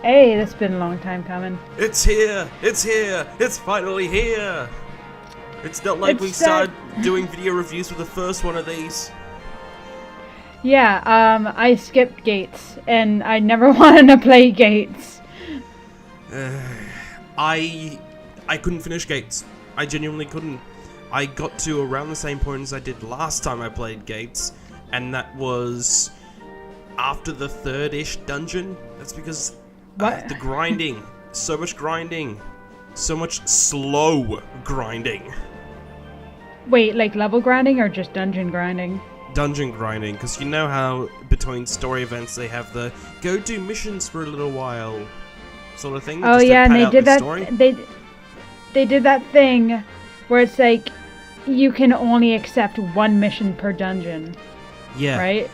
Hey, that's been a long time coming. It's here! It's here! It's finally here! It's not like we started doing video reviews with the first one of these. Yeah, I skipped Gates, and I never wanted to play Gates. I couldn't finish Gates. I genuinely couldn't. I got to around the same point as I did last time I played Gates, and that was after the third-ish dungeon. That's because the grinding. So much grinding. So much slow grinding. Wait, like level grinding or just dungeon grinding? Dungeon grinding, because you know how between story events they have the go do missions for a little while sort of thing. Oh just yeah, to and pad they out did the that. Story. They did that thing where it's like you can only accept one mission per dungeon. Yeah. Right.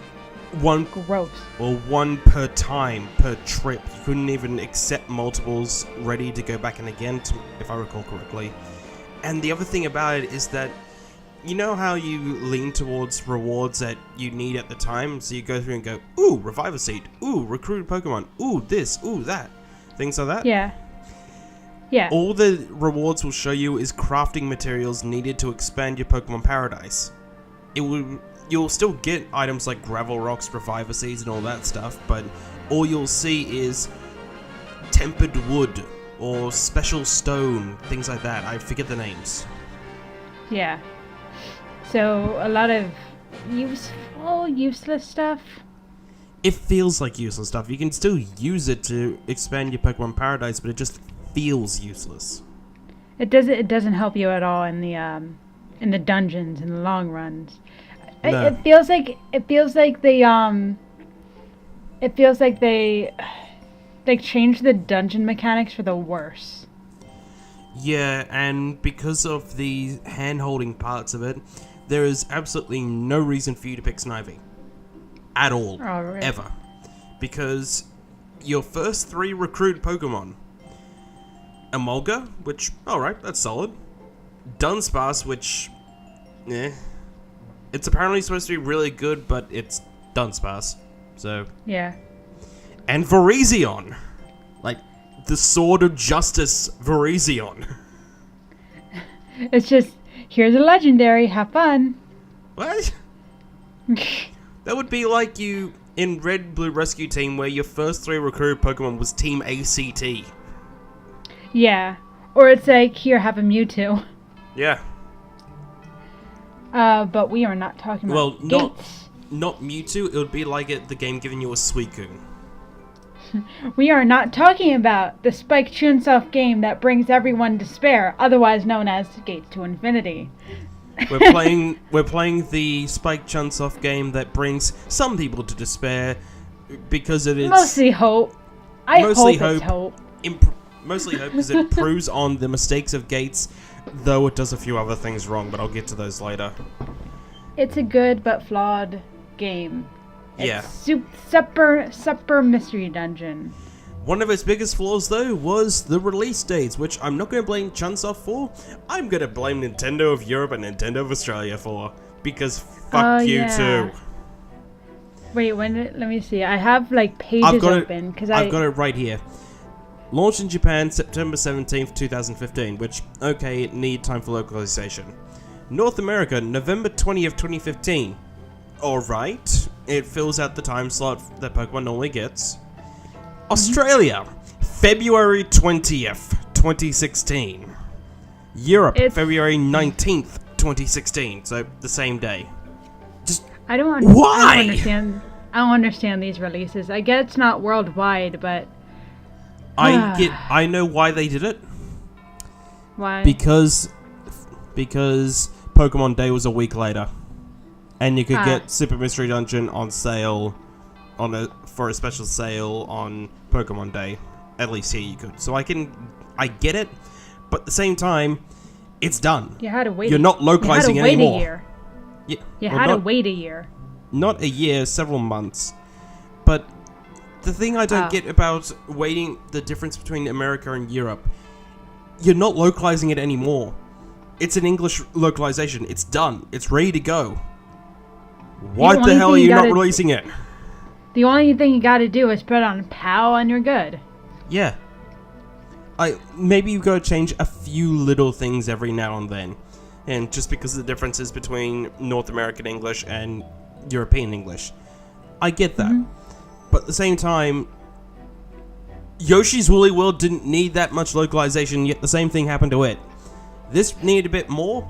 One. Gross. Or one per time per trip. You couldn't even accept multiples ready to go back in again, if I recall correctly. And the other thing about it is that you know how you lean towards rewards that you need at the time? So you go through and go, ooh, Reviver Seed, ooh, recruited Pokemon, ooh, this, ooh, that. Things like that? Yeah. Yeah. All the rewards will show you is crafting materials needed to expand your Pokemon Paradise. You'll still get items like Gravel Rocks, Reviver Seeds, and all that stuff, but all you'll see is Tempered Wood, or Special Stone, things like that. I forget the names. Yeah. So, a lot of useful, useless stuff. It feels like useless stuff. You can still use it to expand your Pokemon Paradise, but it just feels useless. It doesn't help you at all in the dungeons in the long runs. No. It feels like they changed the dungeon mechanics for the worse. Yeah, and because of the hand-holding parts of it, there is absolutely no reason for you to pick Snivy. At all. Oh, really? Ever. Because your first 3 recruit Pokemon, Emolga, which, alright, that's solid. Dunsparce, which, it's apparently supposed to be really good, but it's Dunsparce, so. Yeah. And Virizion. Like, the Sword of Justice Virizion. It's just, here's a legendary, have fun. What? That would be like you in Red Blue Rescue Team where your first 3 recruited Pokemon was Team ACT. Yeah. Or it's like, here, have a Mewtwo. Yeah. But we are not talking about Gates. Not Mewtwo, it would be like the game giving you a Suicune. We are not talking about the Spike Chunsoft game that brings everyone despair, otherwise known as Gates to Infinity. We're playing the Spike Chunsoft game that brings some people to despair because it is mostly hope. Mostly hope because it proves on the mistakes of Gates, though it does a few other things wrong, but I'll get to those later. It's a good but flawed game. Yeah. It's super mystery dungeon. One of its biggest flaws, though, was the release dates, which I'm not going to blame Chunsoft for. I'm going to blame Nintendo of Europe and Nintendo of Australia for. Because fuck you too. Wait, let me see. I have, like, pages open. I've got it right here. Launched in Japan September 17th, 2015, which, okay, it need time for localization. North America, November 20th, 2015. Alright, it fills out the time slot that Pokemon normally gets. Australia, February 20th, 2016. Europe, February 19th, 2016. So, the same day. Just, I don't understand these releases. I get it's not worldwide, but... I know why they did it. Why? Because Pokemon Day was a week later. And you could get Super Mystery Dungeon on sale for a special sale on Pokemon Day. At least here you could. So I get it, but at the same time, it's done. You had to wait. You're not localizing anymore. You had to wait a year. Not a year, several months. But the thing I don't get about waiting the difference between America and Europe, you're not localizing it anymore. It's an English localization. It's done. It's ready to go. Why the hell are you not releasing it? The only thing you gotta do is put it on PAL and you're good. Yeah. Maybe you've got to change a few little things every now and then. And just because of the differences between North American English and European English. I get that. But at the same time, Yoshi's Woolly World didn't need that much localization, yet the same thing happened to it. This needed a bit more,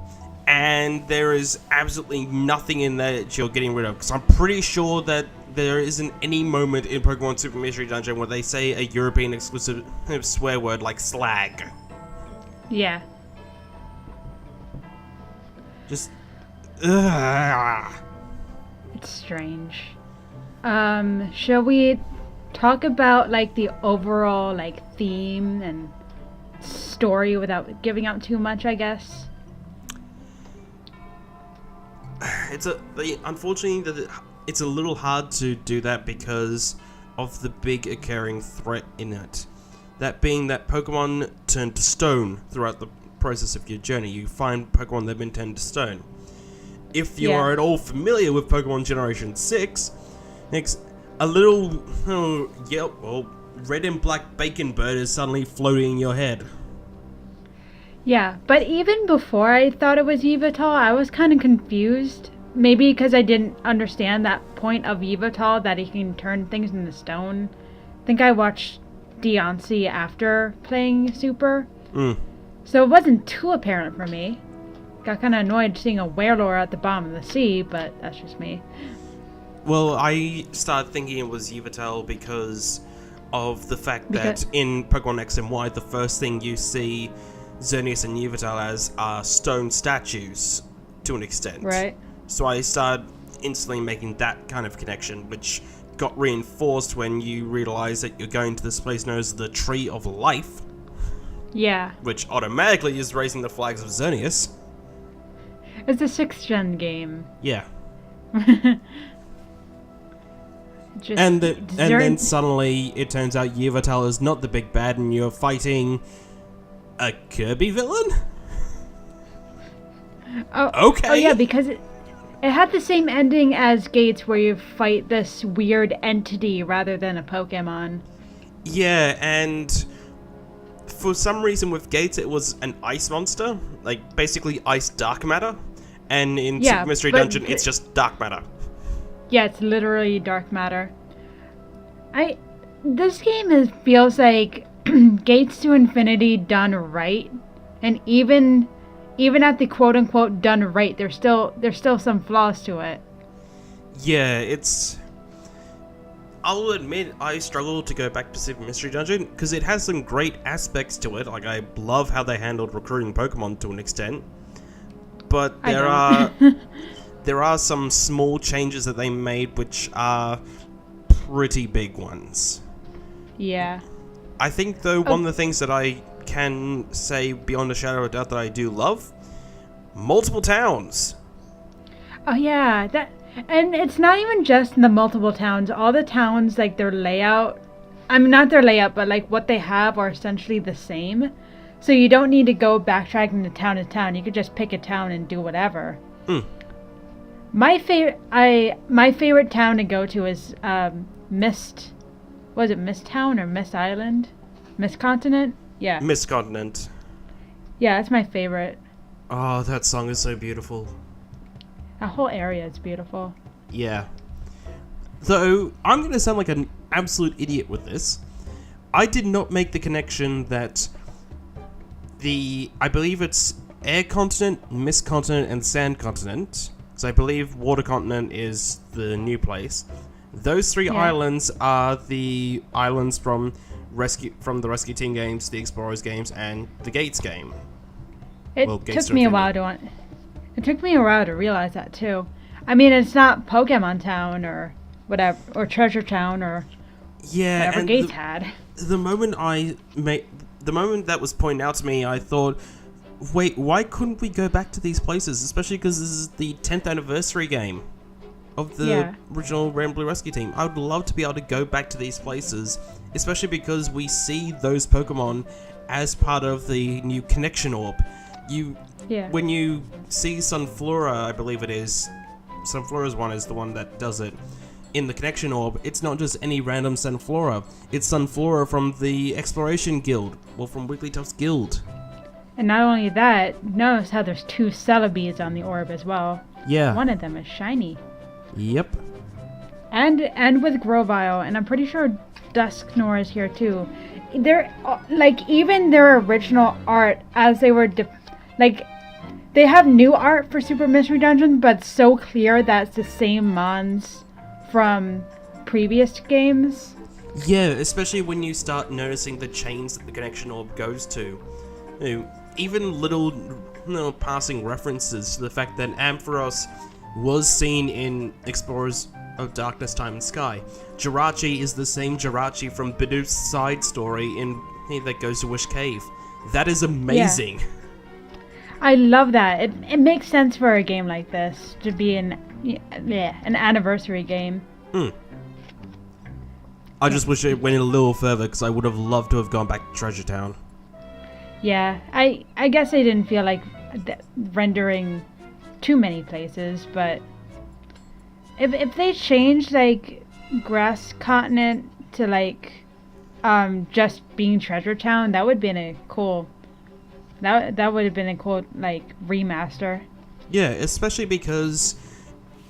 and there is absolutely nothing in there that you're getting rid of, because I'm pretty sure that there isn't any moment in Pokemon Super Mystery Dungeon where they say a European exclusive swear word like slag. Yeah. Just... ugh. It's strange. Shall we talk about, like, the overall, like, theme and story without giving out too much, I guess? Unfortunately, it's a little hard to do that because of the big occurring threat in it. That being that Pokemon turn to stone throughout the process of your journey. You find Pokemon that have been turned to stone. If you are at all familiar with Pokemon Generation 6, a little red and black bacon bird is suddenly floating in your head. Yeah, but even before I thought it was Yveltal, I was kind of confused. Maybe because I didn't understand that point of Yveltal, that he can turn things into stone. I think I watched Deontay after playing Super. So it wasn't too apparent for me. Got kind of annoyed seeing a Werelor at the bottom of the sea, but that's just me. Well, I started thinking it was Yveltal because of the fact that in Pokemon X and Y, the first thing you see Xerneas and Yveltal as are stone statues, to an extent. Right. So I started instantly making that kind of connection, which got reinforced when you realize that you're going to this place known as the Tree of Life. Yeah. Which automatically is raising the flags of Xerneas. It's a 6th gen game. Yeah. Just and then suddenly it turns out Yveltal is not the big bad and you're fighting a Kirby villain? Okay. Oh yeah, because it had the same ending as Gates, where you fight this weird entity rather than a Pokemon. Yeah, and for some reason with Gates it was an ice monster, like basically ice dark matter, and in Super Mystery Dungeon it's just dark matter. Yeah, it's literally dark matter. This game feels like Gates to Infinity done right, and even at the quote unquote done right, there's still some flaws to it. Yeah, I'll admit I struggle to go back to Super Mystery Dungeon because it has some great aspects to it. Like, I love how they handled recruiting Pokemon to an extent, but there are some small changes that they made which are pretty big ones. Yeah. I think, though, one of the things that I can say beyond a shadow of a doubt that I do love, multiple towns. Oh yeah, and it's not even just the multiple towns. All the towns, like their layout, I mean not their layout, but like what they have are essentially the same. So you don't need to go backtracking to town. You could just pick a town and do whatever. My favorite town to go to is Mist. Was it Mist Town or Mist Island? Mist Continent? Yeah. Mist Continent. Yeah, that's my favorite. Oh, that song is so beautiful. That whole area is beautiful. Yeah. Though, I'm going to sound like an absolute idiot with this. I did not make the connection that I believe it's Air Continent, Mist Continent, and Sand Continent. Because I believe Water Continent is the new place. Those three islands are the islands from the Rescue Team games, the Explorers games, and the Gates game. It took me a while to realize that too. I mean, it's not Pokemon Town or whatever, or Treasure Town or whatever Gates had. The moment that was pointed out to me, I thought, wait, why couldn't we go back to these places? Especially because this is the 10th anniversary game of the original Red and Blue Rescue Team. I would love to be able to go back to these places, especially because we see those Pokemon as part of the new Connection Orb. When you see Sunflora, I believe it is, Sunflora's one is the one that does it. in the connection orb, it's not just any random Sunflora. It's Sunflora from the Exploration Guild, or from Wigglytuff's Guild. And not only that, notice how there's 2 Celebies on the orb as well. Yeah. One of them is shiny. Yep. And with Grovyle, and I'm pretty sure Dusknoir is here too. They're like, even their original art, as they were they have new art for Super Mystery Dungeon, but so clear that it's the same mons from previous games. Yeah, especially when you start noticing the chains that the connection orb goes to. You know, even little passing references to the fact that Ampharos was seen in Explorers of Darkness, Time and Sky. Jirachi is the same Jirachi from Bidoof's side story in that goes to Wish Cave. That is amazing. Yeah. I love that. It makes sense for a game like this to be an anniversary game. I just wish it went a little further, because I would have loved to have gone back to Treasure Town. Yeah, I guess I didn't feel like rendering too many places, but if they changed like Grass Continent to like just being Treasure Town, that would have been a cool like remaster. Yeah, especially because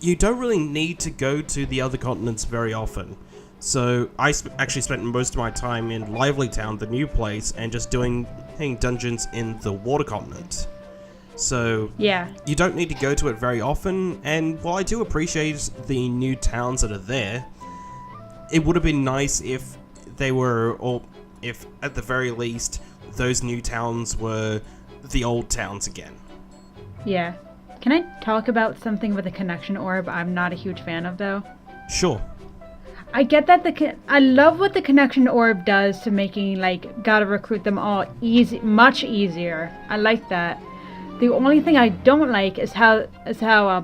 you don't really need to go to the other continents very often. So I actually spent most of my time in Lively Town, the new place, and just doing dungeons in the Water Continent. So yeah, you don't need to go to it very often, and while I do appreciate the new towns that are there, it would have been nice if they were, or if at the very least, those new towns were the old towns again. Yeah. Can I talk about something with the connection orb I'm not a huge fan of, though? Sure. I get that I love what the connection orb does to making, like, gotta recruit them all much easier. I like that. The only thing I don't like is how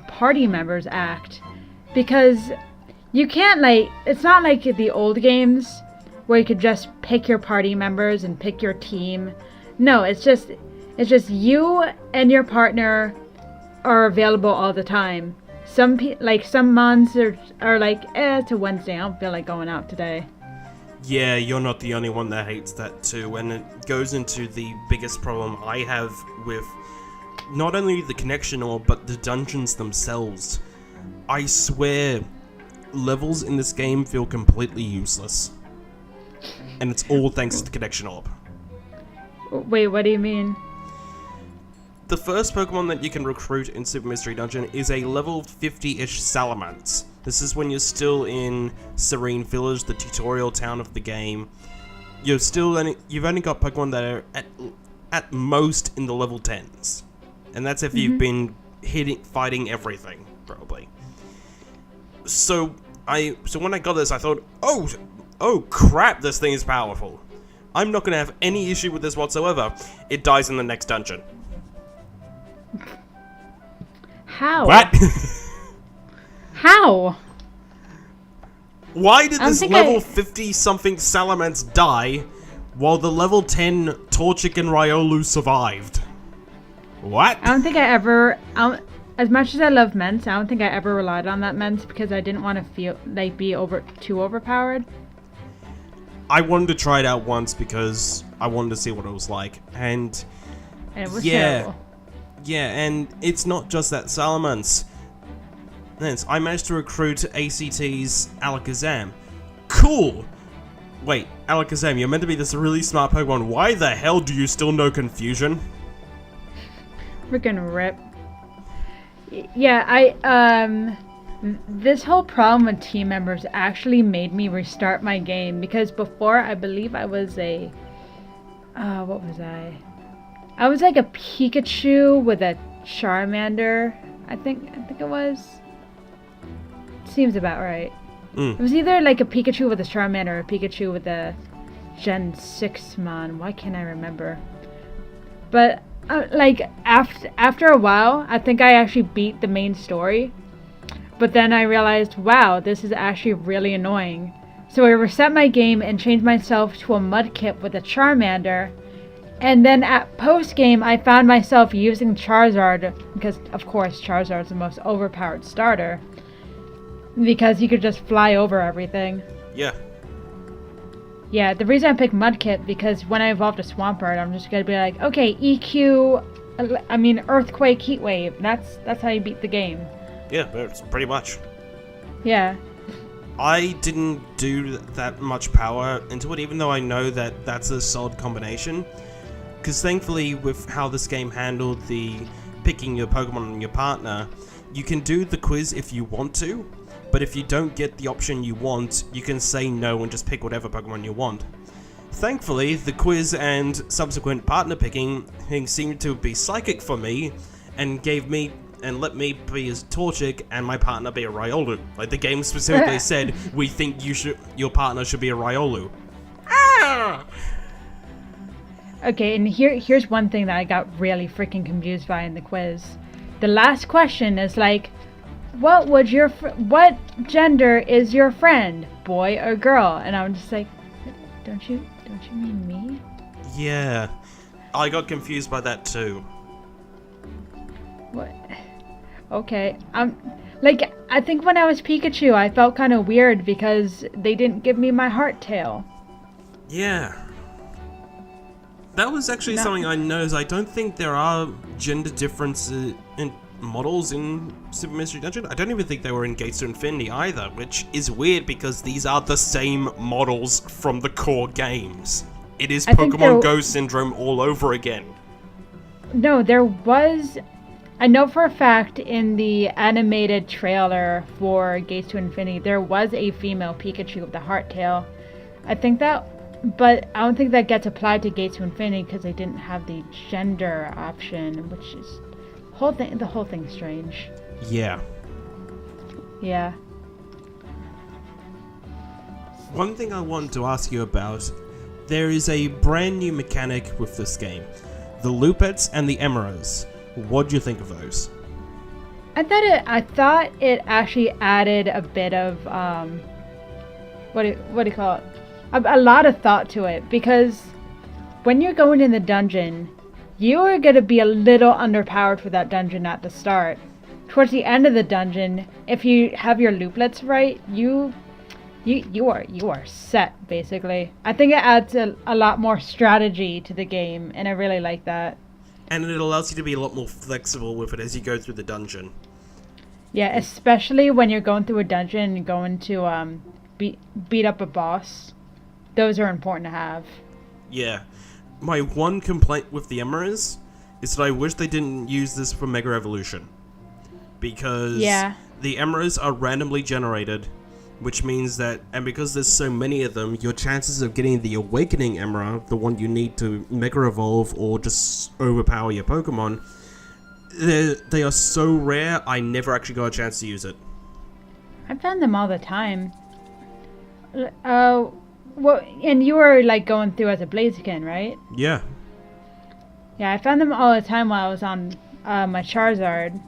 party members act. Because you can't, like, it's not like the old games where you could just pick your party members and pick your team. No, it's just you and your partner are available all the time. Some mons are like, it's a Wednesday, I don't feel like going out today. Yeah, you're not the only one that hates that too, and it goes into the biggest problem I have with not only the connection orb, but the dungeons themselves. I swear, levels in this game feel completely useless. And it's all thanks to the connection orb. Wait, what do you mean? The first Pokemon that you can recruit in Super Mystery Dungeon is a level 50-ish Salamence. This is when you're still in Serene Village, the tutorial town of the game. You've only got Pokemon that are at most in the level 10s. And that's if you've been fighting everything, probably. So when I got this, I thought, oh crap, this thing is powerful. I'm not going to have any issue with this whatsoever. It dies in the next dungeon. How? What? How? Why did this level 50-something Salamence die, while the level 10 Torchic and Riolu survived? What? I don't think I ever... as much as I love Mence, I don't think I ever relied on that Mence because I didn't want to feel like be too overpowered. I wanted to try it out once because I wanted to see what it was like, and it was terrible. Yeah, and it's not just that Salamence. I managed to recruit ACT's Alakazam. Cool! Wait, Alakazam, you're meant to be this really smart Pokemon. Why the hell do you still know Confusion? Freaking rip. Yeah, this whole problem with team members actually made me restart my game, because before I believe I was what was I? I was like a Pikachu with a Charmander. I think it was. Seems about right. It was either like a Pikachu with a Charmander or a Pikachu with a Gen 6 mon. Why can't I remember? But like after a while, I think I actually beat the main story. But then I realized, wow, this is actually really annoying. So I reset my game and changed myself to a Mudkip with a Charmander. And then at post-game, I found myself using Charizard, because of course Charizard's the most overpowered starter. because he could just fly over everything. Yeah. Yeah, the reason I picked Mudkip because when I evolved a Swampert, I'm just gonna be like, okay, EQ, Earthquake, Heatwave. That's how you beat the game. Yeah, it's pretty much. Yeah. I didn't do that much power into it, even though I know that that's a solid combination. Because thankfully, with how this game handled the picking your Pokemon and your partner, you can do the quiz if you want to, but if you don't get the option you want, you can say no and just pick whatever Pokemon you want. Thankfully, the quiz and subsequent partner picking seemed to be psychic for me, and let me be a Torchic and my partner be a Riolu. Like, the game specifically said, we think your partner should be a Riolu. Ah! Okay, and here's one thing that I got really freaking confused by in the quiz. The last question is like, what gender is your friend, boy or girl? And I'm just like, don't you mean me? Yeah, I got confused by that too. What? Okay, I think when I was Pikachu, I felt kind of weird because they didn't give me my heart tail. Yeah. That was actually something I noticed. I don't think there are gender differences in models in Super Mystery Dungeon. I don't even think they were in Gates to Infinity either, which is weird because these are the same models from the core games. It is Pokemon Go syndrome all over again. No, there was... I know for a fact in the animated trailer for Gates to Infinity, there was a female Pikachu with the heart tail. But I don't think that gets applied to Gates to Infinity because they didn't have the gender option, which is the whole thing's strange. Yeah. Yeah. One thing I wanted to ask you about, there is a brand new mechanic with this game. The Lupets and the Emeras. What do you think of those? I thought it actually added a bit of what do you call it? A lot of thought to it, because when you're going in the dungeon, you are going to be a little underpowered for that dungeon at the start. Towards the end of the dungeon, if you have your Looplets right, you are set, basically. I think it adds a lot more strategy to the game, and I really like that. And it allows you to be a lot more flexible with it as you go through the dungeon. Yeah, especially when you're going through a dungeon and going to beat up a boss. Those are important to have. Yeah. My one complaint with the Emeras is that I wish they didn't use this for Mega Evolution. Because the Emeras are randomly generated, which means that, and because there's so many of them, your chances of getting the Awakening Emera, the one you need to Mega Evolve or just overpower your Pokemon, they are so rare, I never actually got a chance to use it. I found them all the time. And you were like going through as a Blaziken, right? Yeah. Yeah, I found them all the time while I was on my Charizard.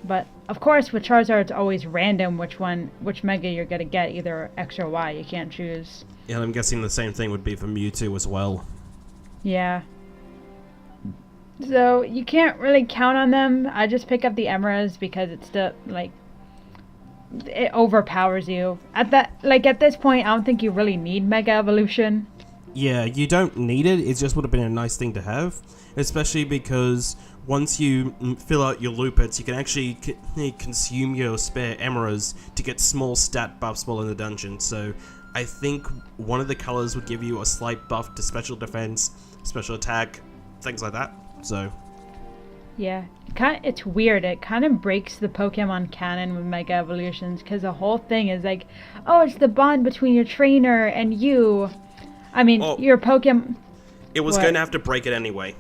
But of course, with Charizard, it's always random which Mega you're gonna get, either X or Y. You can't choose. Yeah, I'm guessing the same thing would be for Mewtwo as well. Yeah. So you can't really count on them. I just pick up the Emeras because it's still like it overpowers you. At this point, I don't think you really need Mega Evolution. Yeah, you don't need it. It just would have been a nice thing to have, especially because once you fill out your Lupets, you can actually consume your spare Emeras to get small stat buffs while in the dungeon. So I think one of the colors would give you a slight buff to special defense, special attack, things like that. So yeah, it's weird. It kind of breaks the Pokemon canon with Mega Evolutions because the whole thing is like, oh, it's the bond between your trainer and you. I mean, your Pokemon. It was going to have to break it anyway.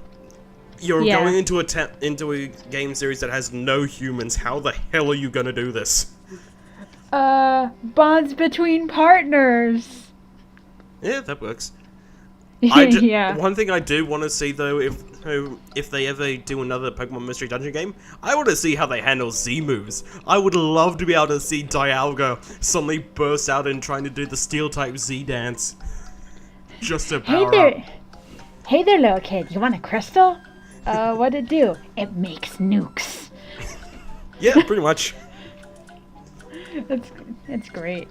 You're going into a game series that has no humans. How the hell are you going to do this? Bonds between partners. Yeah, that works. Yeah. One thing I do want to see though, if they ever do another Pokemon Mystery Dungeon game, I want to see how they handle Z moves. I would love to be able to see Dialga suddenly burst out and trying to do the Steel type Z dance. Just to power up. Hey there, little kid. You want a crystal? What'd it do? It makes nukes. Yeah, pretty much. It's great.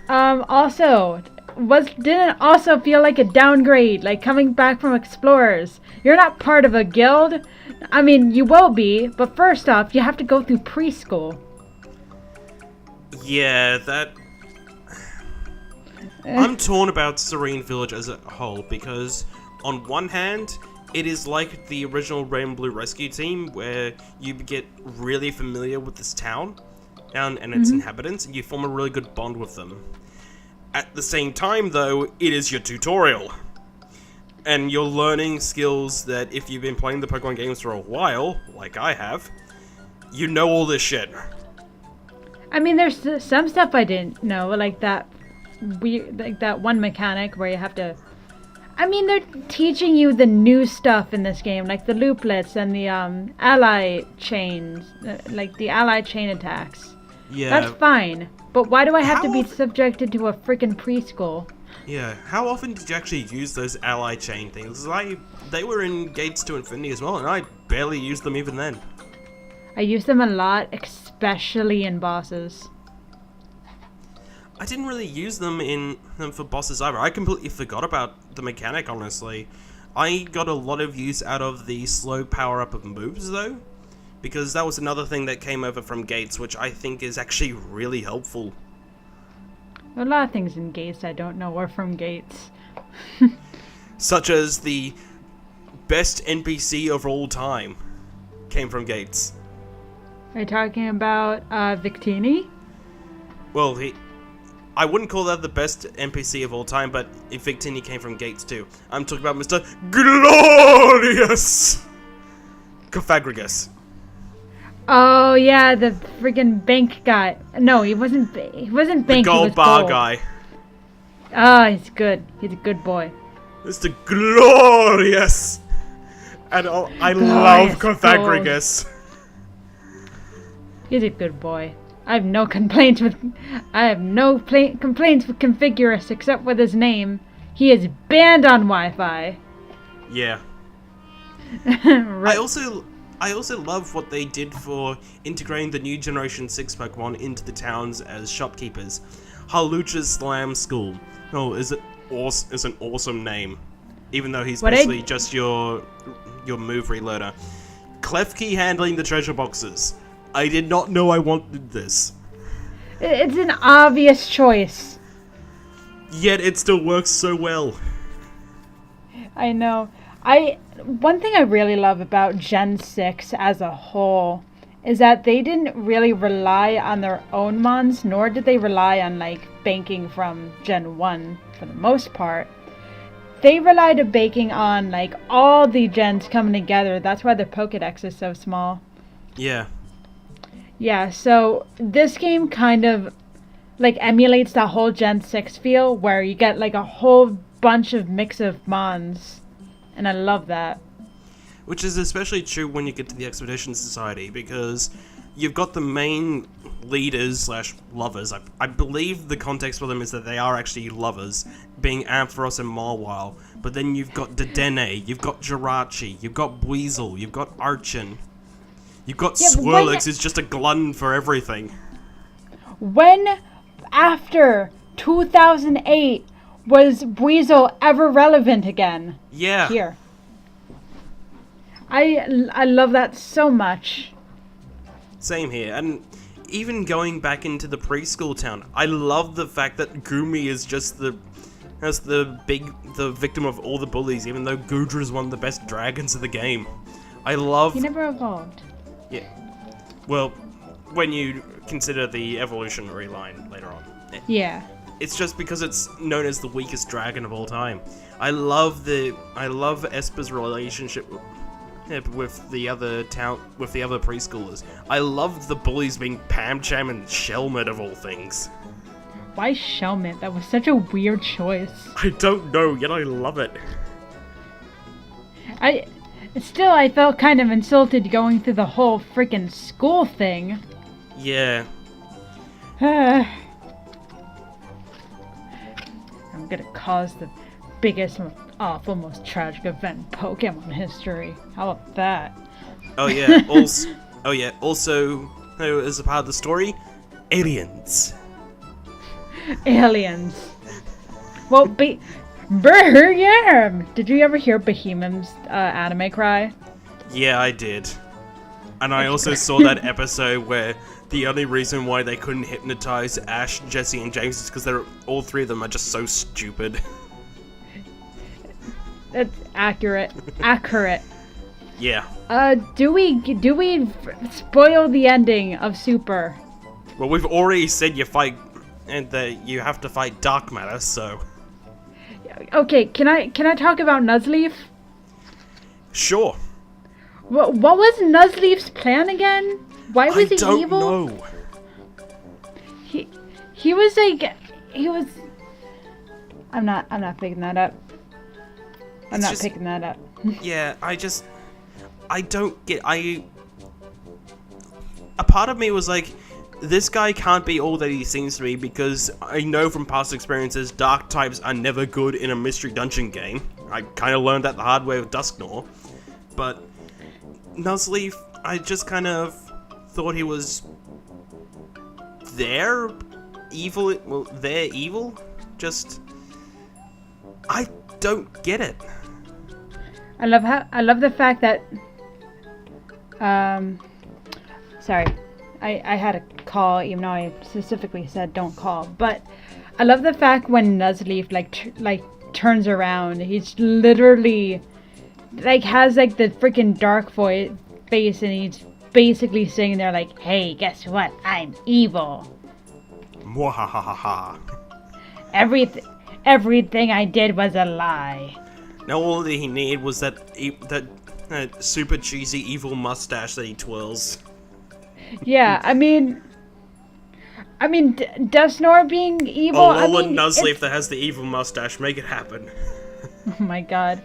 Also, didn't also feel like a downgrade, like coming back from Explorers. You're not part of a guild. I mean, you will be, but first off, you have to go through preschool. Yeah, that... I'm torn about Serene Village as a whole, because on one hand, it is like the original Red and Blue Rescue Team, where you get really familiar with this town and its inhabitants, and you form a really good bond with them. At the same time, though, it is your tutorial. And you're learning skills that if you've been playing the Pokemon games for a while, like I have, you know all this shit. I mean, there's some stuff I didn't know, like that one mechanic where you have to... I mean, they're teaching you the new stuff in this game, like the looplets and the ally chains, like the ally chain attacks. Yeah. That's fine. But why do I have to be subjected to a freaking preschool? Yeah, how often did you actually use those ally chain things? They were in Gates to Infinity as well, and I barely used them even then. I use them a lot, especially in bosses. I didn't really use them for bosses either. I completely forgot about the mechanic, honestly. I got a lot of use out of the slow power-up of moves, though, because that was another thing that came over from Gates, which I think is actually really helpful. A lot of things in Gates I don't know are from Gates. Such as the best NPC of all time came from Gates. Are you talking about Victini? Well, I wouldn't call that the best NPC of all time, but Victini came from Gates too. I'm talking about Mr. Glorious Cofagrigus. Oh yeah, the friggin' bank guy. No, he wasn't bank. The gold he was bar gold. guy. Ah, he's good. He's a good boy. Mr. Glorious. And I love Cofagrigus. He's a good boy. I have no complaints with Configurus except with his name. He is banned on Wi-Fi. Yeah. Right. I also love what they did for integrating the new Generation 6 Pokemon into the towns as shopkeepers. Halucha's Slam School. Oh, is an awesome name. Even though he's basically just your move reloader. Klefki handling the treasure boxes. I did not know I wanted this. It's an obvious choice. Yet it still works so well. I know. One thing I really love about Gen 6 as a whole is that they didn't really rely on their own mons, nor did they rely on like banking from Gen 1 for the most part. They relied on banking on like all the gens coming together. That's why their Pokedex is so small. Yeah. Yeah, so this game kind of like emulates that whole Gen 6 feel where you get like a whole bunch of mix of mons. And I love that. Which is especially true when you get to the Expedition Society, because you've got the main leaders / lovers. I believe the context for them is that they are actually lovers, being Ampharos and Marwile. But then you've got Dedenne, you've got Jirachi, you've got Weasel, you've got Archon. You've got Swirlix, who's just a glutton for everything. When, after 2008, was Weasel ever relevant again? Yeah. Here. I love that so much. Same here, and even going back into the preschool town, I love the fact that Gumi is just the victim of all the bullies, even though Gudra is one of the best dragons of the game. I love... He never evolved. Yeah. Well, when you consider the evolutionary line later on. Yeah. It's just because it's known as the weakest dragon of all time. I love Esper's relationship with the other preschoolers. I love the bullies being Pamcham and Shelmet of all things. Why Shelmet? That was such a weird choice. I don't know, yet I love it. I felt kind of insulted going through the whole freaking school thing. Yeah. I'm gonna cause the biggest, most awful, most tragic event in Pokemon history. How about that? Oh yeah. Also, as a part of the story, aliens. Aliens. Well, yeah. Did you ever hear Bohemian's anime cry? Yeah, I did. And I also saw that episode where the only reason why they couldn't hypnotize Ash, Jesse, and James is because all three of them are just so stupid. That's accurate. Accurate. Yeah. Do we spoil the ending of Super? Well, we've already said you fight, and that you have to fight dark matter, so. Okay, can I talk about Nuzleaf? Sure. What was Nuzleaf's plan again? Why was he evil? I don't know. He was like, I'm not picking that up. I'm not picking that up. Yeah, I don't get. A part of me was like, this guy can't be all that he seems to be, because I know from past experiences, dark types are never good in a mystery dungeon game. I kind of learned that the hard way with Dusknoir. But Nuzleaf, I just kind of thought he was there, evil. Well, they're evil. Just, I don't get it. I love the fact that. Sorry, I had a call, even though I specifically said don't call. But I love the fact when Nuzleaf like turns around, he's literally like has like the freaking dark face, and he's basically sitting there like, "Hey, guess what? I'm evil. Mwahahaha. Everything I did was a lie." Now all that he needed was that super cheesy evil mustache that he twirls. Yeah, I mean, Dusknoir being evil. Oh, Nuzleaf that has the evil mustache, make it happen. Oh my god.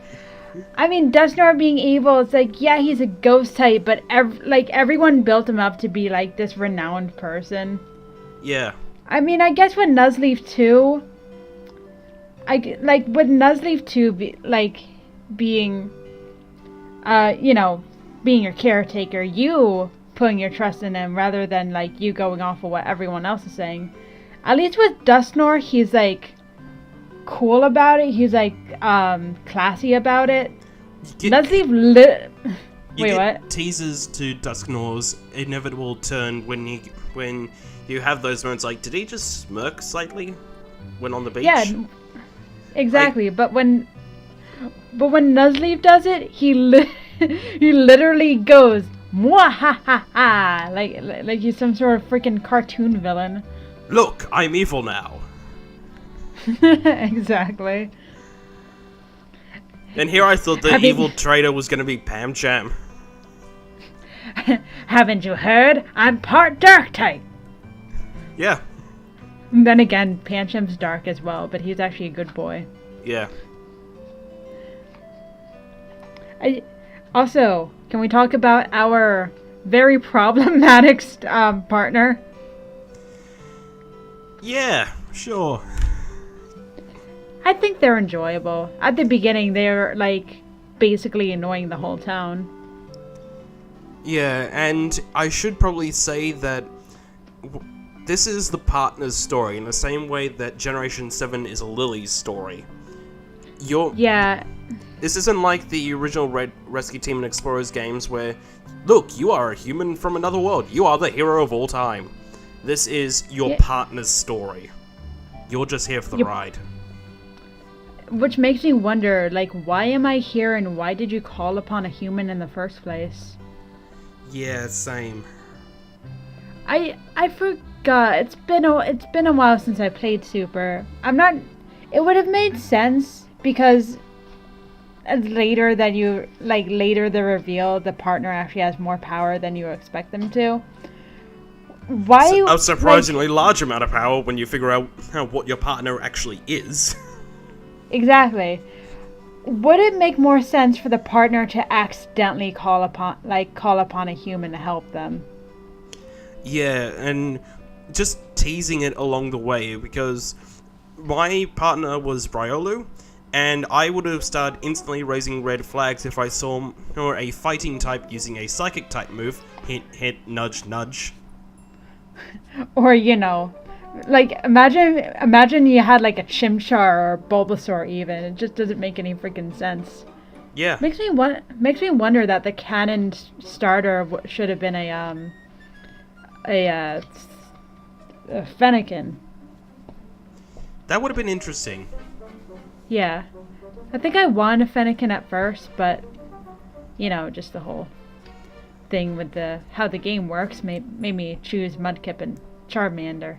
I mean, Dusknoir being evil, it's like, yeah, he's a ghost type, but everyone built him up to be like this renowned person. Yeah. I mean, I guess with Nuzleaf 2, being being your caretaker, you putting your trust in him rather than like you going off of what everyone else is saying. At least with Dusknoir, he's like cool about it. He's like classy about it. Nuzleaf what? Teasers to Dusknoir's inevitable turn when you have those moments like, did he just smirk slightly when on the beach? Yeah, exactly. But when Nuzleaf does it, he literally goes mwahaha, like he's some sort of freaking cartoon villain. Look, I'm evil now. Exactly. And here I thought the evil traitor was going to be Pam Cham. Haven't you heard? I'm part dark type. Yeah. And then again, Pancham's dark as well, but he's actually a good boy. Yeah. Also, can we talk about our very problematic partner? Yeah, sure. I think they're enjoyable. At the beginning, they're like basically annoying the whole town. Yeah, and I should probably say that this is the partner's story in the same way that Generation 7 is a Lily's story. Yeah. This isn't like the original Rescue Team and Explorers games where, look, you are a human from another world. You are the hero of all time. This is your partner's story. You're just here for the ride. Which makes me wonder, like, why am I here and why did you call upon a human in the first place? Yeah, same. I forgot. It's been a while since I played Super. It would have made sense because later the reveal, the partner actually has more power than you expect them to. Why? A surprisingly large amount of power when you figure out what your partner actually is. Exactly. Would it make more sense for the partner to accidentally call upon a human to help them? Yeah, and just teasing it along the way, because my partner was Riolu, and I would have started instantly raising red flags if I saw a fighting type using a psychic type move, hint hint, nudge nudge, Or, like, imagine you had, like, a Chimchar or Bulbasaur even. It just doesn't make any freaking sense. Yeah. Makes me wonder that the canon starter should have been a Fennekin. That would have been interesting. Yeah. I think I wanted a Fennekin at first, but, just the whole thing with how the game works made me choose Mudkip and Charmander.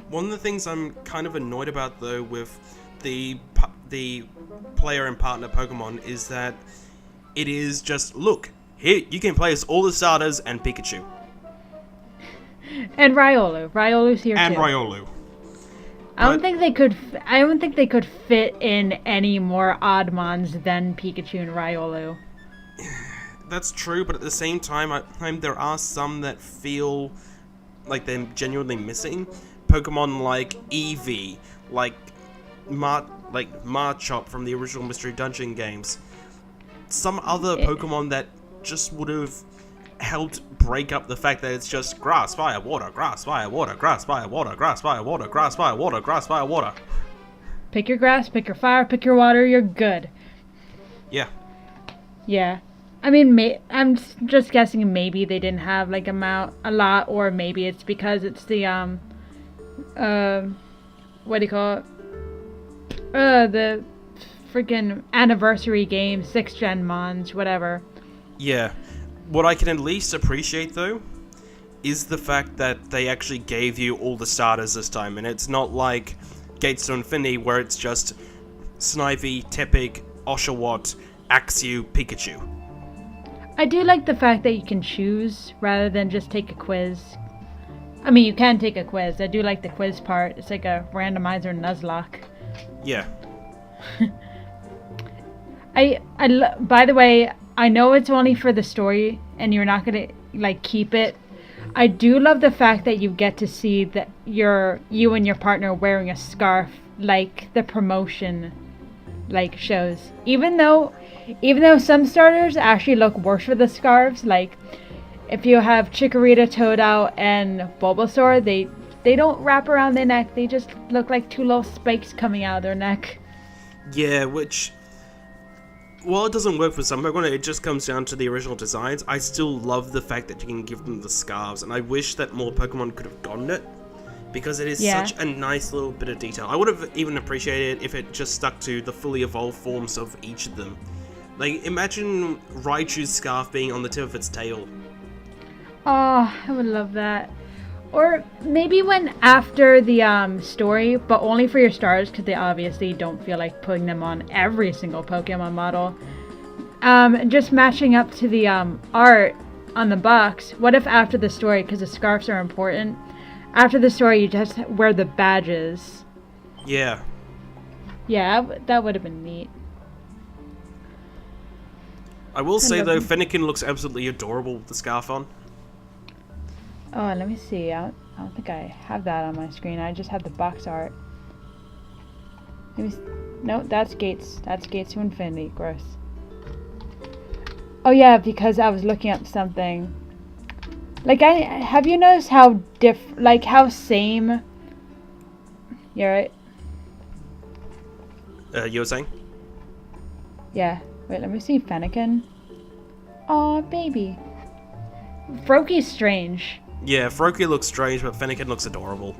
One of the things I'm kind of annoyed about, though, with the player and partner Pokemon is that it is just, look, here, you can play as all the starters and Pikachu. And Riolu. Riolu's here and too. And Riolu. I don't think they could fit in any more Oddmons than Pikachu and Riolu. That's true, but at the same time, there are some that feel like they're genuinely missing. Pokemon like Eevee, like Marchop from the original Mystery Dungeon games. Some other Pokemon that just would have helped break up the fact that it's just grass, fire, water, grass, fire, water, grass, fire, water, grass, fire, water, grass, fire, water, grass, fire, water. Pick your grass, pick your fire, pick your water, you're good. Yeah. Yeah. I mean, I'm just guessing maybe they didn't have, like, a lot, or maybe it's because it's the, what do you call it? The freaking anniversary game, 6th Gen Mons, whatever. Yeah. What I can at least appreciate, though, is the fact that they actually gave you all the starters this time, and it's not like Gates to Infinity, where it's just Snivy, Tepig, Oshawott, Axew, Pikachu. I do like the fact that you can choose rather than just take a quiz. I mean, you can take a quiz. I do like the quiz part. It's like a randomizer Nuzlocke. Yeah. By the way, I know it's only for the story and you're not going to, like, keep it. I do love the fact that you get to see that you and your partner wearing a scarf, like the promotion, like, shows. Even though some starters actually look worse with the scarves, like if you have Chikorita, Toadette, and Bulbasaur, they don't wrap around their neck. They just look like two little spikes coming out of their neck. Yeah, which, while it doesn't work for some Pokemon, it just comes down to the original designs. I still love the fact that you can give them the scarves, and I wish that more Pokemon could have gotten it, because it is such a nice little bit of detail. I would have even appreciated it if it just stuck to the fully evolved forms of each of them. Like, imagine Raichu's scarf being on the tip of its tail. Oh, I would love that. Or maybe when after the story, but only for your stars, because they obviously don't feel like putting them on every single Pokemon model. Just matching up to the art on the box. What if after the story, because the scarves are important, after the story you just wear the badges? Yeah. Yeah, that would have been neat. I will say, though, Fennekin looks absolutely adorable with the scarf on. Oh, let me see. I don't think I have that on my screen. I just have the box art. No, that's Gates. That's Gates to Infinity. Gross. Oh yeah, because I was looking up something. Like, have you noticed how how same? You're right. You were saying? Yeah. Wait, let me see Fennekin. Aw, baby. Froakie's strange. Yeah, Froakie looks strange, but Fennekin looks adorable.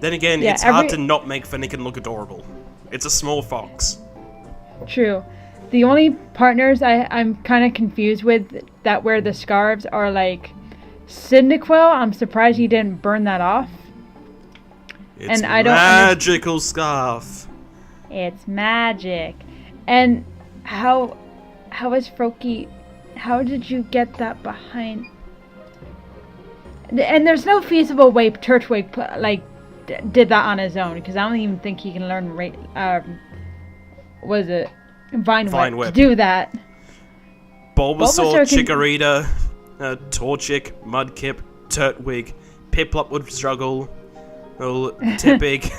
Then again, it's hard to not make Fennekin look adorable. It's a small fox. True. The only partners I'm kind of confused with that wear the scarves are, like, Cyndaquil. I'm surprised he didn't burn that off. It's a magical scarf. It's magic. And how is Froakie? How did you get that behind? And there's no feasible way Turtwig did that on his own, because I don't even think he can learn Vine Whip to do that. Bulbasaur, Chikorita, Torchic, Mudkip, Turtwig, Piplup would struggle. Tepig,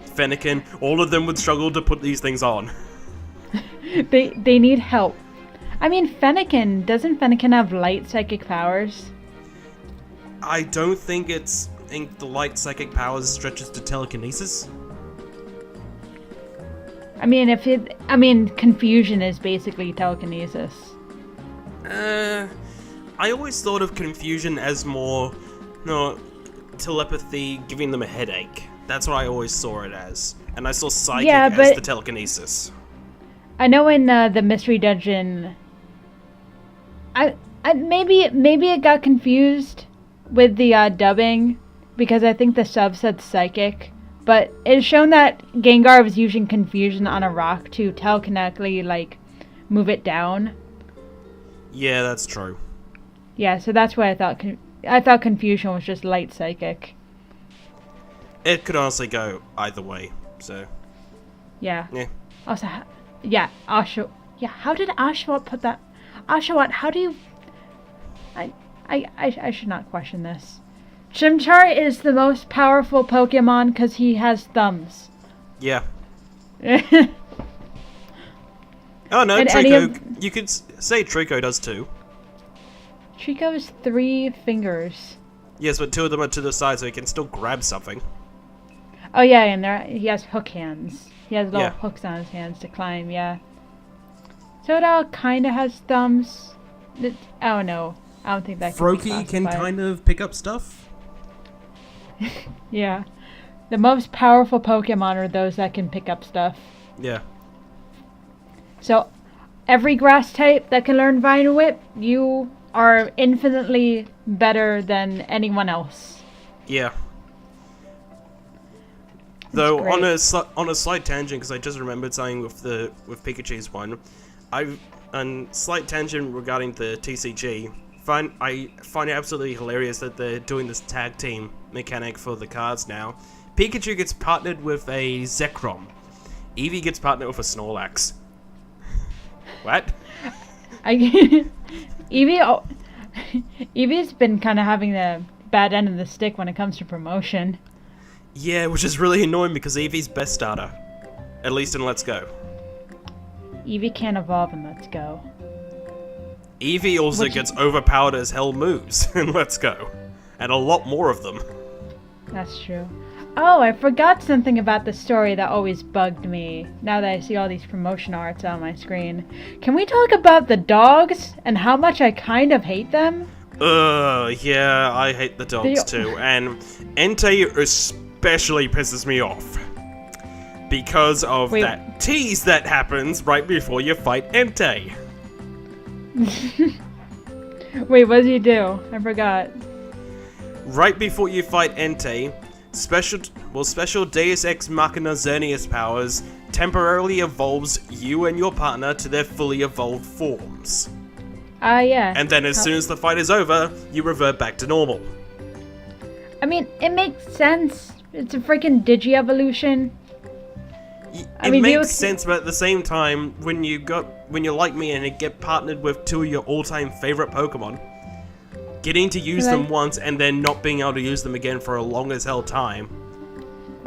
Fennekin, all of them would struggle to put these things on. They need help. I mean, doesn't Fennekin have light psychic powers? I don't think it's in the light psychic powers stretches to telekinesis. I mean, confusion is basically telekinesis. I always thought of confusion as more, telepathy giving them a headache. That's what I always saw it as. And I saw psychic as the telekinesis. I know in the Mystery Dungeon, I maybe it got confused with the dubbing, because I think the sub said psychic. But it's shown that Gengar was using confusion on a rock to telekinetically, like, move it down. Yeah, that's true. Yeah, so that's why I thought confusion was just light psychic. It could honestly go either way, so... Yeah. Yeah. Also, yeah, Oshawott. Yeah, how did Oshawott put that? Oshawott, how do you... I should not question this. Chimchar is the most powerful Pokemon because he has thumbs. Yeah. Oh no, And Trico. You could say Trico does too. Trico has 3 fingers. Yes, but 2 of them are to the side, so he can still grab something. Oh yeah, and he has hook hands. He has little Yeah. hooks on his hands to climb, yeah. Totodile kinda has thumbs. I don't know. I don't think that can be Froakie can classified. kind of pick up stuff. Yeah. The most powerful Pokemon are those that can pick up stuff. Yeah. So, every grass type that can learn Vine Whip, you are infinitely better than anyone else. Yeah. Though great. on a slight tangent, because I just remembered something with Pikachu's one, slight tangent regarding the TCG. I find it absolutely hilarious that they're doing this tag team mechanic for the cards now. Pikachu gets partnered with a Zekrom. Eevee gets partnered with a Snorlax. What? Eevee's been kind of having the bad end of the stick when it comes to promotion. Yeah, which is really annoying because Eevee's best starter. At least in Let's Go. Eevee can't evolve in Let's Go. Eevee also gets overpowered as hell moves in Let's Go. And a lot more of them. That's true. Oh, I forgot something about the story that always bugged me, now that I see all these promotion arts on my screen. Can we talk about the dogs and how much I kind of hate them? Yeah, I hate the dogs too. And Entei especially pisses me off. Because of that tease that happens right before you fight Entei. Wait, what did you do? I forgot. Right before you fight Entei, special Deus Ex Machina Xerneas powers temporarily evolves you and your partner to their fully evolved forms. Yeah. And then as soon as the fight is over, you revert back to normal. I mean, it makes sense. It's a freaking Digi-evolution. It makes sense, but at the same time, when you're like me and you get partnered with 2 of your all-time favorite Pokemon, getting to use them once and then not being able to use them again for a long as hell time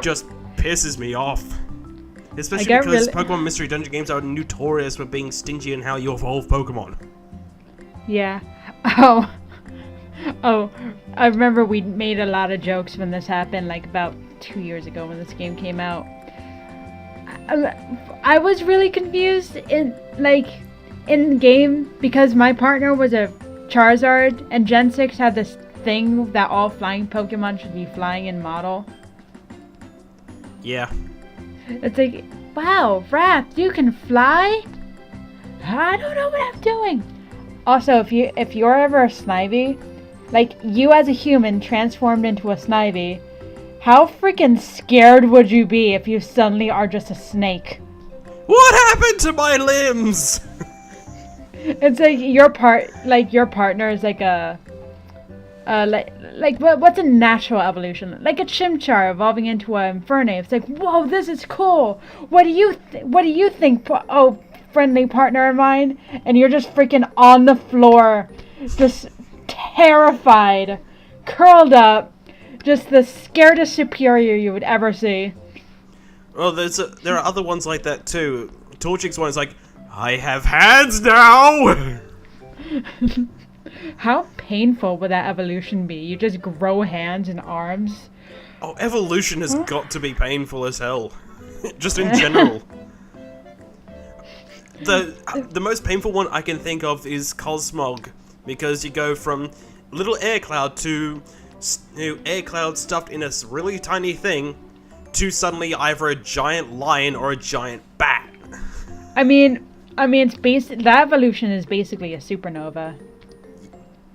just pisses me off. Especially because Pokemon Mystery Dungeon games are notorious for being stingy in how you evolve Pokemon. Yeah. Oh, I remember we made a lot of jokes when this happened, like about 2 years ago when this game came out. I was really confused in game because my partner was a Charizard and Gen 6 had this thing that all flying Pokemon should be flying in model. Yeah. It's like, wow, Wrath, you can fly? I don't know what I'm doing. Also, if you're ever a Snivy, like you as a human transformed into a Snivy, how freaking scared would you be if you suddenly are just a snake? What happened to my limbs? It's like your partner is like a what's a natural evolution? Like a Chimchar evolving into a Infernape. It's like, whoa, this is cool. What do you think? Oh, friendly partner of mine, and you're just freaking on the floor, just terrified, curled up. Just the scaredest superior you would ever see. Well, there are other ones like that too. Torchic's one is like, I have hands now! How painful would that evolution be? You just grow hands and arms. Oh, evolution has got to be painful as hell. Just in general. The most painful one I can think of is Cosmog, because you go from little air cloud to air cloud stuffed in a really tiny thing to suddenly either a giant lion or a giant bat. I mean, that evolution is basically a supernova.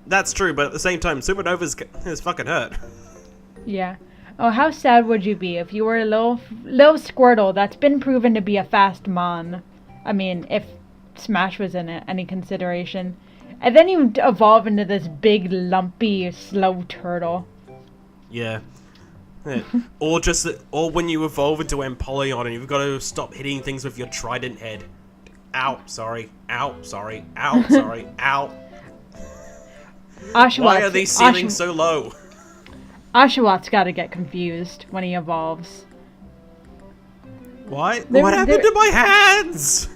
That's true, but at the same time, supernovas is fucking hurt. Yeah. Oh, how sad would you be if you were a little Squirtle that's been proven to be a fast mon? I mean, if Smash was in it, any consideration. And then you evolve into this big, lumpy, slow turtle. Yeah. Or when you evolve into Empoleon and you've got to stop hitting things with your trident head. Ow, sorry. Ow, sorry. Ow, sorry. Ow. Why are these ceilings so low? Oshawott gotta get confused when he evolves. Why? What happened to my hands?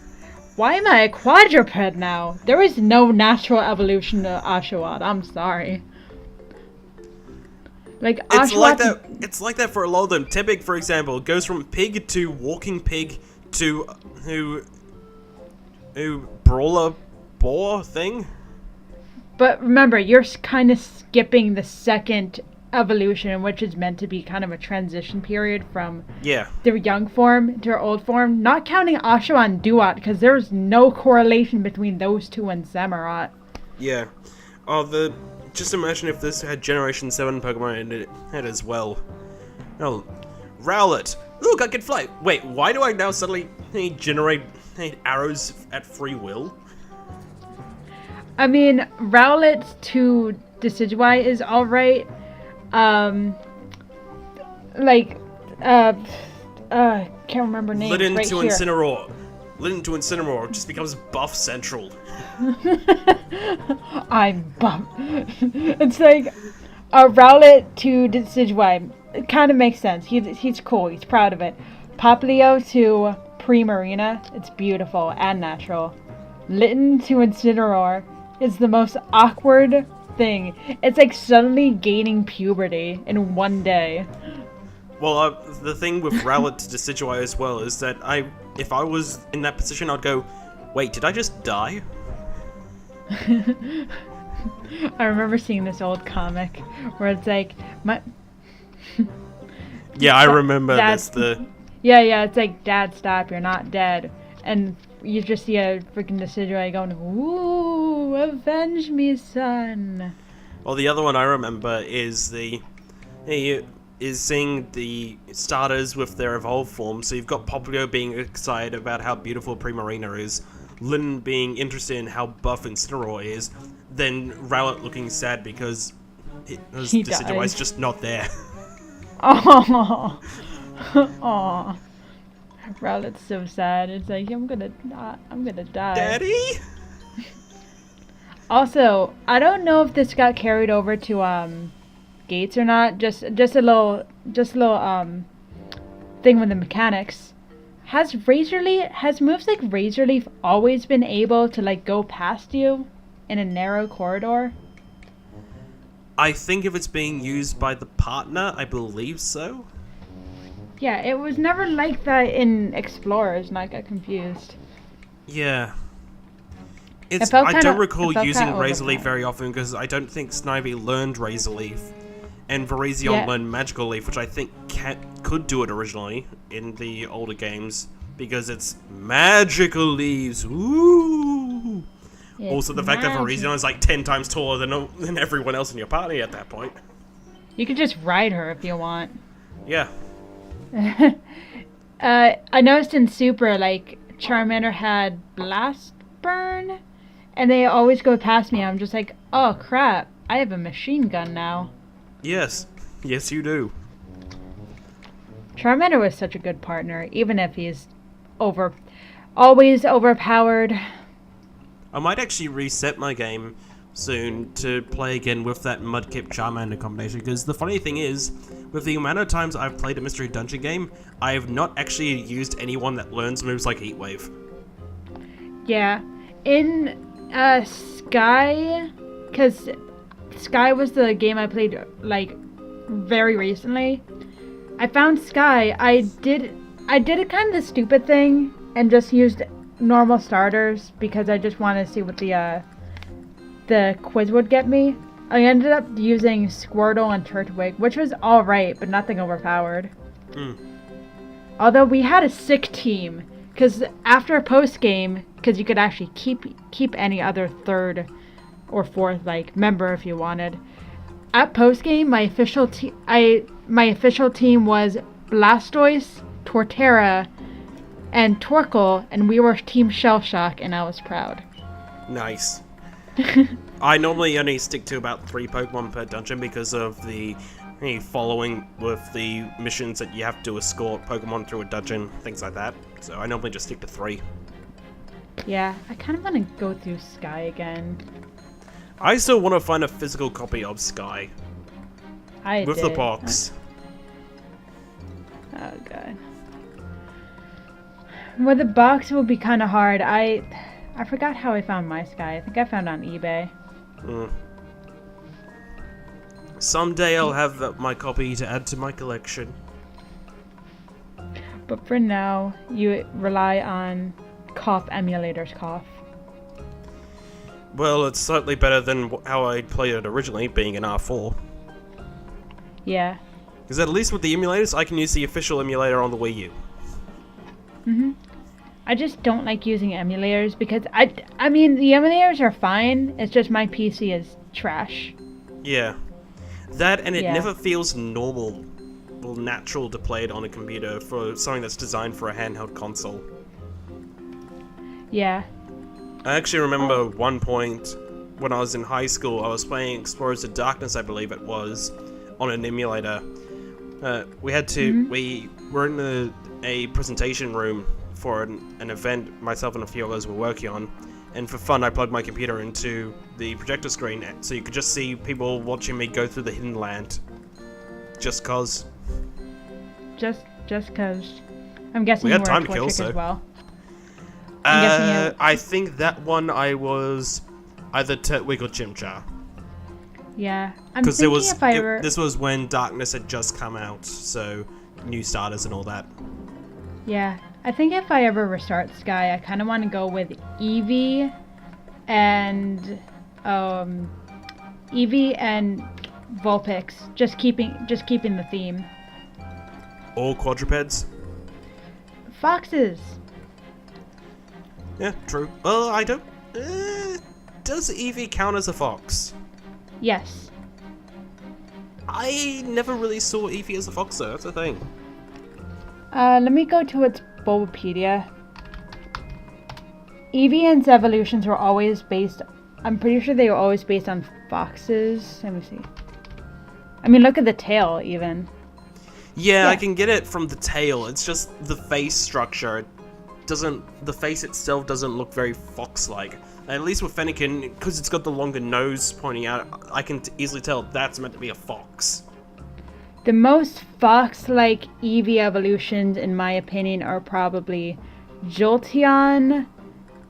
Why am I a quadruped now? There is no natural evolution to Oshawott. I'm sorry. Like Oshawott... It's like that for a lot of them. Tepig, for example, goes from pig to walking pig to who brawler boar thing. But remember, you're kind of skipping the second evolution, which is meant to be kind of a transition period from their young form to their old form. Not counting Oshawott and Duat, because there's no correlation between those two and Samurott. Yeah. Just imagine if this had Generation 7 Pokemon in it as well. Oh, Rowlet. Look, I can fly. Wait, why do I now suddenly generate arrows at free will? I mean, Rowlet to Decidueye is alright. Can't remember names. Litten right to here. Incineroar. Litten to Incineroar just becomes Buff Central. I'm buff. It's like a Rowlet to Decidueye. It kind of makes sense. He's cool. He's proud of it. Popplio to Primarina. It's beautiful and natural. Litten to Incineroar is the most awkward thing. It's like suddenly gaining puberty in one day. Well, the thing with Rowlet to Decidueye as well is that if I was in that position, I'd go, wait, did I just die? I remember seeing this old comic where it's like, yeah, I remember that's Yeah, it's like, Dad, stop, you're not dead. And you just see a freaking Decidueye going, ooh, avenge me, son. Well, the other one I remember is seeing the starters with their evolved form. So you've got Popplio being excited about how beautiful Primarina is, Lynn being interested in how buff Incineroar is, then Rowlet looking sad because Decidueye's just not there. Oh, oh. Rowlet's so sad. It's like, I'm gonna die. Daddy? Also, I don't know if this got carried over to Gates or not. Just a little thing with the mechanics. Has moves like Razor Leaf always been able to like go past you in a narrow corridor? I think if it's being used by the partner, I believe so. Yeah, it was never like that in Explorers, and I got confused. Yeah. I don't recall using Razor Leaf very often because I don't think Snivy learned Razor Leaf. And Virizion learned Magical Leaf, which I think could do it originally in the older games because it's Magical Leaves. Ooh! Also, the fact that Virizion is like 10 times taller than everyone else in your party at that point. You could just ride her if you want. Yeah. I noticed in Super, like, Charmander had Blast Burn, and they always go past me. I'm just like, oh crap, I have a machine gun now. Yes. Yes, you do. Charmander was such a good partner, even if he's always overpowered. I might actually reset my game soon to play again with that Mudkip Charmander combination, because the funny thing is, with the amount of times I've played a Mystery Dungeon game, I have not actually used anyone that learns moves like Heat Wave. Yeah. In Sky because Sky was the game I played like very recently. I found Sky. I did a kind of stupid thing and just used normal starters because I just wanted to see what the quiz would get me. I ended up using Squirtle and Turtwig, which was alright, but nothing overpowered. Although we had a sick team, because after a post game, because you could actually keep any other third or fourth like member if you wanted. At post game, my official team was Blastoise, Torterra, and Torkoal, and we were Team Shell Shock, and I was proud. Nice. I normally only stick to about 3 Pokemon per dungeon because of the following with the missions that you have to escort Pokemon through a dungeon, things like that. So I normally just stick to 3. Yeah, I kind of want to go through Sky again. I still want to find a physical copy of Sky. With the box. Oh god. Well, the box will be kind of hard. I forgot how I found my Sky. I think I found it on eBay. Someday I'll have my copy to add to my collection. But for now, you rely on Cough emulators, Cough. Well, it's slightly better than how I played it originally, being an R4. Yeah. Because at least with the emulators, I can use the official emulator on the Wii U. I just don't like using emulators because I mean the emulators are fine. It's just my PC is trash. Yeah. That and it never feels normal or natural to play it on a computer for something that's designed for a handheld console. Yeah. I actually remember one point when I was in high school, I was playing Explorers of Darkness, I believe it was, on an emulator. We were in a presentation room for an event myself and a few others were working on, and for fun I plugged my computer into the projector screen so you could just see people watching me go through the hidden land. Just cause. Just cause. I'm guessing we you had were time a to kill, Torchic so. as well. I think that one I was either Turtwig or Chimchar. Yeah, I'm thinking this was when Darkness had just come out, so new starters and all that. Yeah, I think if I ever restart Sky, I kind of want to go with Eevee and Vulpix, just keeping the theme. All quadrupeds? Foxes. Yeah, true. Well, I don't. Does Eevee count as a fox? Yes. I never really saw Eevee as a fox, though. That's the thing. Let me go to its Bulbapedia. Eevee's evolutions were always based. I'm pretty sure they were always based on foxes. Let me see. I mean, look at the tail, even. Yeah, I can get it from the tail. It's just the face structure. The face itself doesn't look very fox-like. At least with Fennekin, because it's got the longer nose pointing out, I can easily tell that's meant to be a fox. The most fox-like Eevee evolutions, in my opinion, are probably Jolteon,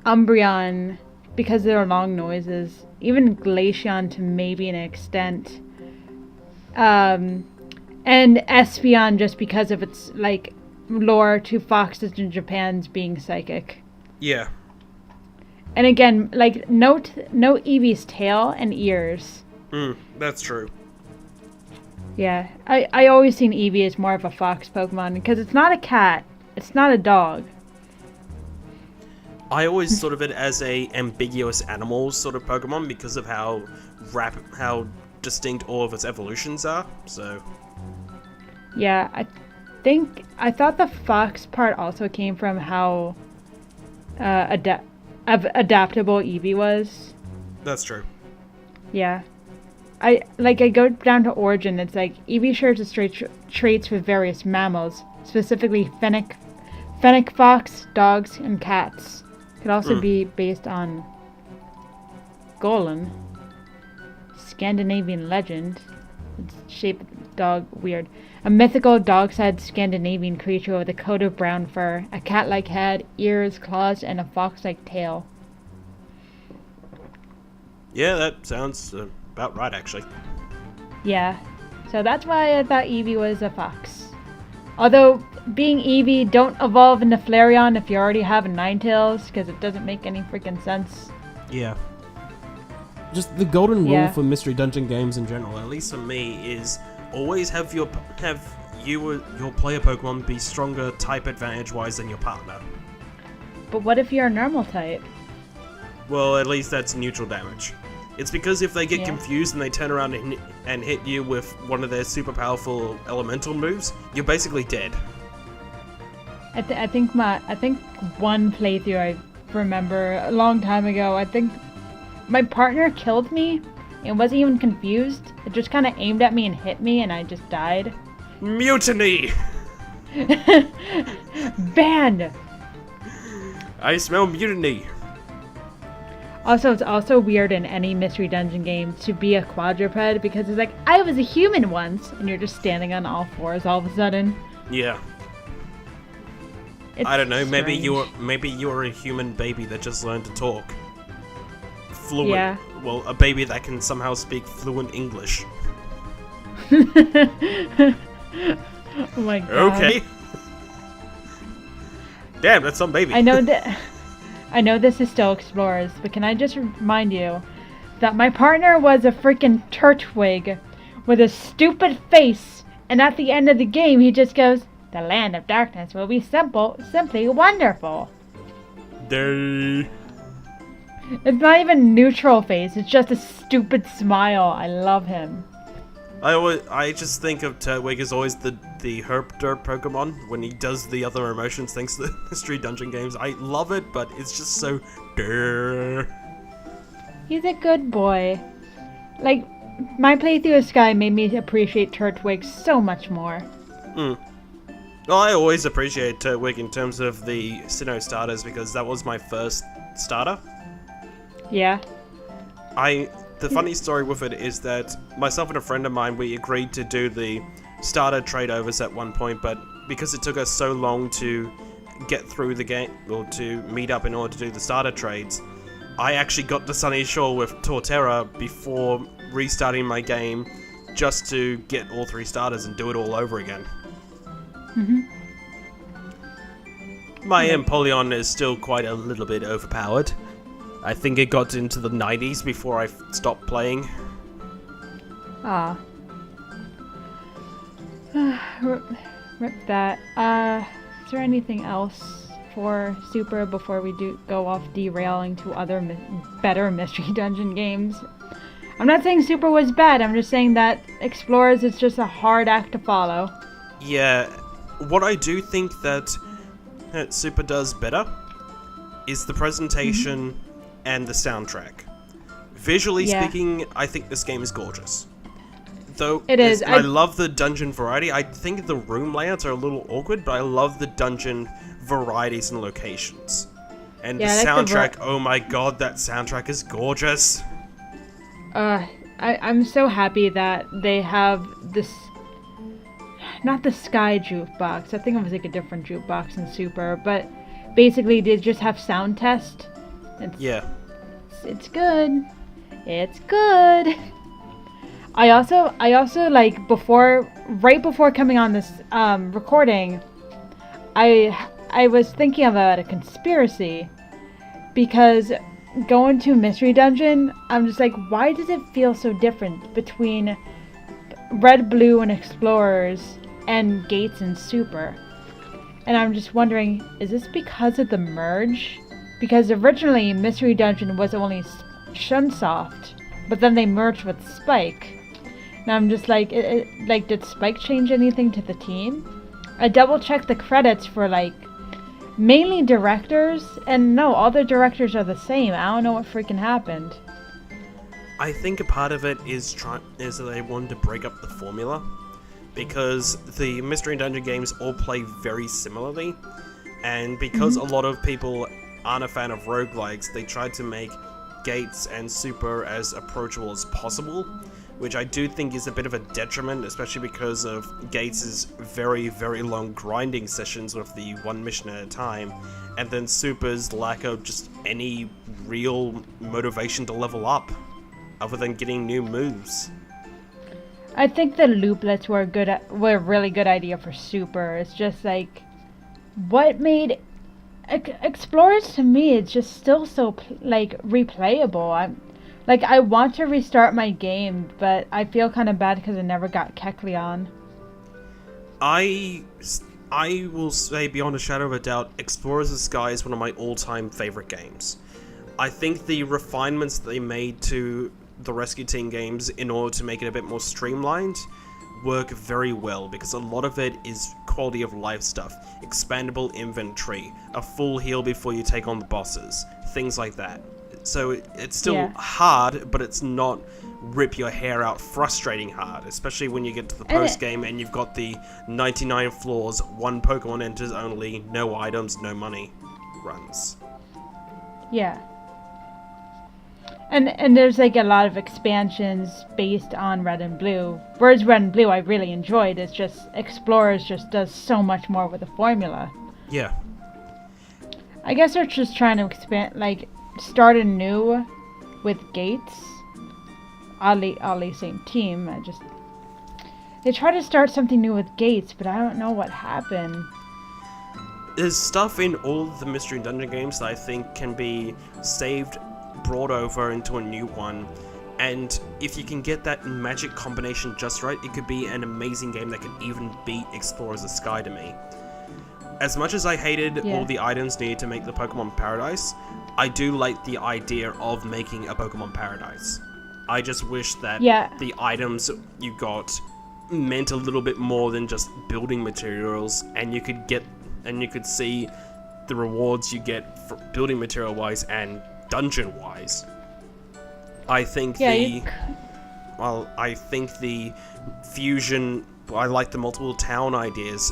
Umbreon, because of their long noises, even Glaceon to maybe an extent, and Espeon just because of its, like, lore to foxes in Japan's being psychic. Yeah. And again, like, note Eevee's tail and ears. That's true. Yeah, I always seen Eevee as more of a fox Pokemon because it's not a cat, it's not a dog. I always thought of it as a ambiguous animal sort of Pokemon because of how distinct all of its evolutions are. So. Yeah, I thought the fox part also came from how adaptable Eevee was. That's true. Yeah. I go down to origin, it's like Eevee shares its traits with various mammals, specifically fennec fox, dogs, and cats. Could also be based on Golem, Scandinavian legend. Its shape of the dog weird. A mythical dog-sized Scandinavian creature with a coat of brown fur, a cat-like head, ears, claws, and a fox-like tail. Yeah, that sounds about right, actually. Yeah. So that's why I thought Eevee was a fox. Although, being Eevee, don't evolve into Flareon if you already have a Ninetales, because it doesn't make any freaking sense. Yeah. Just the golden rule Yeah. for Mystery Dungeon games in general, at least for me, is always have your player Pokemon be stronger type advantage-wise than your partner. But what if you're a normal type? Well, at least that's neutral damage. It's because if they get Yeah. confused and they turn around and hit you with one of their super powerful elemental moves, you're basically dead. I think one playthrough I remember a long time ago, I think my partner killed me and wasn't even confused. It just kind of aimed at me and hit me and I just died. Mutiny! Banned! I smell mutiny! Also, it's also weird in any Mystery Dungeon game to be a quadruped because it's like, I was a human once, and you're just standing on all fours all of a sudden. Yeah. It's I don't know, maybe strange. you're a human baby that just learned to talk. Fluent. Yeah. Well, a baby that can somehow speak fluent English. Oh my god. Okay. Damn, that's some baby. I know this is still Explorers, but can I just remind you that my partner was a freaking Turtwig with a stupid face, and at the end of the game he just goes, "The land of darkness will be simply wonderful." They... It's not even neutral face, it's just a stupid smile. I love him. I just think of Turtwig as always the herp derp Pokemon when he does the other emotions thanks to the Mystery Dungeon games. I love it, but it's just so durr. He's a good boy. Like, my playthrough of Sky made me appreciate Turtwig so much more. Well, I always appreciate Turtwig in terms of the Sinnoh starters because that was my first starter. Yeah. The funny story with it is that myself and a friend of mine, we agreed to do the starter trade-overs at one point, but because it took us so long to get through the game, or to meet up in order to do the starter trades, I actually got to Sunny Shore with Torterra before restarting my game just to get all 3 starters and do it all over again. My Empoleon is still quite a little bit overpowered. I think it got into the 90s before I stopped playing. Ah. Rip that. Is there anything else for Super before we go off derailing to other better Mystery Dungeon games? I'm not saying Super was bad, I'm just saying that Explorers is just a hard act to follow. Yeah, what I do think that Super does better is the presentation and the soundtrack. Visually speaking, I think this game is gorgeous. Though it is. I love the dungeon variety. I think the room layouts are a little awkward, but I love the dungeon varieties and locations. And the soundtrack, oh my god, that soundtrack is gorgeous. I'm so happy that they have this, not the Sky jukebox. I think it was like a different jukebox in Super, but basically they just have sound test. It's good. It's good. I also like right before coming on this recording, I was thinking about a conspiracy because going to Mystery Dungeon, I'm just like, why does it feel so different between Red, Blue, and Explorers and Gates and Super? And I'm just wondering, is this because of the merge? Because originally Mystery Dungeon was only Shunsoft, but then they merged with Spike. Now I'm just like, did Spike change anything to the team? I double checked the credits for mainly directors, and no, all the directors are the same. I don't know what freaking happened. I think a part of it is that they wanted to break up the formula, because the Mystery Dungeon games all play very similarly, and because a lot of people aren't a fan of roguelikes, they tried to make Gates and Super as approachable as possible, which I do think is a bit of a detriment, especially because of Gates' very, very long grinding sessions with the one mission at a time, and then Super's lack of just any real motivation to level up. other than getting new moves. I think the looplets were a really good idea for Super. It's just like, what made Explorers to me? It's just still so like replayable. I want to restart my game, but I feel kind of bad because I never got Kecleon. I will say beyond a shadow of a doubt, Explorers of the Sky is one of my all-time favorite games. I think the refinements they made to the Rescue Team games in order to make it a bit more streamlined work very well, because a lot of it is quality of life stuff, expandable inventory, a full heal before you take on the bosses, things like that. So it's still hard, but it's not rip your hair out frustrating hard, especially when you get to the post game and you've got the 99 floors, one Pokemon enters only, no items, no money runs. Yeah. And there's like a lot of expansions based on Red and Blue. Whereas Red and Blue I really enjoyed. It's just Explorers just does so much more with the formula. Yeah. I guess they're just trying to expand, like start anew with Gates. Oddly same team. They try to start something new with Gates, but I don't know what happened. There's stuff in all of the Mystery Dungeon games that I think can be saved, brought over into a new one, and if you can get that magic combination just right, it could be an amazing game that could even beat Explorers of the Sky to me. As much as I hated all the items needed to make the Pokemon Paradise, I do like the idea of making a Pokemon Paradise. I just wish that the items you got meant a little bit more than just building materials, and you could see the rewards you get for building material wise and dungeon wise. I think the fusion, I like the multiple town ideas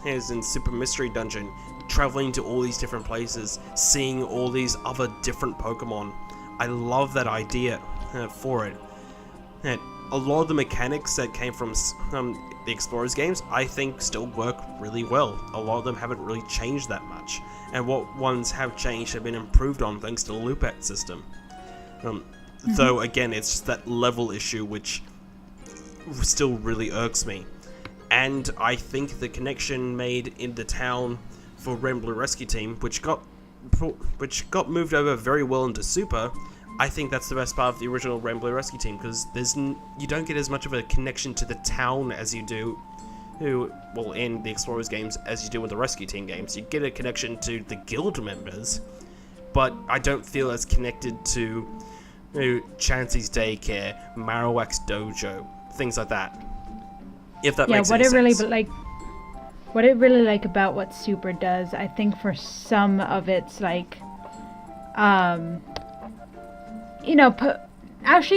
as in Super Mystery Dungeon, traveling to all these different places, seeing all these other different Pokemon. I love that idea for it. And a lot of the mechanics that came from the Explorers games, I think still work really well. A lot of them haven't really changed that much. And what ones have changed have been improved on thanks to the loop-out system. Though, again, it's just that level issue which still really irks me. And I think the connection made in the town for Red and Blue Rescue Team, which got moved over very well into Super, I think that's the best part of the original Red and Blue Rescue Team, because you don't get as much of a connection to the town as you do in the Explorers games as you do with the Rescue Team games. You get a connection to the guild members, but I don't feel as connected to Chansey's Daycare, Marowak's Dojo, things like that. If that makes any sense. What I really like about what Super does, I think for some of it's like, actually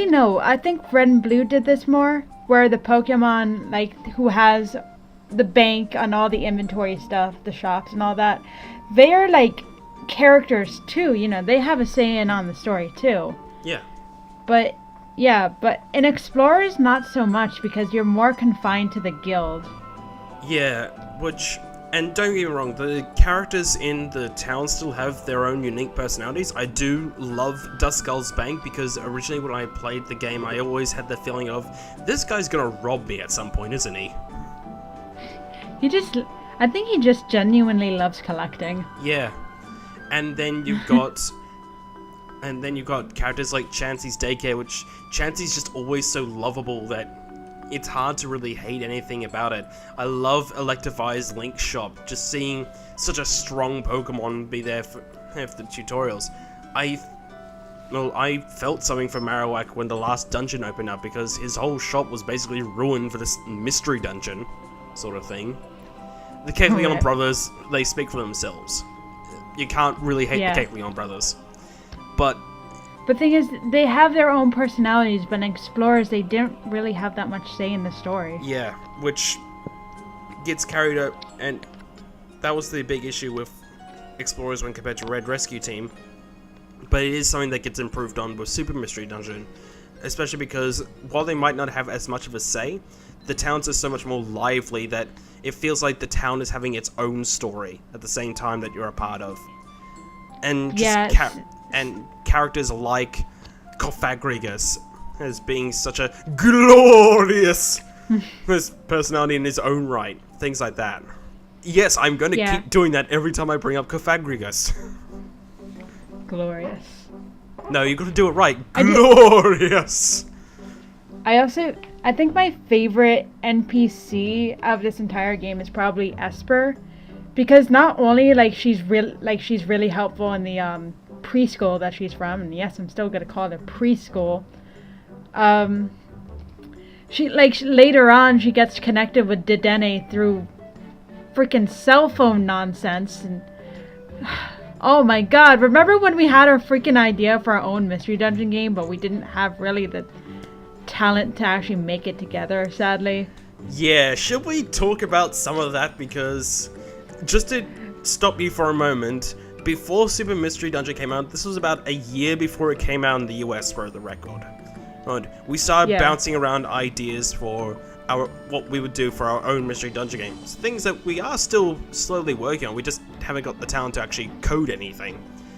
no, I think Red and Blue did this more, where the Pokemon, like, who has the bank on all the inventory stuff, the shops and all that, they are like characters too, they have a say in on the story too. Yeah. But in Explorers, not so much, because you're more confined to the guild. Yeah, and don't get me wrong, the characters in the town still have their own unique personalities. I do love Duskull's Bank, because originally when I played the game, I always had the feeling of, this guy's gonna rob me at some point, isn't he? I think he just genuinely loves collecting. Yeah. And then you've got characters like Chansey's Daycare, which Chansey's just always so lovable that it's hard to really hate anything about it. I love Electivire's Link Shop, just seeing such a strong Pokemon be there for the tutorials. I felt something for Marowak when the last dungeon opened up, because his whole shop was basically ruined for this mystery dungeon sort of thing. The Kecleon brothers, they speak for themselves. You can't really hate the Kecleon brothers. But the thing is, they have their own personalities, but in Explorers, they didn't really have that much say in the story. Yeah, which gets carried out, and that was the big issue with Explorers when compared to Red Rescue Team. But it is something that gets improved on with Super Mystery Dungeon, especially because while they might not have as much of a say, the towns are so much more lively that it feels like the town is having its own story at the same time that you're a part of. And just and characters like Cofagrigus, as being such a glorious personality in his own right. Things like that. Yes, I'm going to keep doing that every time I bring up Cofagrigus. Glorious. No, you got to do it right. Glorious. I think my favorite NPC of this entire game is probably Esper, because not only she's really helpful in the preschool that she's from, and yes, I'm still gonna call it preschool. She later on she gets connected with Dedenne through freaking cell phone nonsense, and oh my god, remember when we had our freaking idea for our own mystery dungeon game, but we didn't have really the talent to actually make it together, sadly? Yeah, should we talk about some of that? Because just to stop you for a moment, before Super Mystery Dungeon came out, this was about a year before it came out in the US, for the record. And we started bouncing around ideas for what we would do for our own Mystery Dungeon games. Things that we are still slowly working on, we just haven't got the talent to actually code anything.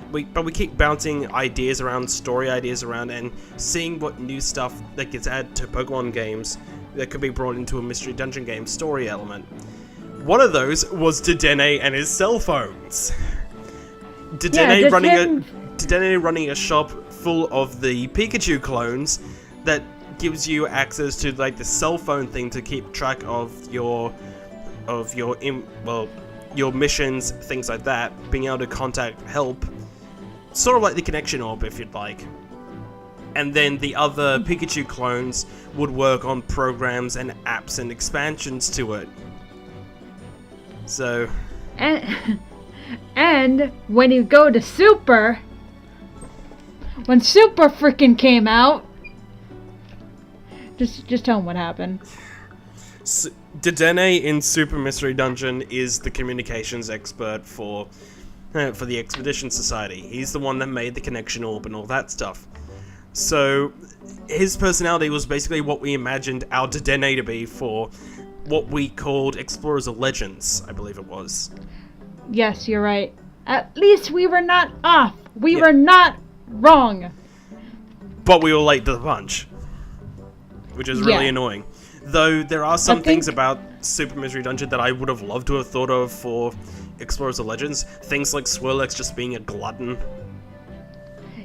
But we keep bouncing ideas around, story ideas around, and seeing what new stuff that gets added to Pokemon games that could be brought into a Mystery Dungeon game story element. One of those was Dedenne and his cell phones. Dedenne running a shop full of the Pikachu clones that gives you access to the cell phone thing to keep track of your missions, things like that, being able to contact help. Sort of like the connection orb, if you'd like. And then the other Pikachu clones would work on programs and apps and expansions to it. So... And when you go to Super... When Super freaking came out... Just tell them what happened. Dedenne in Super Mystery Dungeon is the communications expert for the Expedition Society. He's the one that made the connection orb and all that stuff. So his personality was basically what we imagined our Dedenne to be for what we called Explorers of Legends, I believe it was. Yes, you're right. At least we were not off. We were not wrong. But we were late to the punch, which is really annoying. Though there are some things about Super Mystery Dungeon that I would have loved to have thought of for Explorers of Legends. Things like Swirlix just being a glutton.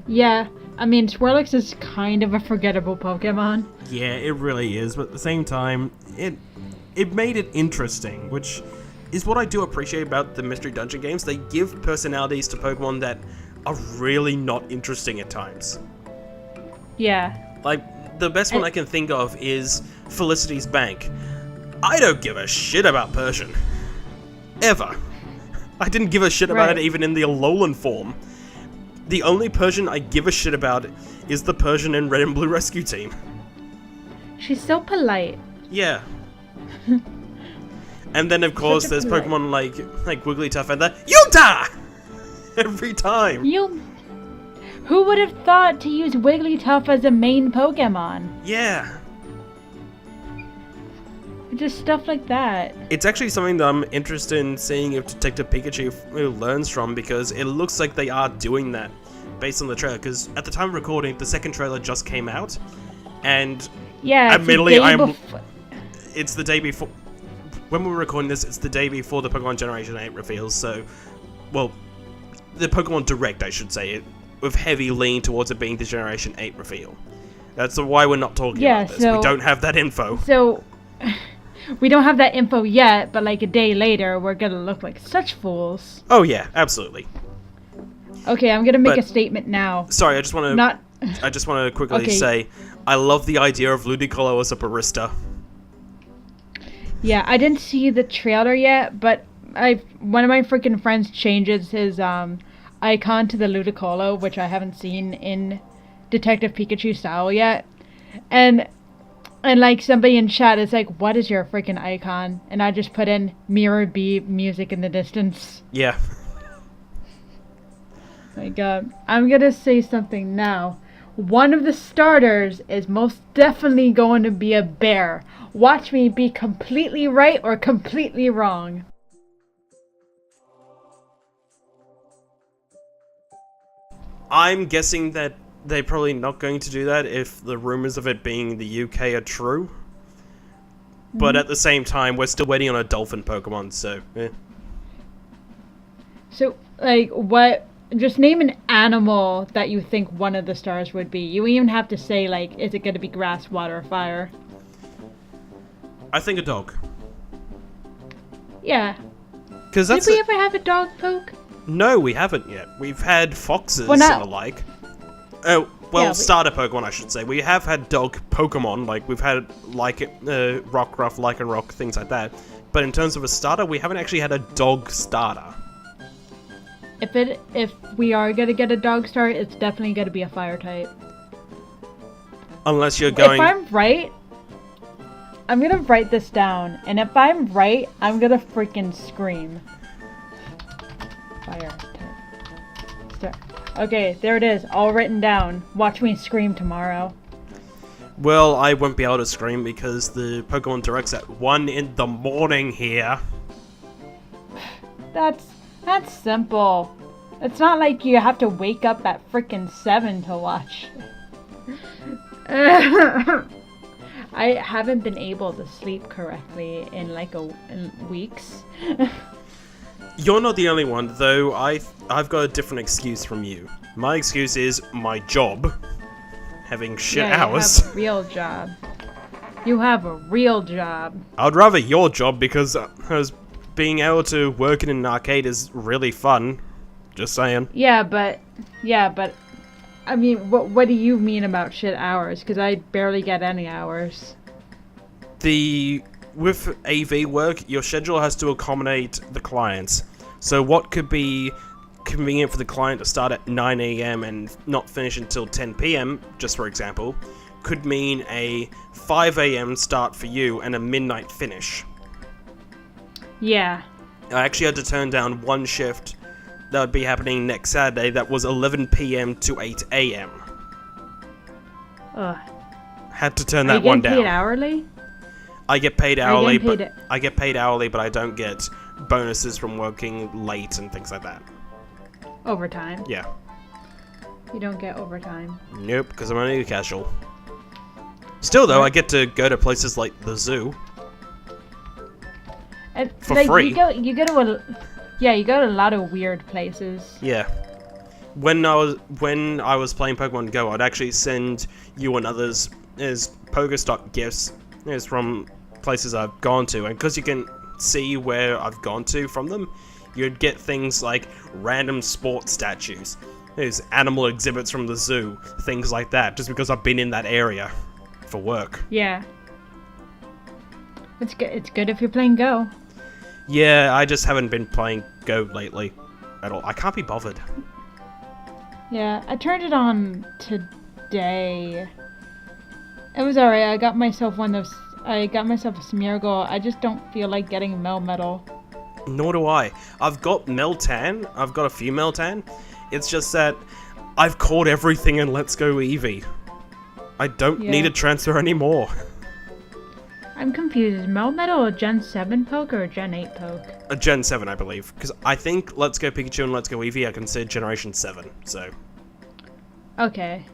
Yeah, I mean, Swirlix is kind of a forgettable Pokemon. Yeah, it really is, but at the same time, it made it interesting, which is what I do appreciate about the Mystery Dungeon games. They give personalities to Pokemon that are really not interesting at times. Yeah. Like, the best one I can think of is Felicity's Bank. I don't give a shit about Persian. Ever. I didn't give a shit about it even in the Alolan form. The only Persian I give a shit about is the Persian in Red and Blue Rescue Team. She's so polite. Yeah. And then, of course, there's Pokemon like Wigglytuff and the Utah! Every time. Who would have thought to use Wigglytuff as a main Pokemon? Yeah. Just stuff like that. It's actually something that I'm interested in seeing if Detective Pikachu learns from, because it looks like they are doing that based on the trailer. Because at the time of recording, the second trailer just came out, and admittedly, it's the day before. When we're recording this, it's the day before the Pokemon Generation 8 reveals. So, well, the Pokemon Direct, I should say, with heavy lean towards it being the Generation 8 reveal. That's why we're not talking about this. We don't have that info. So. We don't have that info yet, but like a day later, we're gonna look like such fools. Oh yeah, absolutely. Okay, I'm gonna make a statement now. Sorry, I just want to quickly say, I love the idea of Ludicolo as a barista. Yeah, I didn't see the trailer yet, but one of my freaking friends changes his icon to the Ludicolo, which I haven't seen in Detective Pikachu style yet, and like somebody in chat is like, what is your freaking icon? And I just put in Mirror B music in the distance. Yeah. My god. I'm gonna say something now. One of the starters is most definitely going to be a bear. Watch me be completely right or completely wrong. I'm guessing that they're probably not going to do that if the rumors of it being the UK are true. But at the same time, we're still waiting on a dolphin Pokemon, so, eh. So, like, what... Just name an animal that you think one of the stars would be. You even have to say, like, is it going to be grass, water, or fire? I think a dog. Yeah. Because Did we ever have a dog poke? No, we haven't yet. We've had foxes Well, and the like. Oh, well, Yeah, starter Pokemon, I should say. We have had dog Pokemon, like, we've had, like, Rockruff, Lycanroc, things like that. But in terms of a starter, we haven't actually had a dog starter. If we are gonna get a dog star, it's definitely gonna be a fire type. Unless you're going... If I'm right, I'm gonna write this down, and if I'm right, I'm gonna freaking scream. Fire type. Star. Okay, there it is, all written down. Watch me scream tomorrow. Well, I won't be able to scream because the Pokemon Direct's at 1 in the morning here. That's simple. It's not like you have to wake up at frickin' 7 to watch. I haven't been able to sleep correctly in in weeks. You're not the only one, though. I've got a different excuse from you. My excuse is my job. Having shit hours. You have a real job. You have a real job. I'd rather your job because being able to work in an arcade is really fun. Just saying. Yeah, but I mean, what do you mean about shit hours? Because I barely get any hours. With AV work, your schedule has to accommodate the clients. So what could be convenient for the client to start at 9 AM and not finish until 10 PM, just for example, could mean a 5 AM start for you and a midnight finish. Yeah. I actually had to turn down one shift that would be happening next Saturday that was 11 PM to 8 AM. Ugh. Had to turn that one down. Are you getting paid hourly? I get paid hourly, but I get paid hourly, but I don't get bonuses from working late and things like that. Overtime. Yeah. You don't get overtime. Nope, because I'm only a casual. Still, though, I get to go to places like the zoo. For free. You go to a lot of weird places. Yeah. When I was playing Pokemon Go, I'd actually send you and others as Pokestop gifts is from places I've gone to, and because you can see where I've gone to from them, you'd get things like random sports statues, there's animal exhibits from the zoo, things like that, just because I've been in that area for work. Yeah. It's good if you're playing Go. Yeah, I just haven't been playing Go lately at all. I can't be bothered. Yeah, I turned it on today. It was alright. I got myself a Smeargle. I just don't feel like getting Melmetal. Nor do I. I've got Meltan. I've got a few Meltan. It's just that I've caught everything in Let's Go Eevee. I don't need to transfer anymore. I'm confused. Is Melmetal a Gen 7 poke or a Gen 8 poke? A Gen 7, I believe. Because I think Let's Go Pikachu and Let's Go Eevee are considered Generation 7, so... Okay.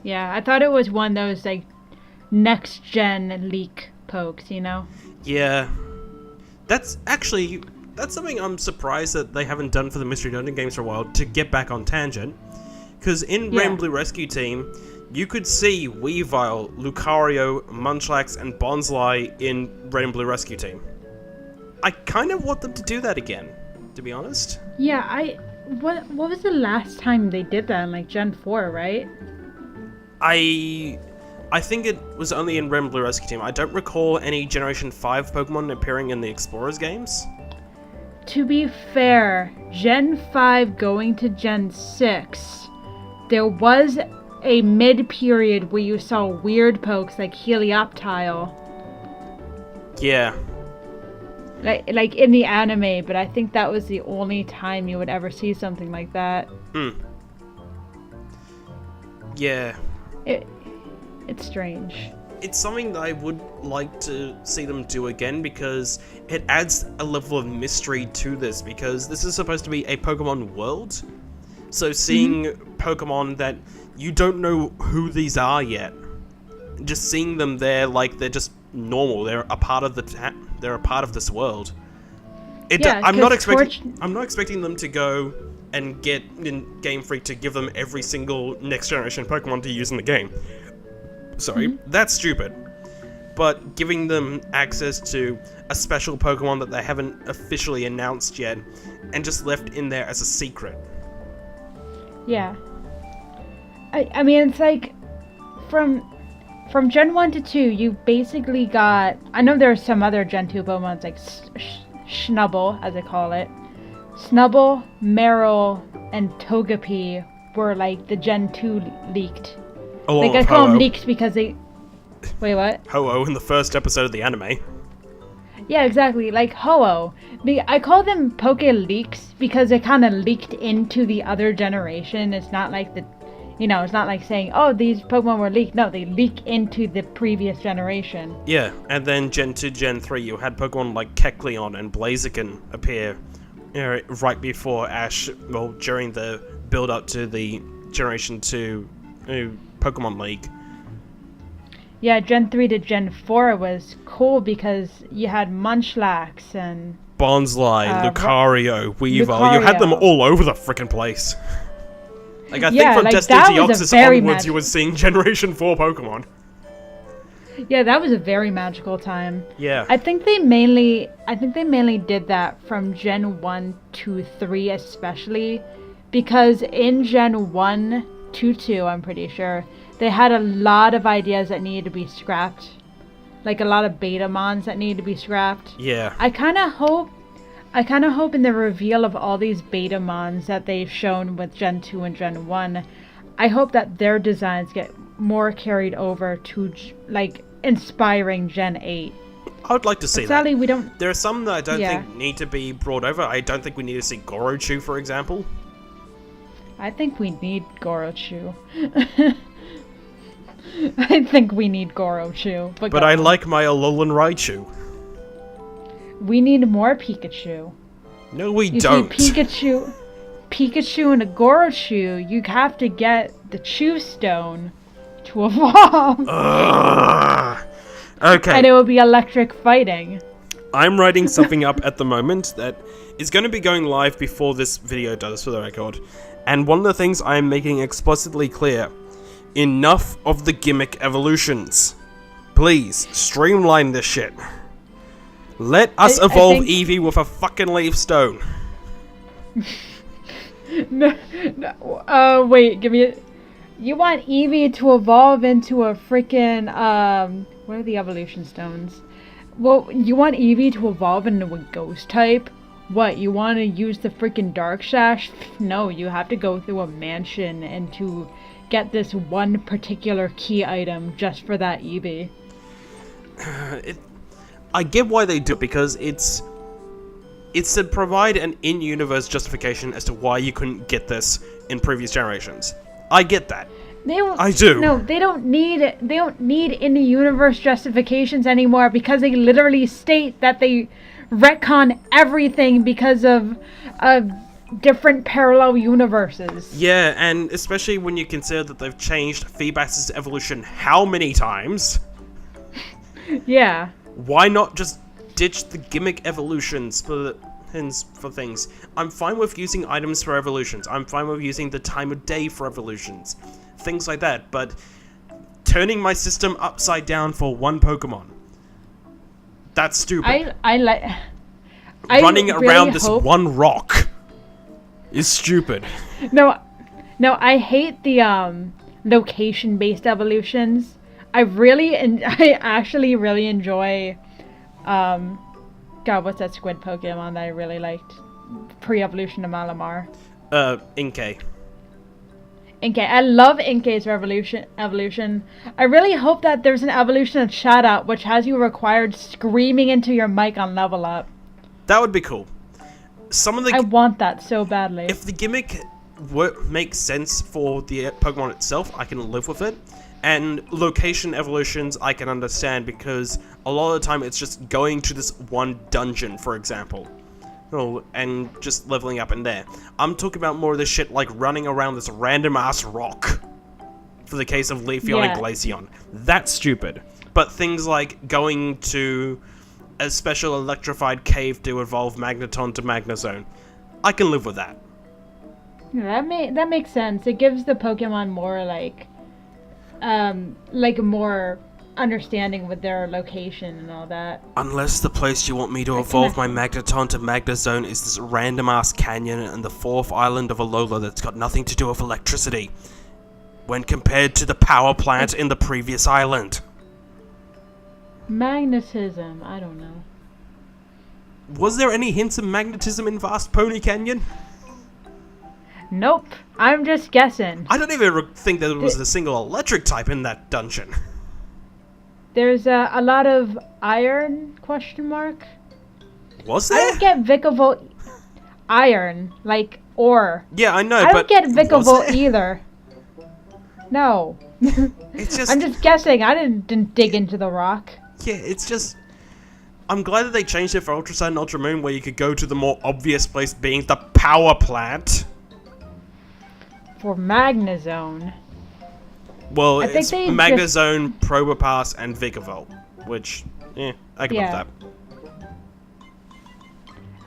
Yeah, I thought it was one of those, like, next-gen leak pokes, you know? Yeah. That's something I'm surprised that they haven't done for the Mystery Dungeon games for a while, to get back on tangent. Because in Red and Blue Rescue Team, you could see Weavile, Lucario, Munchlax, and Bonsly in Red and Blue Rescue Team. I kind of want them to do that again, to be honest. Yeah, what was the last time they did that in, like, Gen 4, right? I think it was only in Red and Blue Rescue Team. I don't recall any Generation 5 Pokemon appearing in the Explorers games. To be fair, Gen 5 going to Gen 6, there was a mid-period where you saw weird pokes like Helioptile. Yeah. Like in the anime, but I think that was the only time you would ever see something like that. Yeah. It's strange. It's something that I would like to see them do again because it adds a level of mystery to this, because this is supposed to be a Pokemon world. So seeing Pokemon that you don't know who these are yet. Just seeing them there, like, they're just normal. They're a part of they're a part of this world. I'm not expecting them to go and get in Game Freak to give them every single next generation Pokemon to use in the game. Sorry, that's stupid. But giving them access to a special Pokemon that they haven't officially announced yet, and just left in there as a secret. Yeah. I mean, it's like, from Gen 1 to 2, you basically got... I know there are some other Gen 2 Pokemon, like Snubble, as I call it. Snubble, Meryl, and Togepi were, like, the Gen 2 leaked. Like, I call them leaked because they... Wait, what? Ho-Oh in the first episode of the anime. Yeah, exactly. Like Ho-Oh. I call them Poke Leaks because it kind of leaked into the other generation. It's not like it's not like saying, oh, these Pokemon were leaked. No, they leak into the previous generation. Yeah, and then Gen 2, Gen 3, you had Pokemon like Kecleon and Blaziken appear right before Ash, well, during the build-up to the Generation 2 Pokemon League. Yeah, Gen 3 to Gen 4 was cool because you had Munchlax and... Bonsly, Lucario, Weavile. You had them all over the frickin' place. Like, I think from Destiny Deoxys onwards, you were seeing Generation 4 Pokemon. Yeah, that was a very magical time. Yeah. I think they mainly did that from Gen 1 to 3 especially, because in Gen 1 to 2, I'm pretty sure, they had a lot of ideas that needed to be scrapped. Like a lot of Betamons that needed to be scrapped. Yeah. I kind of hope in the reveal of all these Betamons that they've shown with Gen 2 and Gen 1, I hope that their designs get more carried over to, like, inspiring Gen 8. I would like to see that. Sadly, we don't... There are some that I don't think need to be brought over. I don't think we need to see Gorochu, for example. I think we need Gorochu. I think we need Gorochu. But I like my Alolan Raichu. We need more Pikachu. No, we don't. See, Pikachu and a Gorochu, you have to get the Chew Stone to evolve. Okay. And it will be electric fighting. I'm writing something up at the moment that is going to be going live before this video does, for the record. And one of the things I'm making explicitly clear, enough of the gimmick evolutions. Please, streamline this shit. Let us evolve Eevee with a fucking leaf stone. Wait, give me a... You want Eevee to evolve into a freaking, what are the evolution stones? Well, you want Eevee to evolve into a ghost type? What, you want to use the freaking Dark Sash? No, you have to go through a mansion and to get this one particular key item just for that Eevee. I get why they do it, because it's to provide an in-universe justification as to why you couldn't get this in previous generations. I get that. I do. No, they don't need in-the-universe justifications anymore because they literally state that they retcon everything because of different parallel universes. Yeah, and especially when you consider that they've changed Feebas's evolution how many times? Yeah. Why not just ditch the gimmick evolutions for things? I'm fine with using items for evolutions. I'm fine with using the time of day for evolutions. Things like that, but turning my system upside down for one Pokemon. That's stupid. Running around this one rock is stupid. No, I hate the location-based evolutions. I actually really enjoy, God, what's that squid Pokemon that I really liked? Pre-evolution of Malamar. Inkay. Inkay. I love Inkay's evolution. I really hope that there's an evolution of Shadow, which has you required screaming into your mic on level up. That would be cool. I want that so badly. If the gimmick makes sense for the Pokemon itself, I can live with it. And location evolutions I can understand, because a lot of the time it's just going to this one dungeon, for example. And just leveling up in there. I'm talking about more of this shit like running around this random ass rock. for the case of Leafeon and Glaceon. That's stupid. But things like going to a special electrified cave to evolve Magneton to Magnezone, I can live with that. Yeah, that makes sense. It gives the Pokemon more more understanding with their location and all that. Unless the place you want me to evolve my Magneton to Magnezone is this random-ass canyon and the 4th island of Alola that's got nothing to do with electricity, when compared to the power plant in the previous island. Magnetism, I don't know. Was there any hints of magnetism in Vast Pony Canyon? Nope, I'm just guessing. I don't even think there was a single electric type in that dungeon. There's a lot of iron, question mark. Was there? I don't get Vikavolt iron, like ore. Yeah, I know, I don't get Vikavolt either. No. It's just... I'm just guessing. I didn't dig into the rock. Yeah, it's just... I'm glad that they changed it for Ultra Sun and Ultra Moon, where you could go to the more obvious place being the power plant. For Magnezone. Well, it's Magnezone, Probopass, and Vikavolt, which, I can live with that.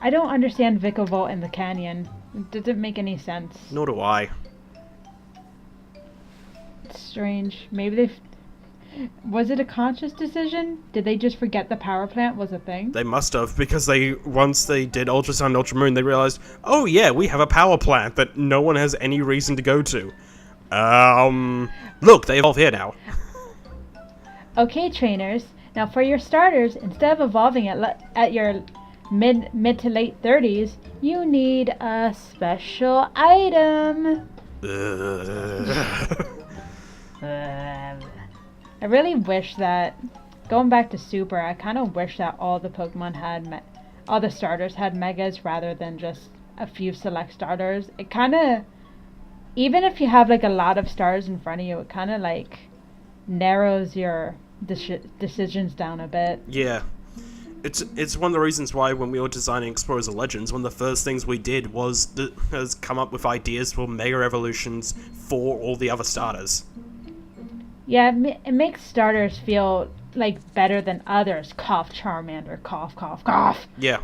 I don't understand Vikavolt in the canyon. It doesn't make any sense. Nor do I. It's strange. Maybe was it a conscious decision? Did they just forget the power plant was a thing? They must have, because once they did Ultra Sun and Ultra Moon, they realized, oh yeah, we have a power plant that no one has any reason to go to. Look, they evolve here now. Okay, trainers. Now for your starters, instead of evolving at your mid to late 30s, you need a special item. I really wish that, going back to Super, I kind of wish that all the Pokemon all the starters had Megas rather than just a few select starters. It kind of, even if you have like a lot of stars in front of you, it kind of like narrows your decisions down a bit. Yeah. It's one of the reasons why when we were designing Explorers of Legends, one of the first things we did was come up with ideas for Mega Evolutions for all the other starters. Yeah, it makes starters feel like better than others. Cough, Charmander. Cough, cough, cough. Yeah.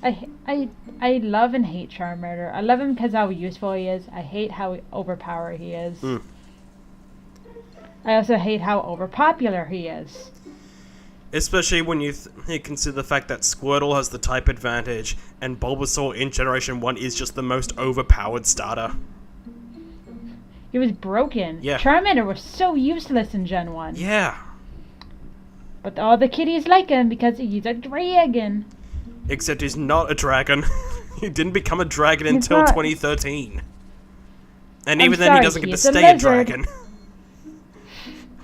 I love and hate Charmander. I love him because how useful he is. I hate how overpowered he is. I also hate how overpopular he is. Especially when you consider the fact that Squirtle has the type advantage, and Bulbasaur in Generation 1 is just the most overpowered starter. He was broken. Yeah. Charmander was so useless in Gen 1. Yeah. But all the kiddies like him because he's a dragon. Except he's not a dragon. He didn't become a dragon until 2013. And even then he doesn't get to stay a dragon.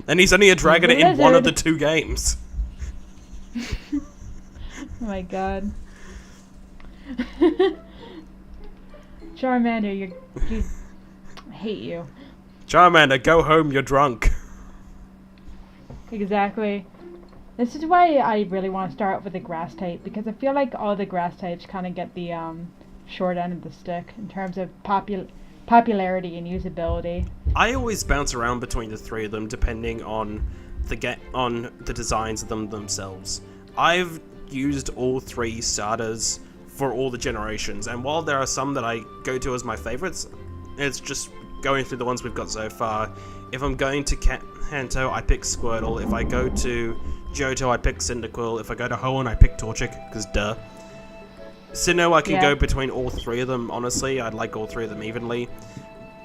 And he's only a dragon in one of the 2 games. Oh my god. Charmander, I hate you. Charmander, go home, you're drunk. Exactly. This is why I really want to start with the grass type, because I feel like all the grass types kind of get the short end of the stick in terms of popularity and usability. I always bounce around between the 3 of them depending on the designs of them themselves. I've used all 3 starters for all the generations, and while there are some that I go to as my favorites, it's just going through the ones we've got so far. If I'm going to Kanto, I pick Squirtle. If I go to Johto, I pick Cyndaquil. If I go to Hoenn, I pick Torchic, because duh. Sinnoh, I can go between all 3 of them, honestly. I'd like all 3 of them evenly.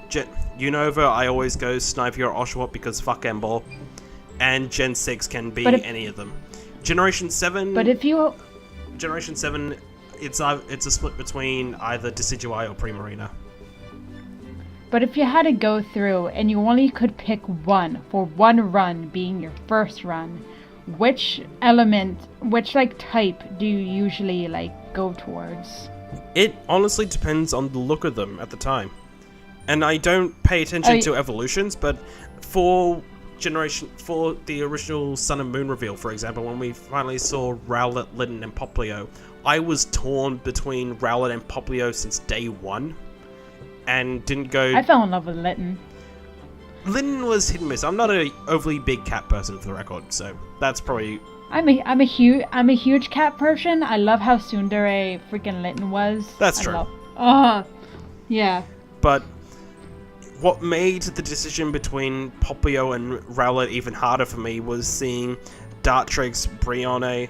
Unova, I always go Sniper or Oshawott, because fuck Embol. And Gen 6 can be any of them. Generation 7... But if you... Generation 7, it's a split between either Decidueye or Primarina. But if you had to go through and you only could pick one for one run being your first run, which type do you usually go towards? It honestly depends on the look of them at the time. And I don't pay attention to evolutions, but for the original Sun and Moon reveal, for example, when we finally saw Rowlet, Litten, and Popplio, I was torn between Rowlet and Popplio since day 1. And didn't go... I fell in love with Litten. Lynn was hit and miss. I'm not a overly big cat person, for the record, so that's probably... I'm a huge cat person. I love how tsundere freaking Litten was. That's true. Yeah. But what made the decision between Popplio and Rowlet even harder for me was seeing Dartrix, Brione,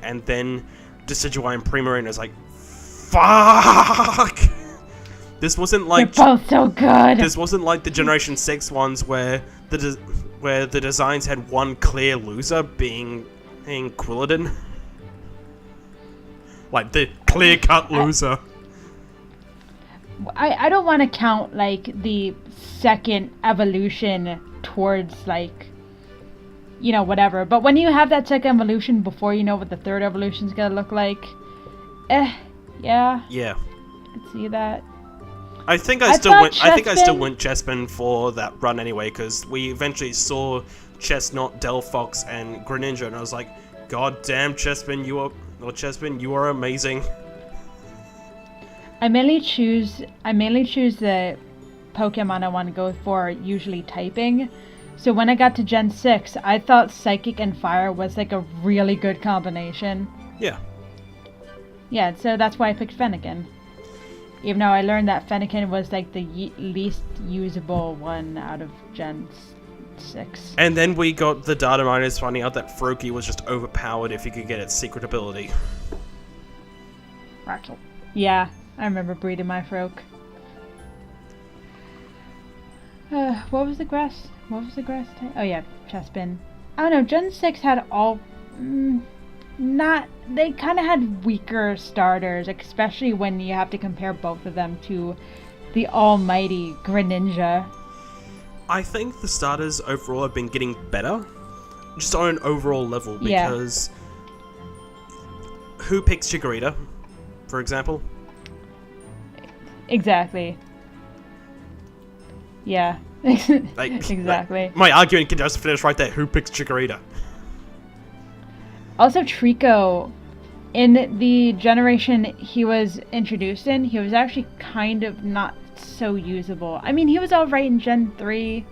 and then Decidueye and Primarine. I was like, fuck! This wasn't like... They're both so good! This wasn't like the Generation 6 ones where the designs had one clear loser being Quilladin. Like, the clear-cut loser. I don't want to count, like, the second evolution towards, like, you know, whatever. But when you have that second evolution before you know what the third evolution's gonna look like, yeah. Yeah. I could see that. I think I still went Chespin for that run anyway, because we eventually saw Chestnut, Delphox, and Greninja, and I was like, God damn, Chespin, you are amazing. I mainly choose the Pokemon I want to go for, usually typing. So when I got to Gen 6, I thought Psychic and Fire was like a really good combination. Yeah. Yeah, so that's why I picked Fennekin. Even though I learned that Fennekin was like the least usable one out of Gen 6. And then we got the data miners finding out that Froakie was just overpowered if you could get its secret ability. Rattle. Yeah, I remember breeding my Froak. What was the grass type? Oh yeah, Chespin. I don't know, Gen 6 had all... they kind of had weaker starters, especially when you have to compare both of them to the almighty Greninja. I think the starters overall have been getting better, just on an overall level, because who picks Chikorita, for example? Exactly. Yeah. Exactly. My argument can just finish right there. Who picks Chikorita? Also, Trico, in the generation he was introduced in, he was actually kind of not so usable. I mean, he was alright in Gen 3,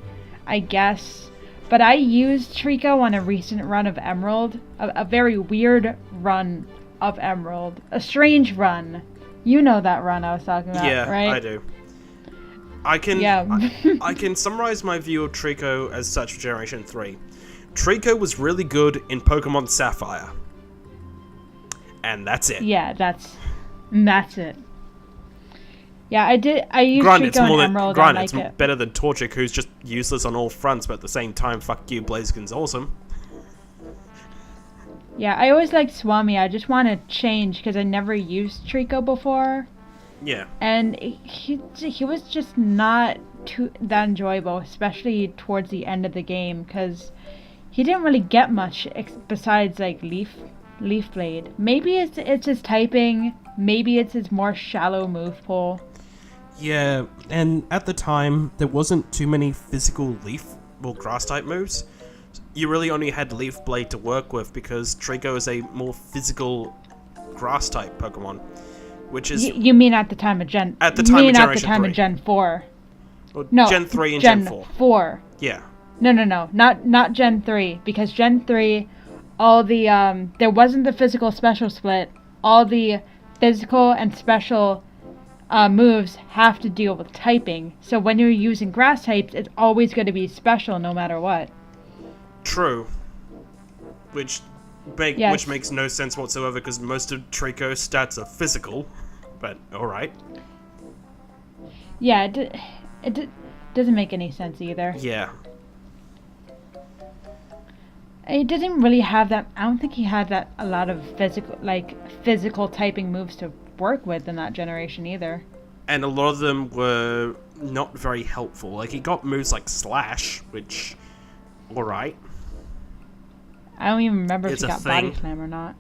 I guess. But I used Trico on a recent run of Emerald. A very weird run of Emerald. A strange run. You know that run I was talking about, right? Yeah, I do. I can summarize my view of Trico as such for Generation 3. Trico was really good in Pokemon Sapphire. And that's it. Yeah, that's it. Yeah, I used Granted, Trico and Emerald. Granted, it's better than Torchic, who's just useless on all fronts, but at the same time, fuck you, Blaziken's awesome. Yeah, I always liked Swami. I just want to change because I never used Trico before. Yeah. And he was just not that enjoyable, especially towards the end of the game, because he didn't really get much besides like Leaf Blade. Maybe it's his typing. Maybe it's his more shallow move pool. Yeah, and at the time there wasn't too many physical grass type moves. You really only had Leaf Blade to work with because Trico is a more physical grass type Pokemon, which is you mean at the time of Gen? At the time of Generation 3. Of Gen 4. Well, no, Gen 3 and Gen 4. 4. Yeah. No, not Gen 3, because Gen 3, all the there wasn't the physical special split. All the physical and special moves have to deal with typing. So when you're using grass types, it's always going to be special no matter what. True. Which makes no sense whatsoever because most of Trico's stats are physical. But alright. Yeah, it doesn't make any sense either. Yeah. It doesn't really have that. I don't think he had a lot of physical typing moves to work with in that generation either. And a lot of them were not very helpful. Like, he got moves like Slash, which, alright. I don't even remember if he got Body Slam or not.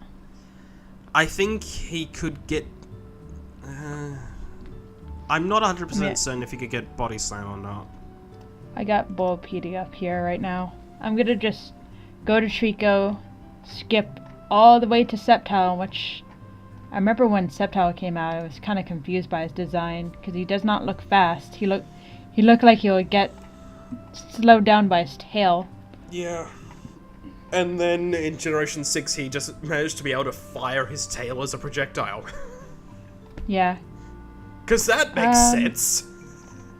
I think he could get... I'm not 100% certain if he could get Body Slam or not. I got Bulbapedia up here right now. I'm gonna just go to Trico, skip all the way to Sceptile, which... I remember when Sceptile came out, I was kind of confused by his design, because he does not look fast. He looked like he would get slowed down by his tail. Yeah. And then in Generation 6, he just managed to be able to fire his tail as a projectile. Yeah. Because that makes sense.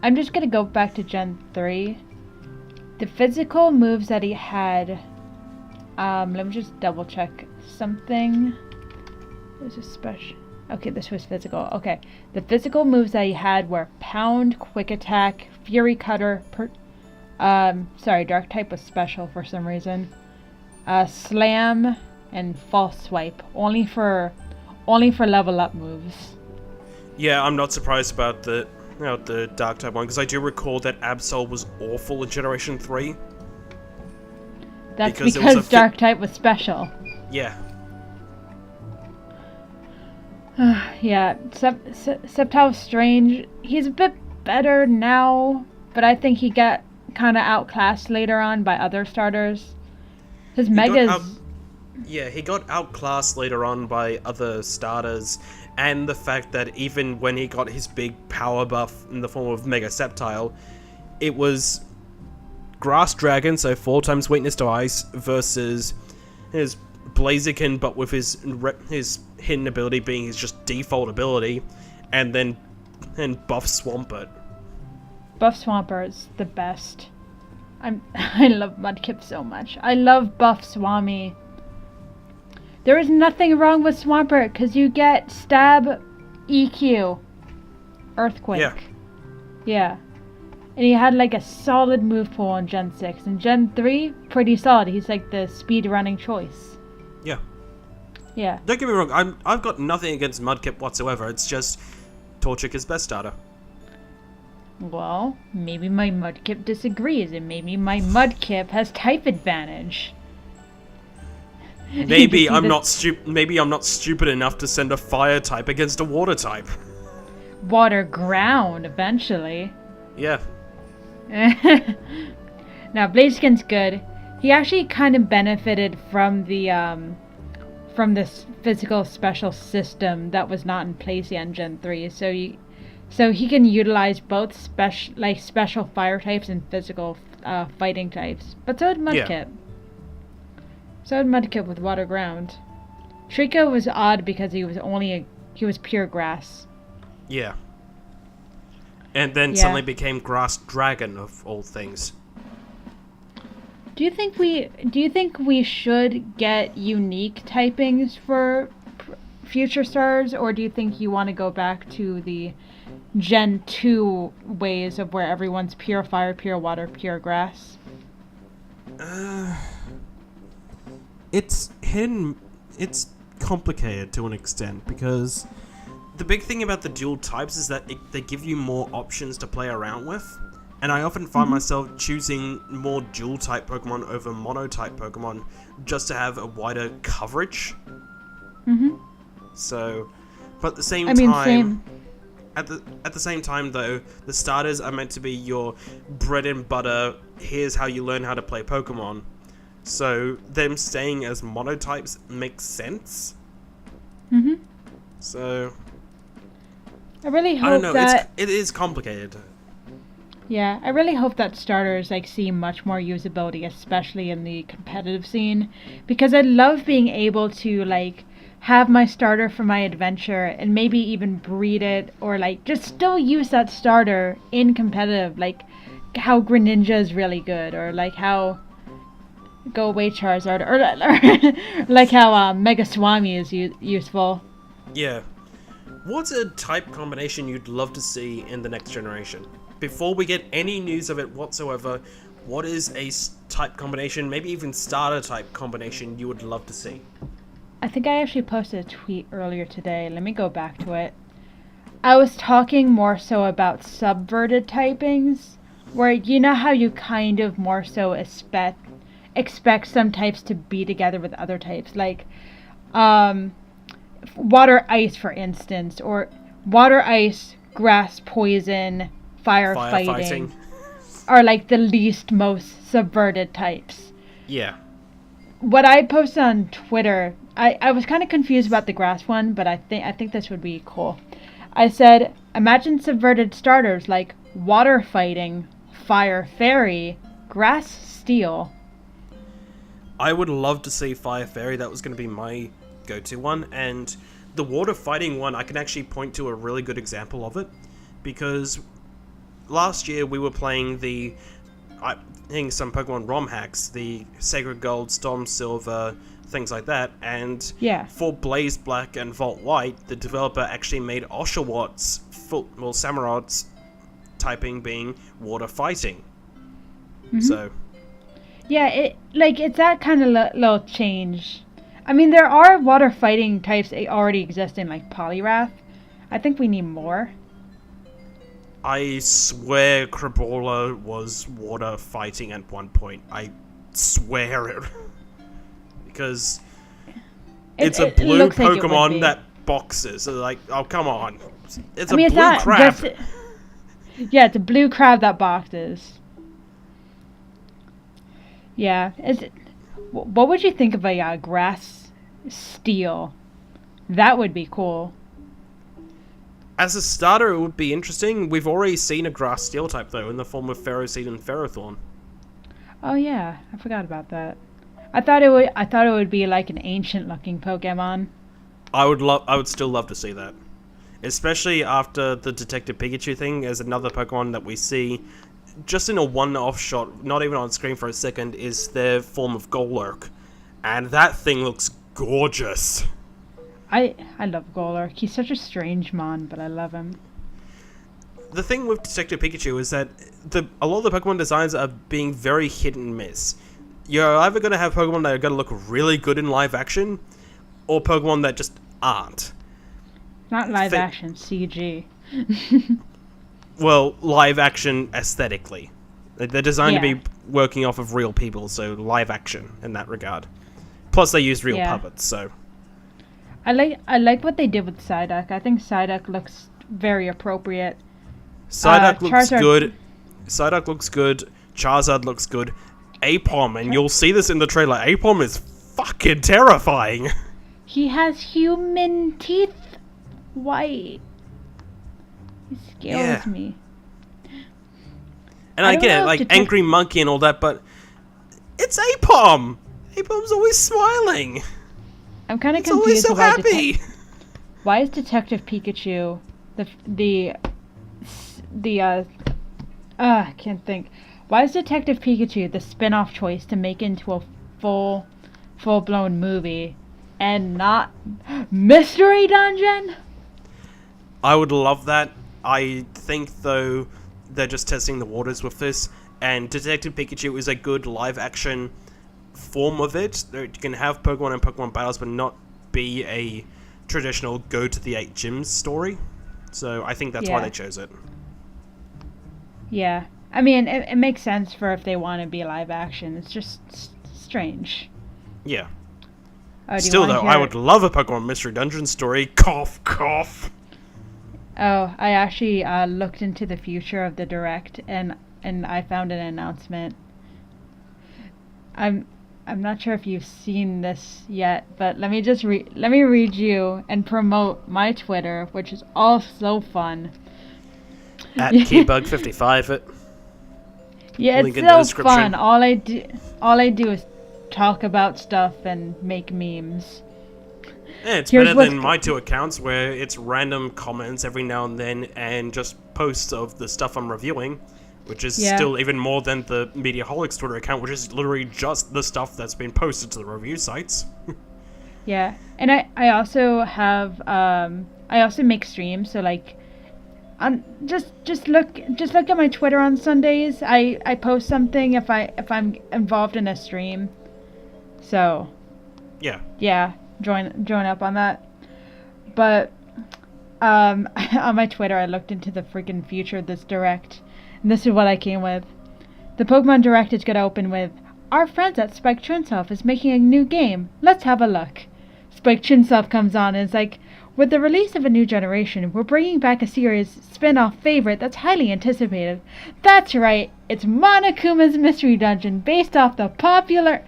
I'm just gonna go back to Gen 3. The physical moves that he had... let me just double check something. There's a special... Okay, this was physical. Okay. The physical moves that he had were Pound, Quick Attack, Fury Cutter... sorry, Dark type was special for some reason. Slam and False Swipe, only for level up moves. Yeah, I'm not surprised about the Dark type one, because I do recall that Absol was awful in Generation 3. That's because Dark type was special. Yeah. Yeah, Sceptile's strange. He's a bit better now, but I think he got kind of outclassed later on by other starters. His Megas... he got outclassed later on by other starters, and the fact that even when he got his big power buff in the form of Mega Sceptile, it was Grass Dragon, so 4 times weakness to ice, versus his Blaziken, but with his hidden ability being his just default ability, and Buff Swampert. Buff Swampert's the best. I love Mudkip so much. I love Buff Swami. There is nothing wrong with Swampert because you get Stab, EQ, Earthquake. Yeah. Yeah. And he had like a solid move pool in Gen 6. And Gen 3, pretty solid. He's like the speed running choice. Yeah. Yeah. Don't get me wrong, I've got nothing against Mudkip whatsoever. It's just Torchic is best starter. Well, maybe my Mudkip disagrees, and maybe my Mudkip has type advantage. Maybe I'm not stupid enough to send a fire type against a water type. Water ground, eventually. Yeah. Now, Blaziken's good. He actually kind of benefited from this physical special system that was not in place yet in Gen 3. So he can utilize both special fire types and physical fighting types. But so did Mudkip. Yeah. So did Mudkip with water ground. Trico was odd because he was pure grass. Yeah. And then suddenly became Grass Dragon of all things. Do you think we should get unique typings for future stars, or do you think you want to go back to the Gen 2 ways of where everyone's pure fire, pure water, pure grass? It's complicated to an extent, because the big thing about the dual types is that they give you more options to play around with. And I often find myself choosing more dual type Pokemon over mono type Pokemon just to have a wider coverage. So, but at the same time, at the same time though, the starters are meant to be your bread and butter. Here's how you learn how to play Pokemon. So them staying as monotypes makes sense. So I really hope I don't know. that it is complicated. Yeah, I really hope that starters see much more usability, especially in the competitive scene, because I love being able to have my starter for my adventure and maybe even breed it, or just still use that starter in competitive, like how Greninja is really good, or how Go Away Charizard, or like how Mega Swami is useful. Yeah. What's a type combination you'd love to see in the next generation? Before we get any news of it whatsoever, what is a type combination, maybe even starter type combination, you would love to see? I think I actually posted a tweet earlier today. Let me go back to it. I was talking more so about subverted typings, where you know how you kind of more so expect some types to be together with other types, like water ice, for instance, or water ice, grass poison, firefighting are the least most subverted types. Yeah. What I posted on Twitter, I was kind of confused about the grass one, but I think this would be cool. I said, imagine subverted starters like water fighting, Fire Fairy, Grass Steel. I would love to see Fire Fairy. That was going to be my go-to one. And the water fighting one, I can actually point to a really good example of it. Because last year we were playing I think some Pokemon ROM hacks, the Sacred Gold, Storm Silver, things like that. And for Blaze Black and Volt White, the developer actually made Oshawot's, Samurot's typing being water fighting. Mm-hmm. So... yeah, it's that kind of little change. I mean, there are water fighting types already existing, like Poliwrath. I think we need more. I swear Krabola was water fighting at one point. I swear it. Because it's a blue Pokemon that boxes. So like, oh, come on. It's a blue crab. Yeah, it's a blue crab that boxes. Yeah. What would you think of a Grass Steel? That would be cool. As a starter, it would be interesting. We've already seen a Grass Steel type, though, in the form of Ferroseed and Ferrothorn. Oh yeah, I forgot about that. I thought it would be like an ancient-looking Pokemon. I would still love to see that. Especially after the Detective Pikachu thing, as another Pokemon that we see just in a one-off shot, not even on screen for a second, is their form of Golurk. And that thing looks gorgeous. I love Golurk. He's such a strange mon, but I love him. The thing with Detective Pikachu is that a lot of the Pokemon designs are being very hit and miss. You're either going to have Pokemon that are going to look really good in live action, or Pokemon that just aren't. Not live action, CG. Well, live action aesthetically. They're designed to be working off of real people, so live action in that regard. Plus, they use real puppets, so... I like what they did with Psyduck. I think Psyduck looks very appropriate. Psyduck looks good. Psyduck looks good. Charizard looks good. Apom, and you'll see this in the trailer, Apom is fucking terrifying. He has human teeth. White. He scares me. And I get it, like Angry Monkey and all that, but it's Apom. Apom's always smiling. I'm kind of Always confused. so happy. Why is Detective Pikachu I can't think. Why is Detective Pikachu the spin-off choice to make into a full-blown movie and not Mystery Dungeon? I would love that. I think, though, they're just testing the waters with this, and Detective Pikachu is a good live-action form of it. You can have Pokemon and Pokemon battles, but not be a traditional go-to-the-8 gyms story. So I think that's why they chose it. Yeah. I mean, it makes sense for if they want to be live-action. It's just strange. Yeah. Still, though, I would love a Pokemon Mystery Dungeon story. Cough, cough. Oh, I actually looked into the future of the Direct, and I found an announcement. I'm not sure if you've seen this yet, but let me read you and promote my Twitter, which is all so fun. At Keybug55. Yeah, it's so fun. All I do is talk about stuff and make memes. Yeah, it's better than my two accounts where it's random comments every now and then and just posts of the stuff I'm reviewing, which is still even more than the Mediaholics Twitter account, which is literally just the stuff that's been posted to the review sites. Yeah, and I also have I also make streams, so like just look at my Twitter on Sundays. I post something if I'm involved in a stream. So yeah, join up on that. But on my Twitter, I looked into the freaking future of this Direct, and this is what I came with. The Pokemon Direct is gonna open with, "Our friends at Spike Chunsoft is making a new game. Let's have a look." Spike Chunsoft comes on and is like, "With the release of a new generation, we're bringing back a series spin-off favorite that's highly anticipated. That's right, it's Monokuma's Mystery Dungeon, based off the popular..."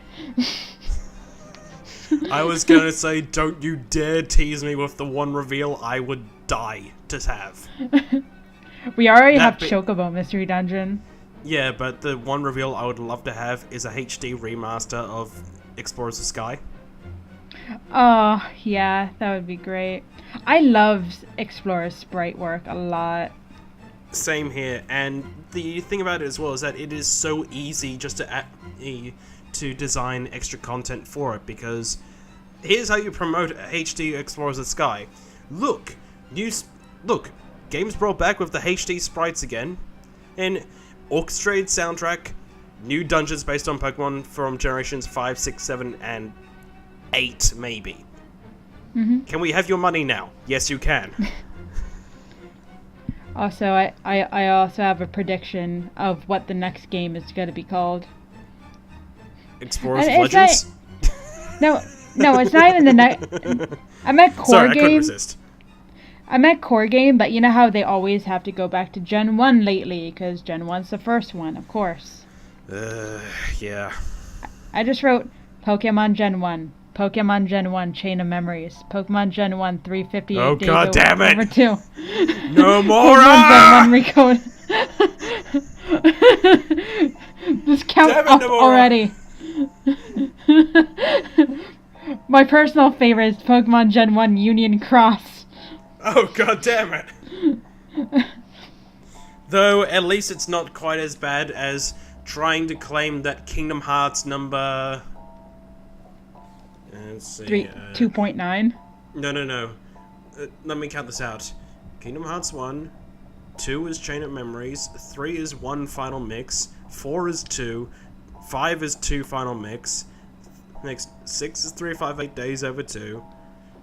I was gonna say, don't you dare tease me with the one reveal I would die to have. We already have Chocobo Mystery Dungeon. Yeah, but the one reveal I would love to have is a HD remaster of Explorers of Sky. Oh, yeah, that would be great. I love Explorer's sprite work a lot. Same here, and the thing about it as well is that it is so easy just to design extra content for it, because here's how you promote HD Explorers of the Sky. Look, games brought back with the HD sprites again, and orchestrated soundtrack, new dungeons based on Pokemon from generations 5, 6, 7, and 8, maybe. Mm-hmm. Can we have your money now? Yes, you can. Also, I also have a prediction of what the next game is going to be called. Explorers of Legends? No, it's not even the next. I meant core Sorry, game. I couldn't resist. I meant core game, but you know how they always have to go back to Gen 1 lately, because Gen 1's the first one, of course. Yeah. I just wrote Pokemon Gen 1. Pokemon Gen 1 Chain of Memories. Pokemon Gen 1 358 Oh, days God damn it! over 2. No more! Pokemon Gen 1 recode. Just count Damn it, up Nomura. already. My personal favorite is Pokemon Gen 1 Union Cross. Oh, god damn it! Though, at least it's not quite as bad as trying to claim that Kingdom Hearts number... Let's see... 2.9? No. Let me count this out. Kingdom Hearts 1, 2 is Chain of Memories, 3 is 1 Final Mix, 4 is 2, 5 is 2 Final Mix, next 6 is 358 Days Over 2,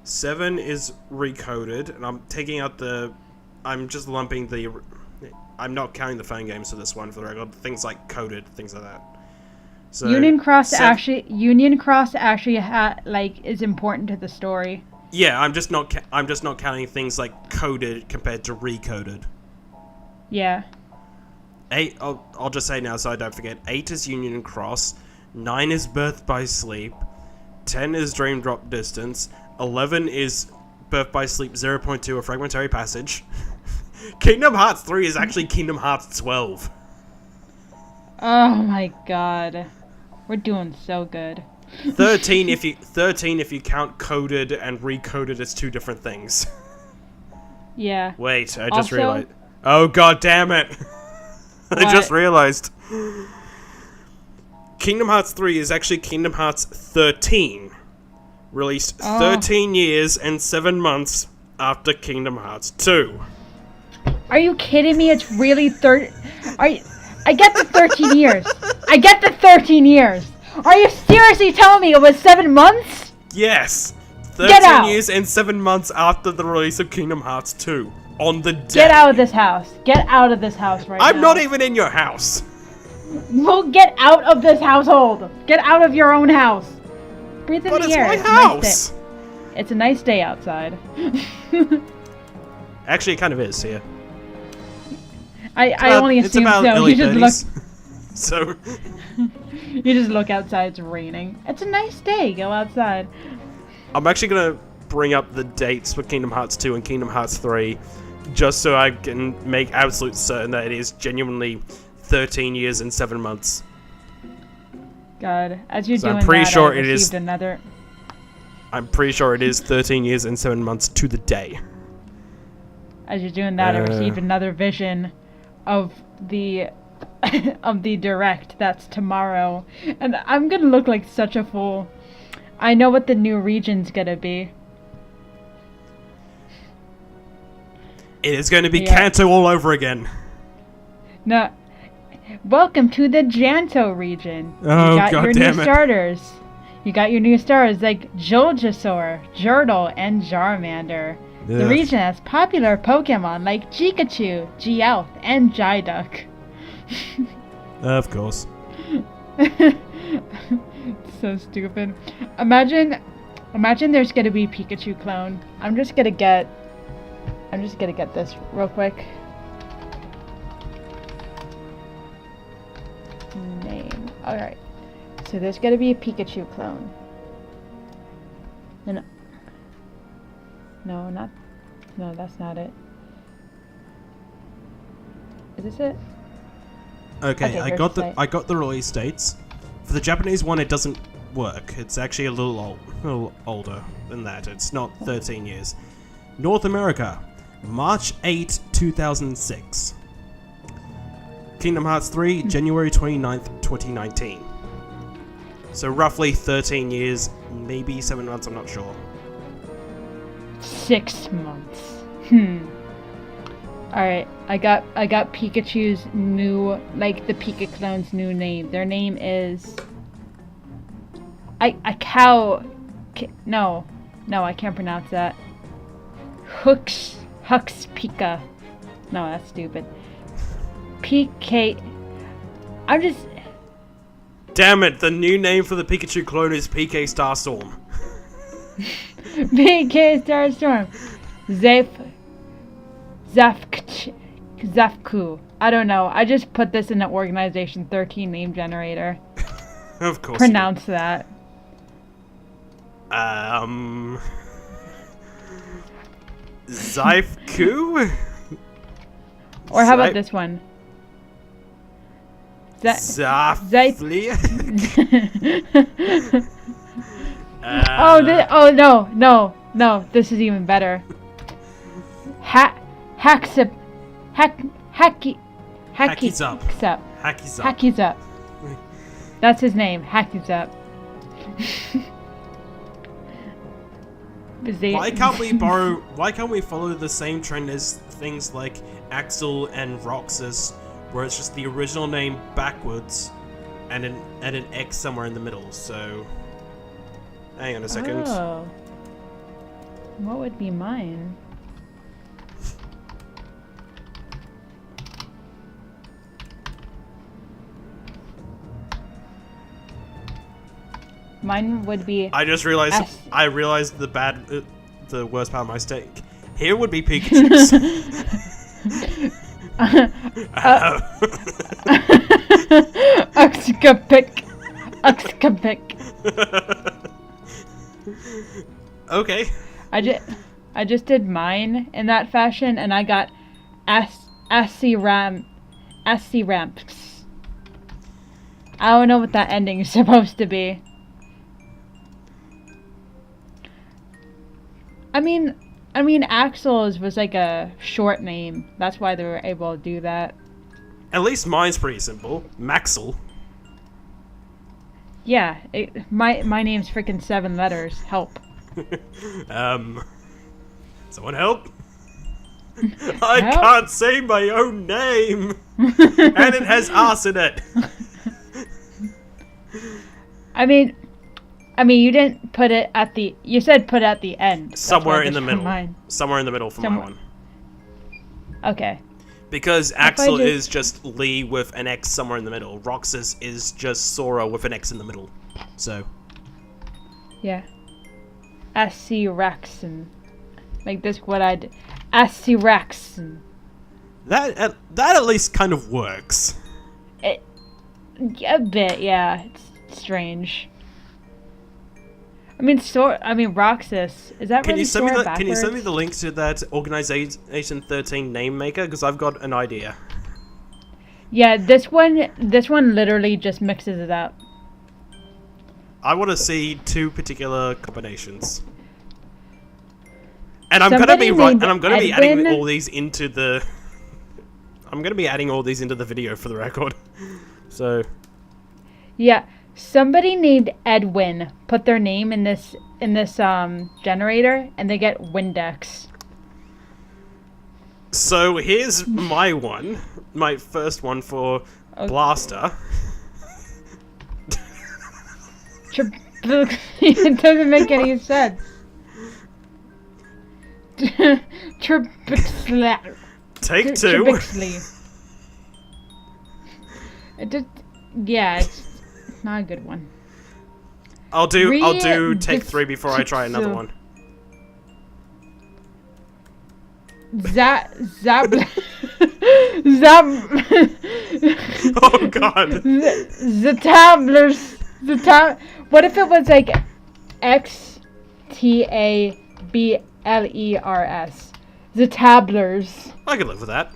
7 is Recoded, and I'm taking out the... I'm just lumping the... I'm not counting the phone games for this one, for the record. Things like Coded, things like that. So, Union Cross actually is important to the story. Yeah, I'm just not counting things like Coded compared to Recoded. Yeah. 8, I'll just say now so I don't forget. 8 is Union Cross, 9 is Birth by Sleep, 10 is Dream Drop Distance, 11 is Birth by Sleep 0.2, a Fragmentary Passage. Kingdom Hearts 3 is actually Kingdom Hearts 12. Oh my god. We're doing so good. 13 if you count Coded and Recoded as two different things. Yeah. Wait, I just realized. Oh god damn it. I just realized. Kingdom Hearts 3 is actually Kingdom Hearts 13. Released 13 years and 7 months after Kingdom Hearts 2. Are you kidding me? It's really I get the 13 years. I get the 13 years. Are you seriously telling me it was 7 months? Yes. 13 years and 7 months after the release of Kingdom Hearts 2. On the day. Get out of this house. Get out of this house right now. I'm not even in your house. Well, get out of this household. Get out of your own house. Breathe in But the it's air. my house. It's a nice day outside. Actually, it kind of is here. I only assume so. You just look. So. You just look outside. It's raining. It's a nice day. Go outside. I'm actually gonna bring up the dates for Kingdom Hearts 2 and Kingdom Hearts 3, just so I can make absolute certain that it is genuinely 13 years and 7 months. God, as you're doing I'm pretty that, sure I it is. received another. I'm pretty sure it is 13 years and 7 months to the day. As you're doing that, I received another vision of the of the direct that's tomorrow, and I'm gonna look like such a fool. I know what the new region's gonna be. It is going to be Kanto all over again. No, welcome to the Johto region. Oh, you got God your damn new it. starters. You got your new stars like Joljasaur, Jurtle, and Charmander. The Ugh. region has popular Pokemon like Pikachu, Geoth, and Psyduck. Of course. So stupid. Imagine there's gonna be Pikachu clone. I'm just gonna get this real quick. Name. Alright. So there's gonna be a Pikachu clone. No, that's not it. Is this it? Okay, I first got the release dates. For the Japanese one, it doesn't work. It's actually a little older than that. It's not 13 years. North America, March 8, 2006. Kingdom Hearts 3, January 29th, 2019. So roughly 13 years, maybe 7 months, I'm not sure. 6 months. Alright, I got Pikachu's new, like the Pika clone's new name. Their name is... No, I can't pronounce that. Hux Pika. No, that's stupid. PK... I'm just... Damn it, the new name for the Pikachu clone is PK Starstorm. PK Starstorm. Zafku. I don't know. I just put this in the Organization 13 name generator. Of course. Pronounce that. Zaifku? Or how about this one? Zaflia? No, this is even better. Hakizup. That's his name, Hakizup. Why can't we follow the same trend as things like Axel and Roxas, where it's just the original name backwards and an X somewhere in the middle? So hang on a second. Oh. What would be mine? Mine would be... I realized the worst part of my mistake. Here would be Pikachu's. Uxcapic. Okay. I just did mine in that fashion, and I got Ramps. I don't know what that ending is supposed to be. I mean, Axel's was like a short name. That's why they were able to do that. At least mine's pretty simple. Maxel. Yeah, my name's freaking 7 letters. Help. Someone help? I can't say my own name! And it has ass in it! I mean, you didn't put it at the... You said put it at the end. Somewhere in the middle. Somewhere in the middle for my one. Okay. Because Axel is just Lee with an X somewhere in the middle. Roxas is just Sora with an X in the middle. So. Yeah. Asiraxen. Like this, what I did. Asiraxen. That at least kind of works. A bit, yeah. It's strange. I mean, Roxas. Is that really Sora backwards? Can you send me the link to that Organization 13 name maker? Because I've got an idea. Yeah, this one literally just mixes it up. I want to see 2 particular combinations. And I'm gonna be adding all these into the. I'm gonna be adding all these into the video for the record. So. Yeah. Somebody named Edwin put their name in this generator, and they get Windex. So here's my one, my first one for Blaster. It doesn't make any sense. Take 2. It just, yeah. It's not a good one. I'll do take 3 before I try another one. Oh god. What if it was like Xtablers? The Tablers. I could live with that.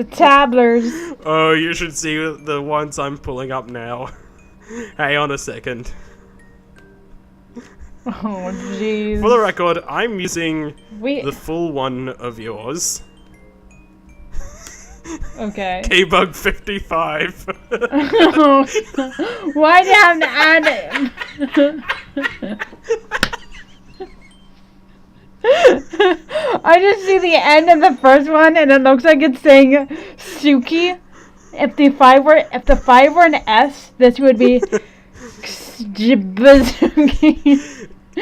The tabblers. Oh, you should see the ones I'm pulling up now. Hang on a second. Oh, jeez. For the record, I'm using We. the full one of yours. Okay. K-Bug 55. Why do you have to add it? I just see the end of the first one, and it looks like it's saying Suki. If the 5 were an S, this would be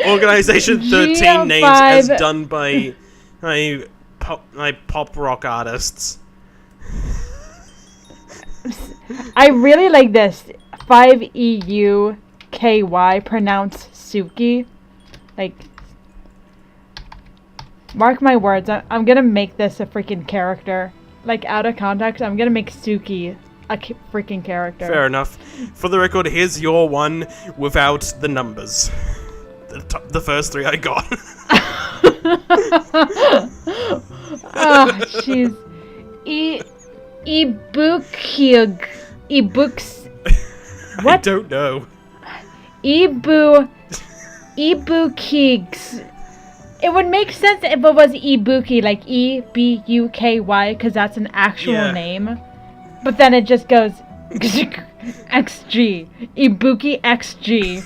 Organization 13 names as done by pop rock artists. I really like this 5EUKY pronounced Suki. Like, mark my words, I'm gonna make this a freaking character. Like, out of context, I'm gonna make Suki a freaking character. Fair enough. For the record, here's your one without the numbers. The first 3 I got. Oh, jeez. Ibukyug. Ebooks. What? I don't know. Ibukigs. It would make sense if it was Ibuki, like EBUKY, because that's an actual name. But then it just goes XG. Ibuki XG.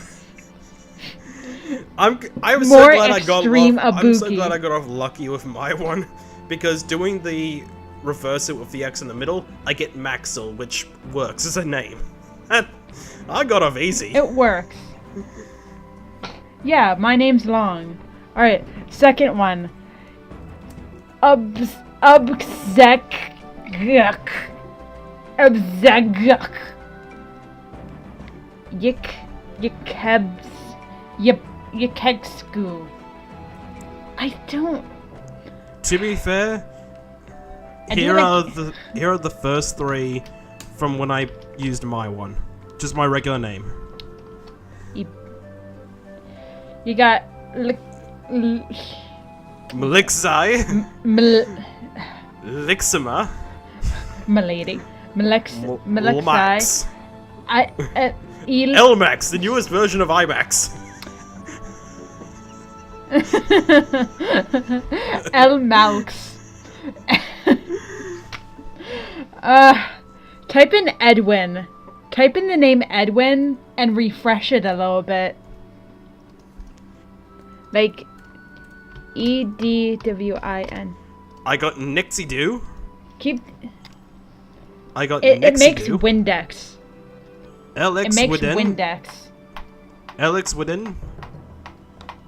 I'm so More glad I got extreme off. I'm so Ibuki. glad I got off lucky with my one, because doing the reverse it with the X in the middle, I get Maxil, which works as a name. And I got off easy. It works. Yeah, my name's long. Alright, second one. Ubzeguk. Yikebs. Yikegsku. I don't. To be fair, here are the first 3 from when I used my one. Just my regular name. You got Melixai. Lixima. Milady. Melixai. Lmax. Lmax, the newest version of IMAX. Lmalx. Type in Edwin. Type in the name Edwin and refresh it a little bit. Like EDWIN. I got Nixie Doo. I got it Nixie makes Doo. Windex. LX It makes within. Windex. Alex within.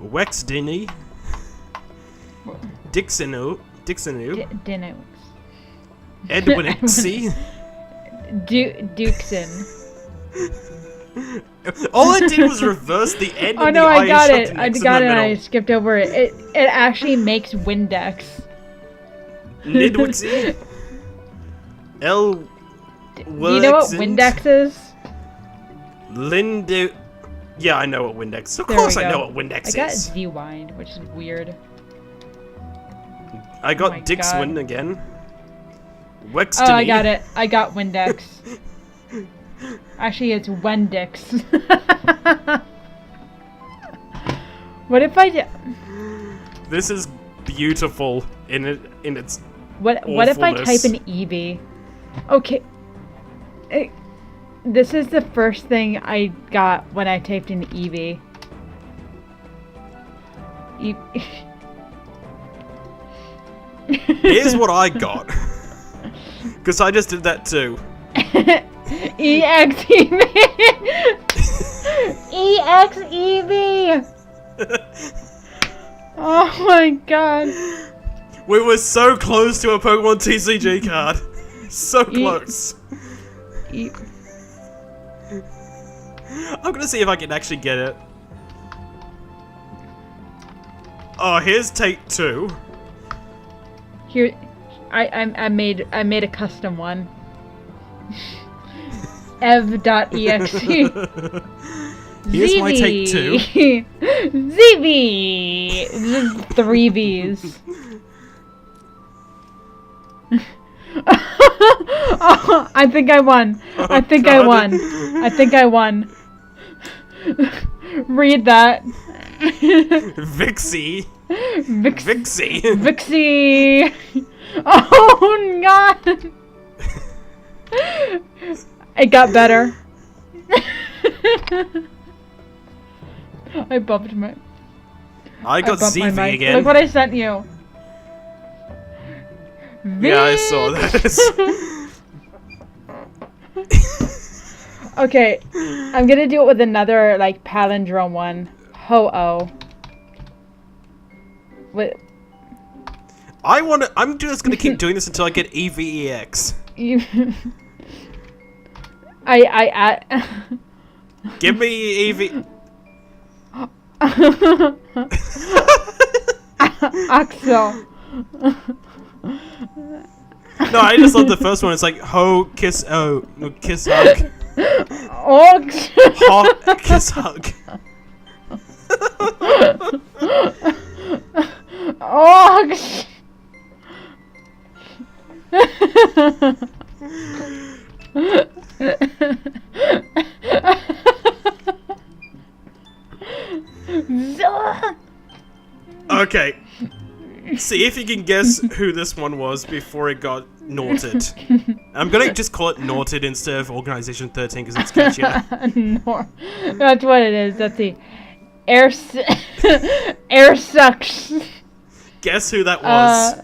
Wex Dinny. Dixonu. Dinux. Edwin Xie. Dukesen. All I did was reverse the end Oh of no, the I got and it. shoved an I X in got the it. I middle. skipped over it. It actually makes Windex. Nidwixie. L. Do you know what Willexins. Windex is? Lindu. Yeah, I know what Windex is. Of There course we I know go. what Windex I got is. Zwind, which is weird. I Oh got my Dixwin God. again. Wextony. Oh, I got it. I got Windex. Actually, it's Wendix. What if I did? This is beautiful in its. What if I type awfulness. in Eevee? Okay. This is the first thing I got when I typed in Eevee. Here's what I got. Because I just did that too. EXEV. EXEV. Oh my god. We were so close to a Pokemon TCG card. So close. I'm gonna see if I can actually get it. Oh, here's take 2. Here, I made a custom one. Ev.exe. Here's my take 2. ZV. 3 V's. Oh, I think I won. I think I won. I think I won. Read that. Vixie. Vix- Vixie. Vixie. Oh God. It got better. I bumped my. I got bumped my ZV mic. again. Look what I sent you. Yeah, I saw that. Okay, I'm gonna do it with another like palindrome one. Ho-oh. Wait, I'm just gonna keep doing this until I get EVEX. you. I. Give me EV. Axel. No, I just love the first one. It's like ho, kiss, oh, no, kiss, hug. Oh. Ho, kiss, hug. Oh. Okay. See if you can guess who this one was before it got Norted. I'm gonna just call it Norted instead of Organization 13 because it's catchier. Nor. That's what it is. That's the air sucks. Guess who that was?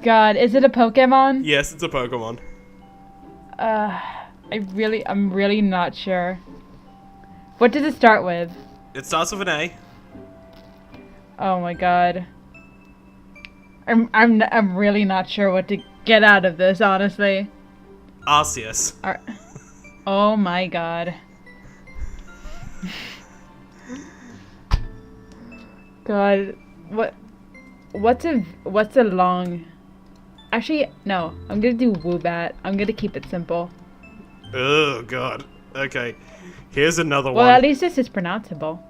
God, is it a Pokemon? Yes, it's a Pokemon. I'm really not sure. What does it start with? It starts with an A. Oh my God. I'm really not sure what to get out of this, honestly. Arceus. Oh my God. God, what's a long? Actually, no. I'm gonna do Woobat. I'm gonna keep it simple. Oh God. Okay. Here's another Well, one. at least this is pronounceable.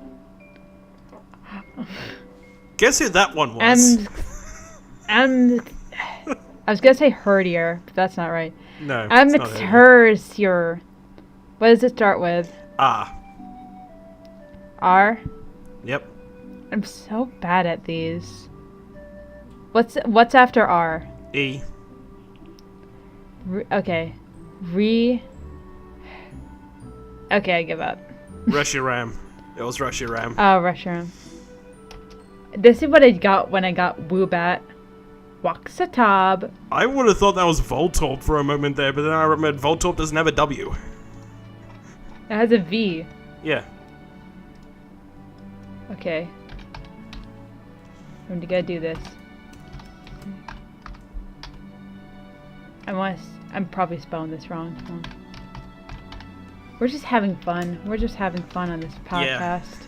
Guess who that one was? I was gonna say herdier, but that's not right. No. It's not Herdier. What does it start with? Ah. R? Yep. I'm so bad at these. What's after R? E. Okay. Okay, I give up. Reshiram. It was Reshiram. Oh, Reshiram. This is what I got when I got Woobat. Waxatab. I would have thought that was Voltorb for a moment there, but then I remembered Voltorb doesn't have a W. It has a V. Yeah. Okay. I'm gonna do this. I'm probably spelling this wrong. We're just having fun. We're just having fun on this podcast.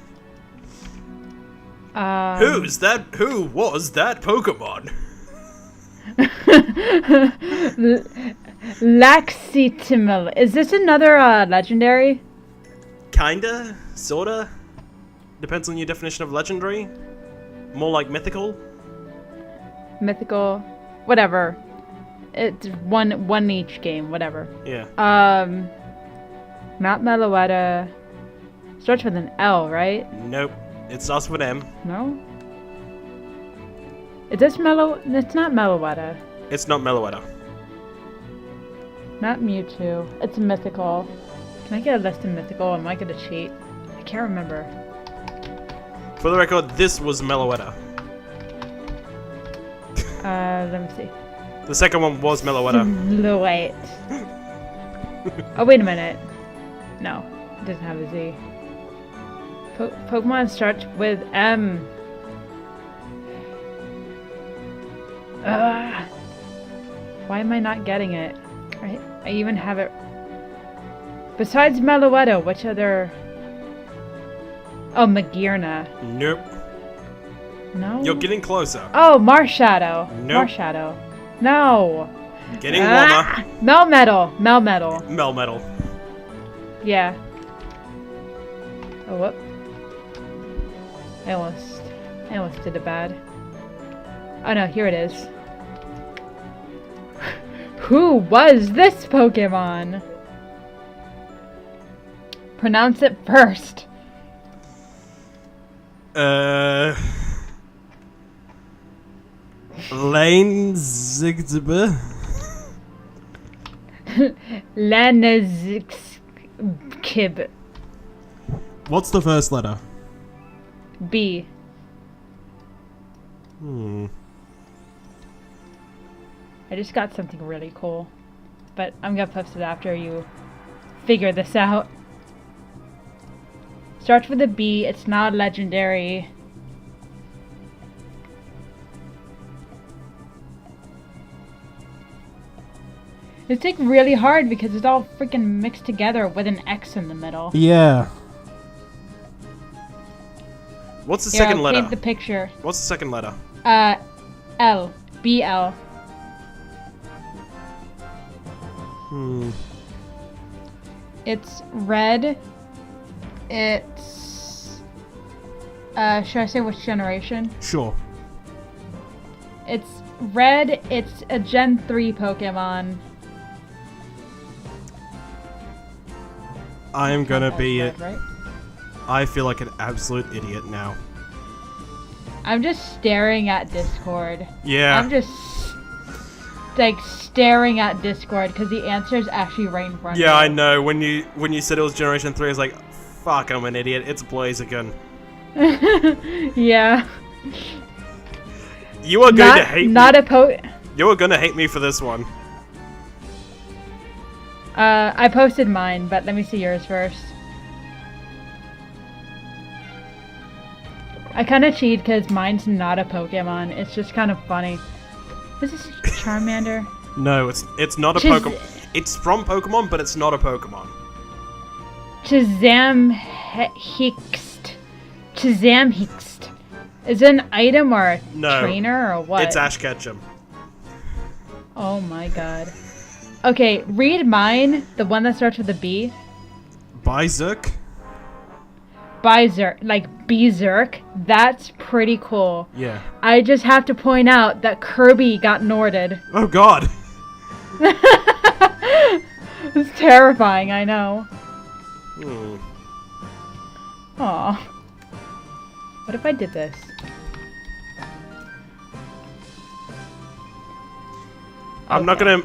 Yeah. Who was that Pokemon? Laxitimel. Is this another legendary? Kinda? Sorta? Depends on your definition of legendary. More like mythical? Mythical. Whatever. It's one each game, whatever. Yeah. Not Meloetta. Starts with an L, right? Nope. It starts with M. No? Is this It's not Meloetta. It's not Meloetta. Not Mewtwo. It's mythical. Can I get a list of mythical? Am I gonna cheat? I can't remember. For the record, this was Meloetta. Let me see. The second one was Meloetta. Wait. Oh, wait a minute. No, it doesn't have a Z. Pokemon starts with M. Why am I not getting it? I even have it. Besides Meloetta, which other? Oh, Magearna. Nope. No. You're getting closer. Oh, Marshadow. Nope. Marshadow. No. Getting warmer. Melmetal. Melmetal. Melmetal. Yeah. Oh, whoop. I almost did it bad. Oh no, here it is. Who was this Pokemon? Pronounce it first. Lane Zigzibber. Lanazkib. What's the first letter? B. I just got something really cool, but I'm gonna post it after you figure this out. Starts with a B. It's not legendary. It's like really hard because it's all freaking mixed together with an X in the middle. Yeah. What's the second letter? Paint the picture. What's the second letter? L. B-L. It's red. It's... should I say which generation? Sure. It's red. It's a Gen 3 Pokemon. I am gonna be red, right? I feel like an absolute idiot now. I'm just staring at Discord. Yeah. I'm just like staring at Discord because the answer is actually right in front of me. Yeah, I know. When you said it was Generation 3, I was like, fuck, I'm an idiot. It's Blaziken. Yeah. You are going to hate me. You are going to hate me for this one. I posted mine, but let me see yours first. I kind of cheat because mine's not a Pokemon. It's just kind of funny. Is this Charmander? No, it's not a Pokemon. It's from Pokemon, but it's not a Pokemon. Chazamhixt. Chazamhixt. Is it an item or a trainer or what? It's Ash Ketchum. Oh my god. Okay, read mine, the one that starts with a B. Bizerk? Bizerk, like Berserk. That's pretty cool. Yeah. I just have to point out that Kirby got Norded. Oh god. It's terrifying, I know. Aw. What if I did this? I'm not gonna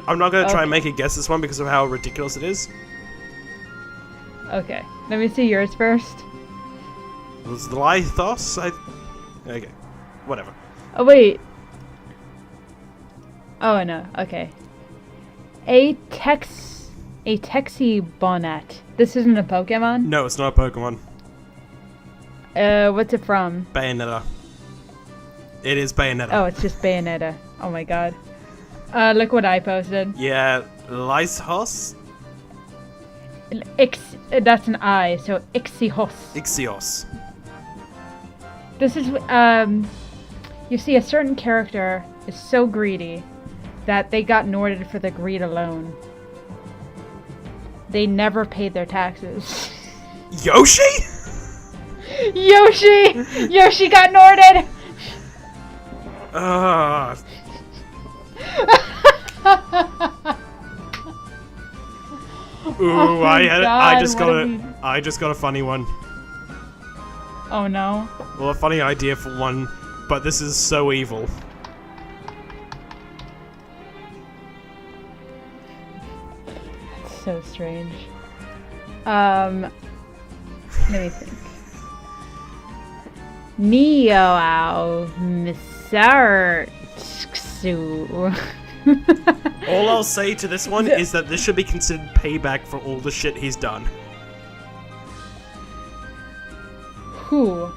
try and make a guess this one because of how ridiculous it is. Okay, let me see yours first. Was the Lythos? Okay, whatever. Oh wait. Oh no. Okay. A Texi Bonnet. This isn't a Pokemon? No, it's not a Pokemon. What's it from? Bayonetta. It is Bayonetta. Oh, it's just Bayonetta. Oh my god. Look what I posted. Yeah, Lythos? That's an I, so Ixios. Ixios. This is, you see a certain character is so greedy that they got Norded for the greed alone. They never paid their taxes. Yoshi? Yoshi got Norded! Ooh, oh I just got a funny one. Oh no. Well, a funny idea for one, but this is so evil. That's so strange. Let me think. Neo Misartsu. All I'll say to this one is that this should be considered payback for all the shit he's done. Who?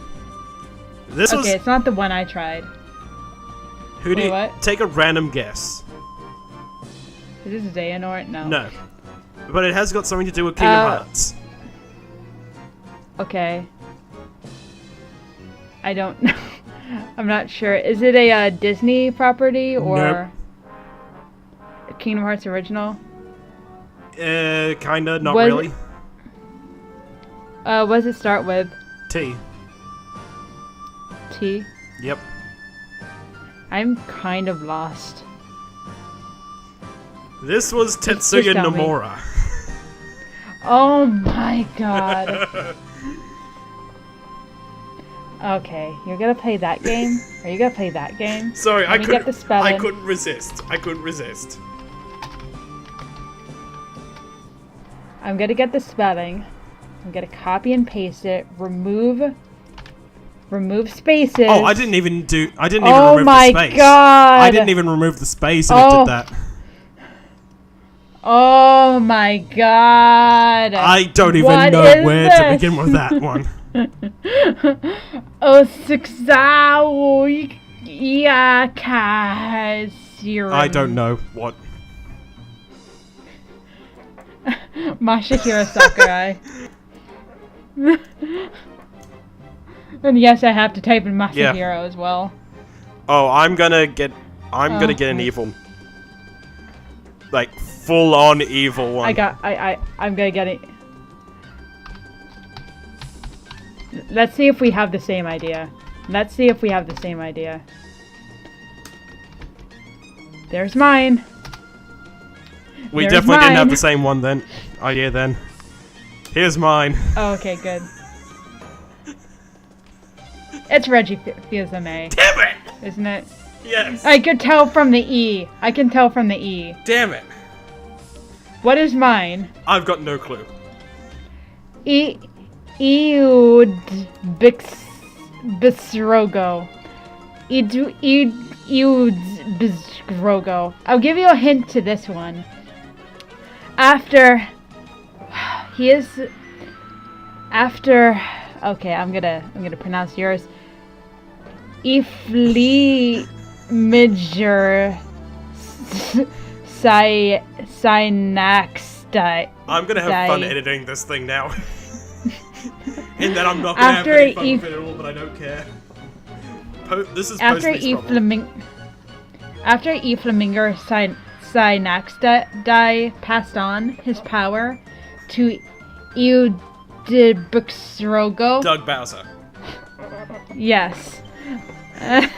Okay, it's not the one I tried. Who do you... What? Take a random guess. Is this Xehanort? No. No. But it has got something to do with Kingdom Hearts. Okay. I don't know. I'm not sure. Is it a Disney property or nope. a Kingdom Hearts original? Kinda, not really. What does it start with? T. T? Yep. I'm kind of lost. This was Just Tetsuya tell me. Nomura. Oh my god. Okay, you're gonna play that game? Are you gonna play that game? Sorry, Let me get the spelling. I couldn't resist. I couldn't resist. I'm gonna get the spelling. I'm gonna copy and paste it. Remove spaces. Oh, I didn't even remove Oh the my space. god! I didn't even remove the space and it Oh. did that. Oh my god! I don't even What know is where this? to begin with that one. Oh, Sixao Yakasiran. I don't know what. Masahiro Sakurai. And yes, I have to type in Masahiro as well. Oh, I'm gonna get an evil, like full on evil one. I'm gonna get it. Let's see if we have the same idea. There's mine. We There's definitely didn't have mine. the same one then. Idea then. Here's mine. Oh, okay, good. It's Reggie Fils-Aimé, Damn it! isn't it? Yes. I could tell from the E. Damn it! What is mine? I've got no clue. Eud Bisrogo. Eud Bisrogo. I'll give you a hint to this one. Okay, I'm gonna pronounce yours. Ifli Midger Synaxti. I'm gonna have fun editing this thing now. And then I'm not gonna have After any fun with it at all, but I don't care. This is After supposed to be After E. Flamingo Synaxti passed on his power to Eudibuxrogo. Doug Bowser. Yes.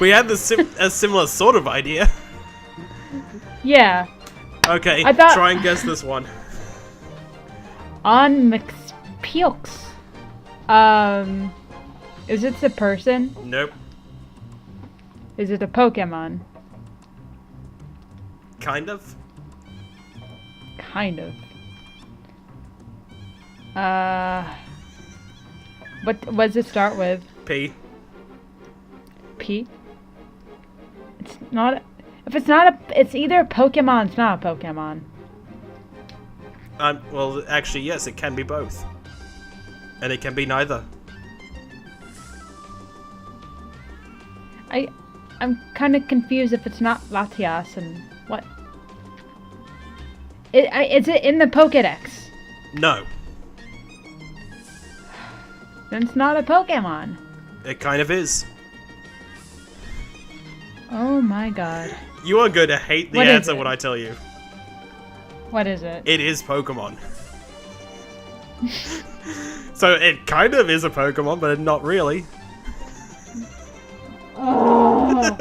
We had a similar sort of idea. Yeah. Okay, I thought- try and guess this one. On Mxpiox. Is it a person? Nope. Is it a Pokemon? Kind of. Kind of. What does it start with? P. P? It's not. If it's not a. It's either a Pokemon, it's not a Pokemon. Well, actually, yes, it can be both. And it can be neither. I'm kind of confused if it's not Latias and what. Is it in the Pokedex? No. Then it's not a Pokemon. It kind of is. Oh my god. You are going to hate the What is answer it? when I tell you. What is it? It is Pokemon. So it kind of is a Pokemon, but not really. Oh.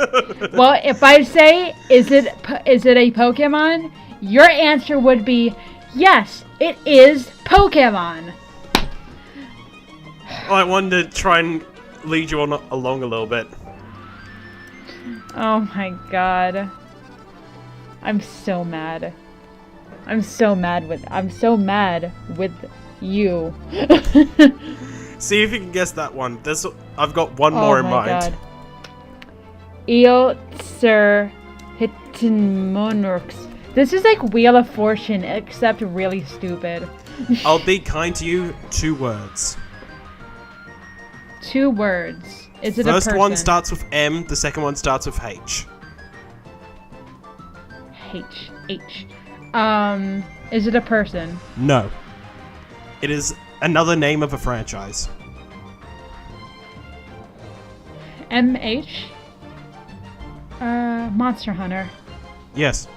Well, if I say, is it a Pokemon? Your answer would be, yes, it is Pokemon. I wanted to try and lead you along a little bit. Oh my god. I'm so mad. I'm so mad with you. See if you can guess that one. I've got one more in mind. Eotser Hitmonorx. This is like Wheel of Fortune, except really stupid. I'll be kind to you. 2 words. 2 words. Is it a person? First one starts with M, the second one starts with H. H. Is it a person? No. It is another name of a franchise. MH? Monster Hunter. Yes.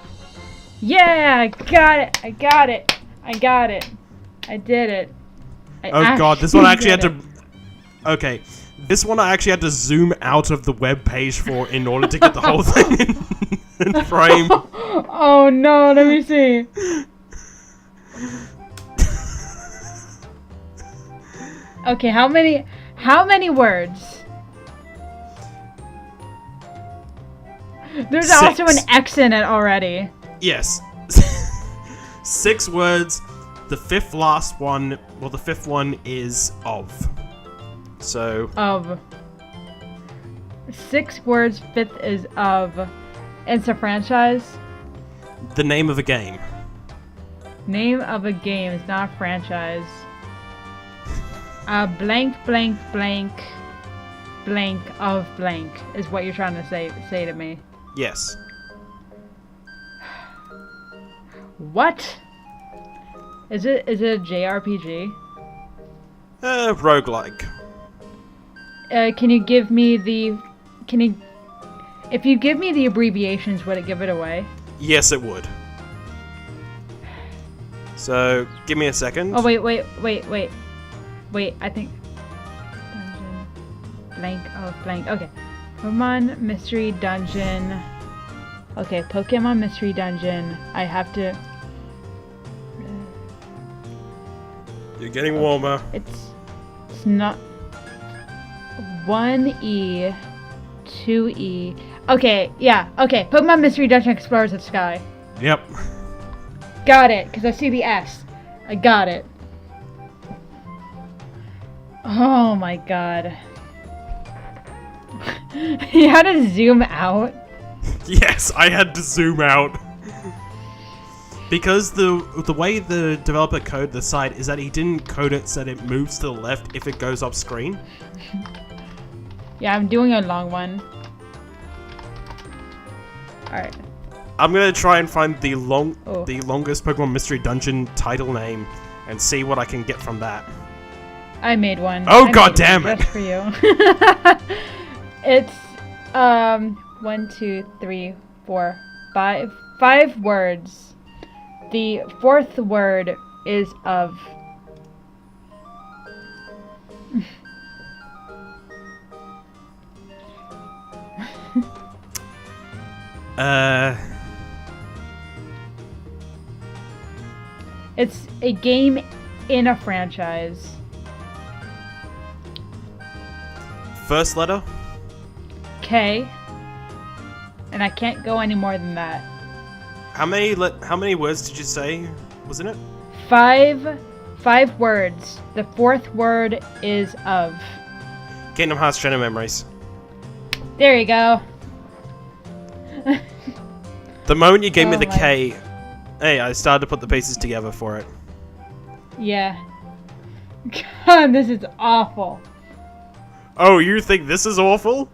Yeah, I got it. I did it. Oh god, this one I actually had to... Okay. This one I actually had to zoom out of the web page for in order to get the whole thing in frame. Oh no, let me see. Okay, how many words? There's 6. also an X in it already. Yes. 6 words. The fifth one is of. So. Of. 6 words, fifth is of. It's a franchise. The name of a game. Name of a game is not a franchise. Blank, blank, blank, blank of blank is what you're trying to say to me. Yes. What? Is it a JRPG? Roguelike. Can you give me the... If you give me the abbreviations, would it give it away? Yes, it would. So, give me a second. Oh, wait, I think... Dungeon... Blank of blank. Okay. Pokemon Mystery Dungeon... Okay, Pokemon Mystery Dungeon. I have to... You're getting warmer. It's not... 1E... 2E... Okay, yeah, okay. Pokemon Mystery Dungeon Explorers of Sky. Yep. Got it, because I see the S. I got it. Oh my god. You had to zoom out? Yes, I had to zoom out. Because the way the developer coded the site is that he didn't code it so that it moves to the left if it goes off screen. Yeah, I'm doing a long one. Alright. I'm gonna try and find the longest Pokemon Mystery Dungeon title name and see what I can get from that. I made one. Oh, god damn it! Just for you. It's 1, 2, 3, 4, 5. 5 words. The 4th word is of. It's a game in a franchise. First letter? K. And I can't go any more than that. How many words did you say was in it? 5 words. The 4th word is of. Kingdom Hearts Chain of Memories. There you go. The moment you gave me the my- K, hey, I started to put the pieces together for it. Yeah. God, this is awful. Oh, you think this is awful?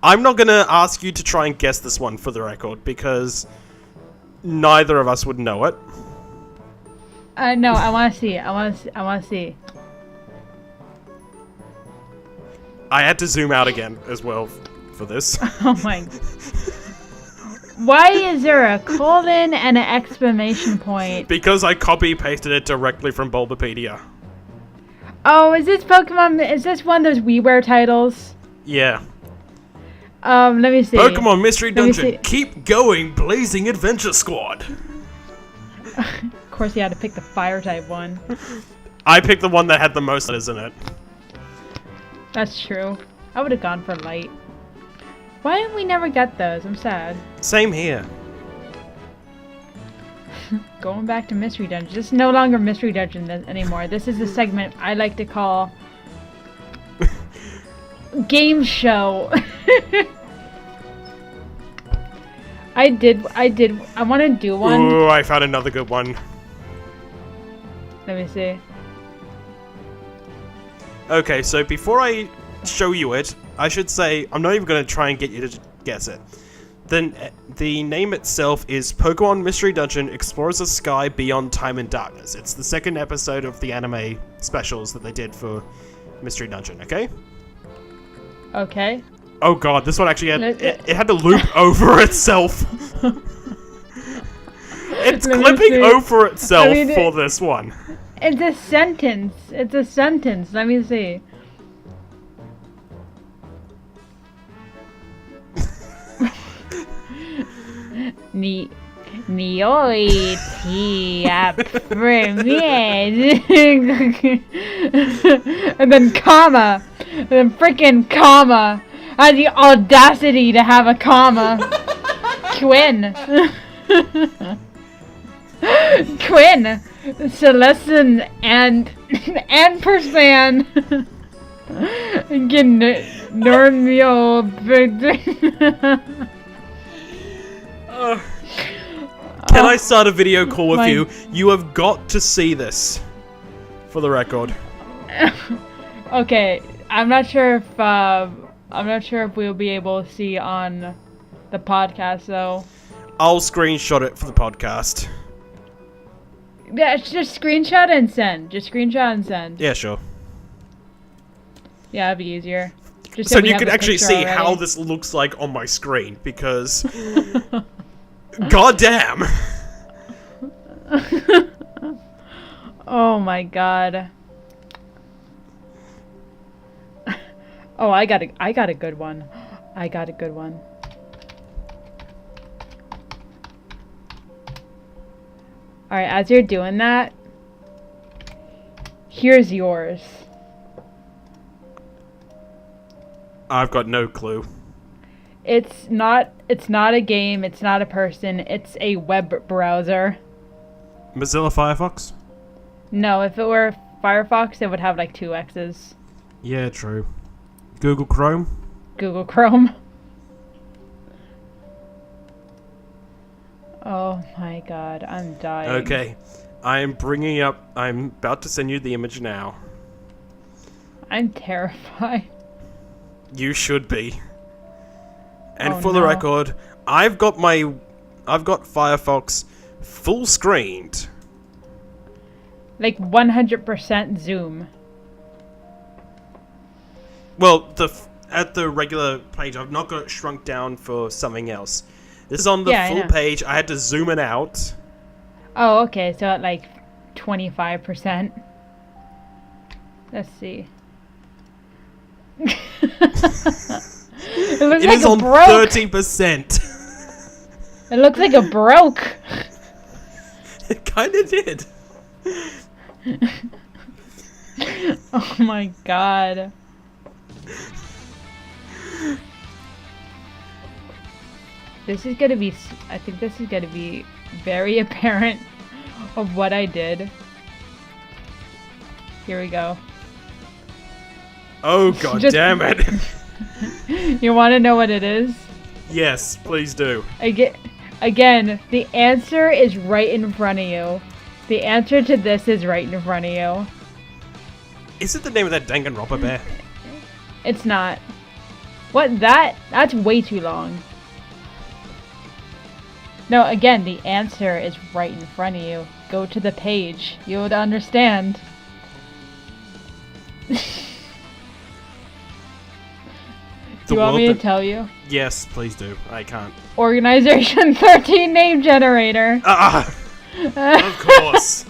I'm not gonna ask you to try and guess this one for the record, because neither of us would know it. No, I want to see it. I want to see. I had to zoom out again as well for this. Oh my. Why is there a colon and an exclamation point? Because I copy-pasted it directly from Bulbapedia. Oh, is this Pokemon? Is this one of those WiiWare titles? Yeah. Let me see. Pokemon Mystery Let me Dungeon. see. Keep going, Blazing Adventure Squad. Of course, you had to pick the fire type one. I picked the one that had the most letters in it. That's true. I would have gone for light. Why didn't we never get those? I'm sad. Same here. Going back to Mystery Dungeon. This is no longer Mystery Dungeon anymore. This is the segment I like to call Game Show. I want to do one. Ooh, I found another good one. Let me see. Okay, so before I show you it, I should say, I'm not even going to try and get you to guess it. Then the name itself is Pokemon Mystery Dungeon Explorers of Sky Beyond Time and Darkness. It's the second episode of the anime specials that they did for Mystery Dungeon, okay? Okay. Oh god, this one actually had, it had to loop over itself. It's Let me clipping see. over itself I mean, for this one. It's a sentence. It's a sentence. Let me see. Ni Nioi tea at premiere. And then comma. And then freaking comma. I had the audacity to have a comma. Quinn. Quinn. Celestin and percent. Again, learn the old Can I start a video call with you? You have got to see this. For the record. Okay, I'm not sure if we'll be able to see on the podcast though. I'll screenshot it for the podcast. Yeah, just screenshot and send. Just screenshot and send. Yeah, sure. Yeah, it'd be easier. Just so you can actually see how this looks like on my screen, because... God damn! Oh my god. Oh, I got a good one. I got a good one. Alright, as you're doing that, here's yours. I've got no clue. It's not a game, it's not a person, it's a web browser. Mozilla Firefox? No, if it were Firefox, it would have like 2 X's. Yeah, true. Google Chrome? Google Chrome. Oh my god, I'm dying. Okay. I'm about to send you the image now. I'm terrified. You should be. And Oh, for the no. record, I've got Firefox full screened. Like 100% zoom. Well, at the regular page, I've not got it shrunk down for something else. This is on the full page. I had to zoom it out. Oh, okay. So at like 25%. Let's see. It looks It like is it on broke. 30%. It looks like it broke. It kind of did. Oh my god. This is gonna be, I think this is gonna be very apparent of what I did. Here we go. Oh god damn it. You want to know what it is? Yes, please do. Again, the answer is right in front of you. The answer to this is right in front of you. Is it the name of that Danganronpa bear? It's not. What? That's way too long. No, again, the answer is right in front of you. Go to the page. You would understand. Do you want me to tell you? Yes, please do. I can't. Organization 13 name generator. Of course.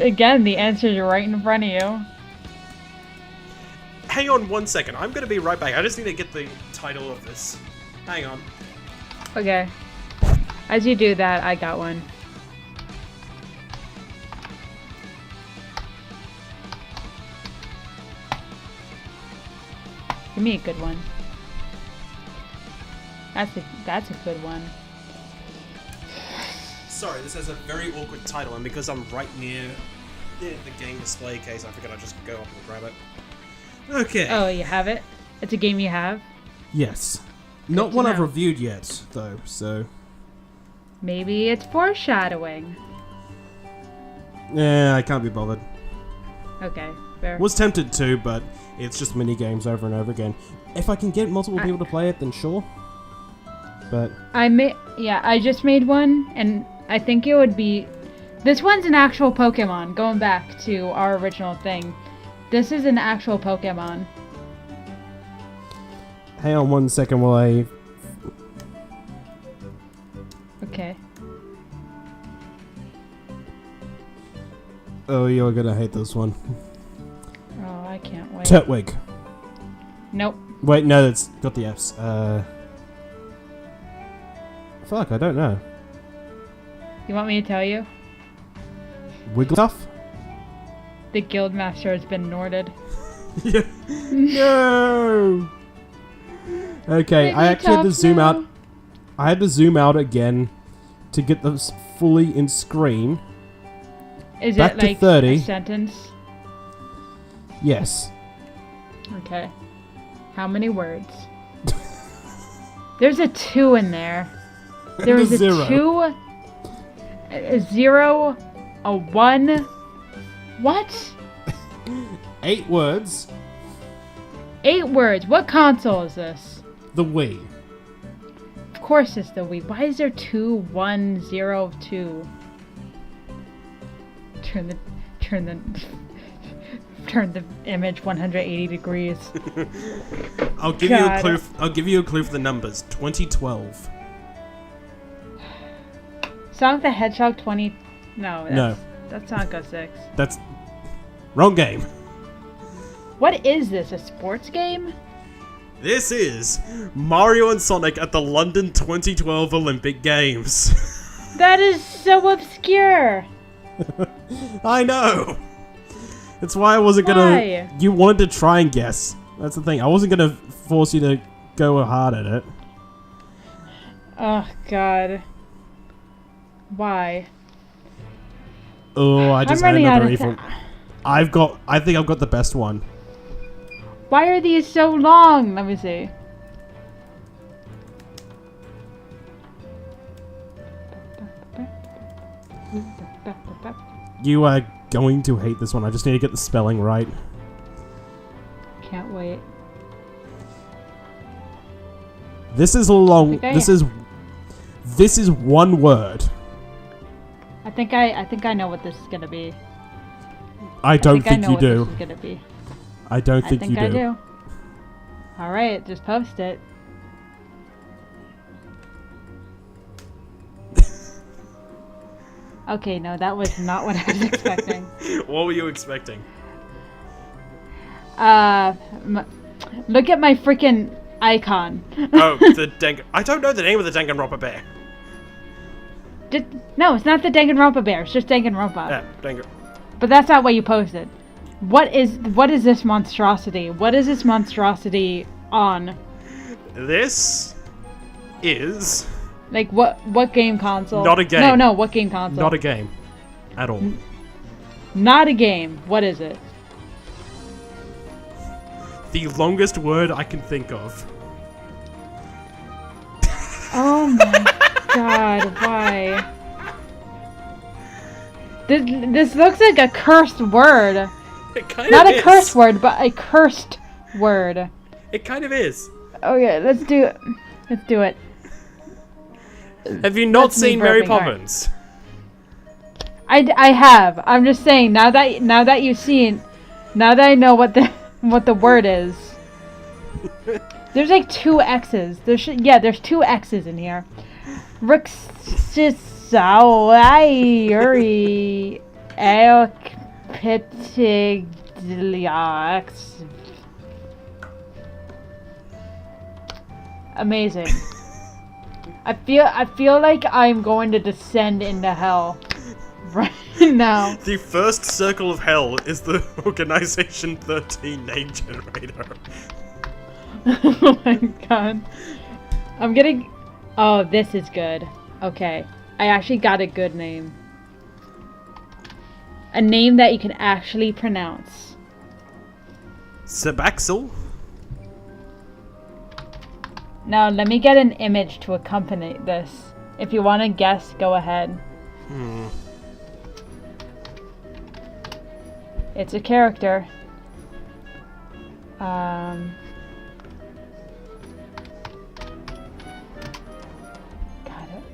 Again, the answer is right in front of you. Hang on 1 second. I'm gonna be right back. I just need to get the title of this. Hang on. Okay. As you do that, I got one. Give me a good one. That's a good one. Sorry, this has a very awkward title, and because I'm right near the game display case, I figured I'd just go up and grab it. Okay. Oh, you have it? It's a game you have? Yes. Not one I've reviewed yet, though, so... Maybe it's foreshadowing. Yeah, I can't be bothered. Okay, fair. Was tempted to, but it's just mini games over and over again. If I can get multiple people to play it, then sure. But... I just made one, and I think it would be... This one's an actual Pokemon, going back to our original thing. This is an actual Pokemon. Hang on 1 second while I... Okay. Oh, you're gonna hate this one. Oh, I can't wait. Turtwig. Nope. Wait, no, that's got the F's. Fuck, I don't know. You want me to tell you? Wigglytuff? The Guildmaster has been Norded. Yeah. No! Okay, I actually had to zoom out. I had to zoom out again to get this fully in screen. Is Back it to like 30. a sentence? Yes. Okay. How many words? There's a 2 in there. There was a 2, a 0, a 1. What? 8 words. 8 words. What console is this? The Wii. Of course it's the Wii. Why is there 2, 1, 0, 2? Turn the image 180 degrees. I'll give you a clue. I'll give you a clue for the numbers. 2012. Sonic the Hedgehog 20. No. That's Sonic 06. That's wrong game. What is this? A sports game? This is Mario and Sonic at the London 2012 Olympic Games. That is so obscure. I know. That's why I wasn't gonna. You wanted to try and guess. That's the thing. I wasn't gonna force you to go hard at it. Oh God. Why? Oh, I just had another evil. I think I've got the best one. Why are these so long? Let me see. You are going to hate this one. I just need to get the spelling right. Can't wait. This is long. This is one word. I think I know what this is gonna be. I don't think you do. This is gonna be. I don't think you do. I do. All right, just post it. Okay, no, that was not what I was expecting. What were you expecting? Look at my freaking icon. Oh, I don't know the name of the Danganronpa bear. No, it's not the Danganronpa bear. It's just Danganronpa. Yeah, Dangan. But that's not what you posted. What is this monstrosity? What is this monstrosity on? This is... Like, what game console? Not a game. No, what game console? Not a game. At all. Not a game. What is it? The longest word I can think of. Oh my God, why? This looks like a cursed word. It kind Not of a cursed word, but a cursed word. It kind of is. Okay, let's do it. Let's do it. Have you not seen Mary Poppins? I have. I'm just saying, now that you've seen, now that I know what the word is. There's like 2 X's. There's 2 X's in here. Rixisawai Elkpitigliax. Amazing. I feel like I'm going to descend into hell right now. The first circle of hell is the Organization 13 name generator. Oh my God. I'm getting... Oh, this is good. Okay. I actually got a good name. A name that you can actually pronounce. Sebaxel? Now, let me get an image to accompany this. If you want to guess, go ahead. It's a character. God,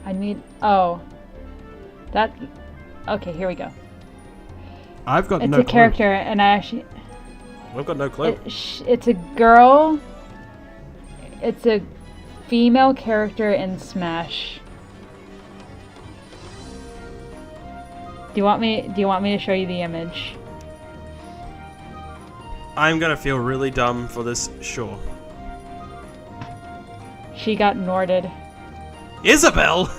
I need... Oh. That... Okay, here we go. I've got no clue. It's a character, and I actually... I've got no clue. It's a girl. It's a female character in Smash. Do you want me to show you the image? I'm gonna feel really dumb for this, sure. She got Norded. Isabel!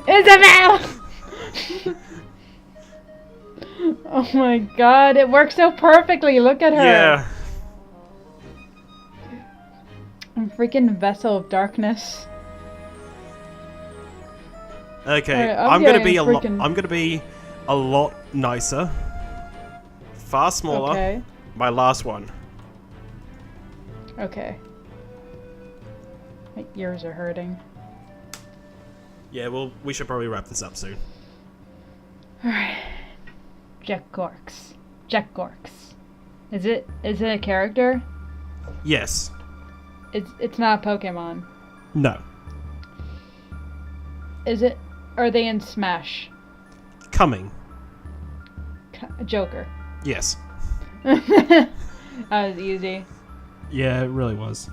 Isabel! Oh my god, it works so perfectly. Look at her. Yeah. Freaking vessel of darkness. Okay, Alright, I'm gonna be a lot nicer. Far smaller. Okay. My last one. Okay. My ears are hurting. Yeah, well, we should probably wrap this up soon. Alright. Jack Gorks. Jack Gorks. Is it a character? Yes. It's not a Pokemon. No. Is it? Are they in Smash? Coming. Joker. Yes. That was easy. Yeah, it really was.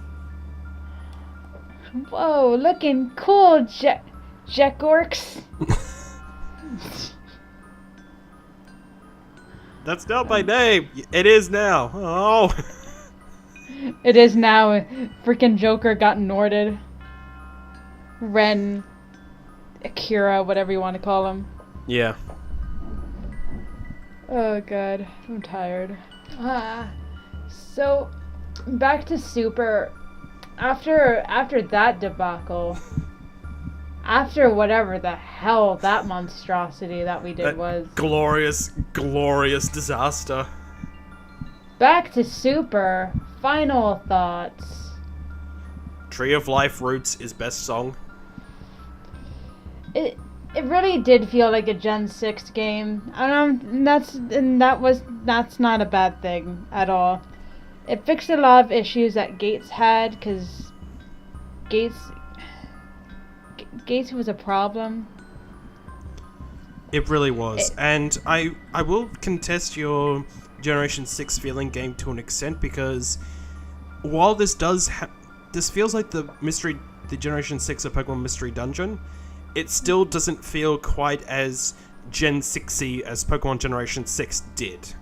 Whoa, looking cool, Jack Gorks. That's not my name. It is now. Oh. It is now. Freaking Joker got Norded. Ren. Akira, whatever you want to call him. Yeah. Oh god, I'm tired. So back to Super. After that debacle, after whatever the hell that monstrosity that we did was, glorious disaster. back to Super. Final thoughts. Tree of Life Roots is best song. It really did feel like a Gen 6 game. I don't know, that's not a bad thing at all. It fixed a lot of issues that Gates had, because Gates was a problem. It really was. And I will contest your Generation 6 feeling game to an extent, because while this does this feels like the Generation 6 of Pokemon Mystery Dungeon, it still doesn't feel quite as Gen 6y as Pokemon Generation 6 did.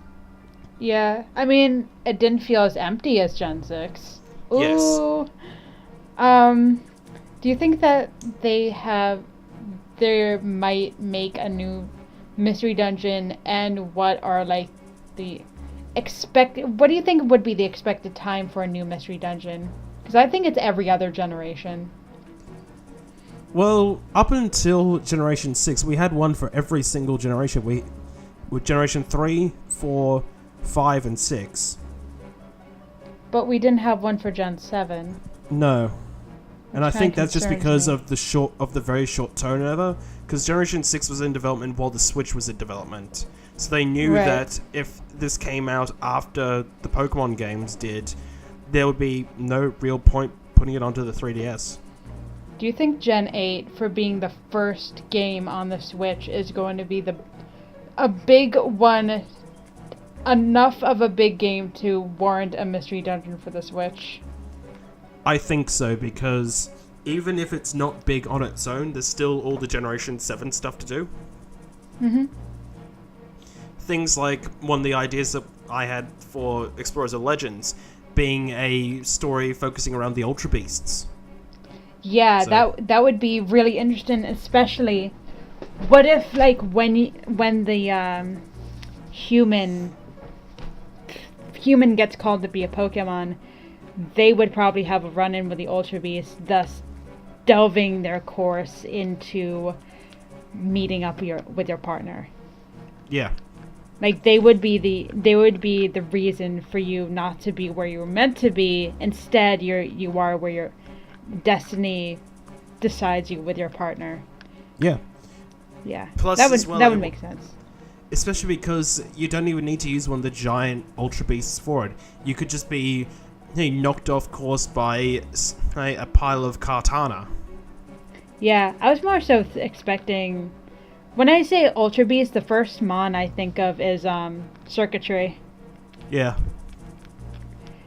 Yeah, I mean, it didn't feel as empty as Gen 6. Ooh. Yes. Do you think that they might make a new Mystery Dungeon, and what do you think would be the expected time for a new Mystery Dungeon? Because I think it's every other generation. Well, up until Generation 6, we had one for every single generation. With Generation 3, 4, 5, and 6. But we didn't have one for Gen 7. No. And I think that's just because me. of the very short turnover. Because Generation 6 was in development while the Switch was in development. So they knew that if this came out after the Pokemon games did, there would be no real point putting it onto the 3DS. Do you think Gen 8, for being the first game on the Switch, is going to be a big one, enough of a big game to warrant a Mystery Dungeon for the Switch? I think so, because even if it's not big on its own, there's still all the Generation 7 stuff to do. Mm-hmm. Things like one of the ideas that I had for Explorers of Legends being a story focusing around the Ultra Beasts. Yeah, So- that would be really interesting, especially what if when the human gets called to be a Pokemon, they would probably have a run-in with the Ultra Beast, thus delving their course into meeting up with your partner. Yeah. Like they would be the reason for you not to be where you were meant to be. Instead, you are where your destiny decides you with your partner. Yeah. Yeah. Plus, that as well, would make sense. Especially because you don't even need to use one of the giant Ultra Beasts for it. You could just be knocked off course by a pile of Kartana. Yeah, I was more so expecting. When I say Ultra Beast, the first mon I think of is Circuitry. Yeah.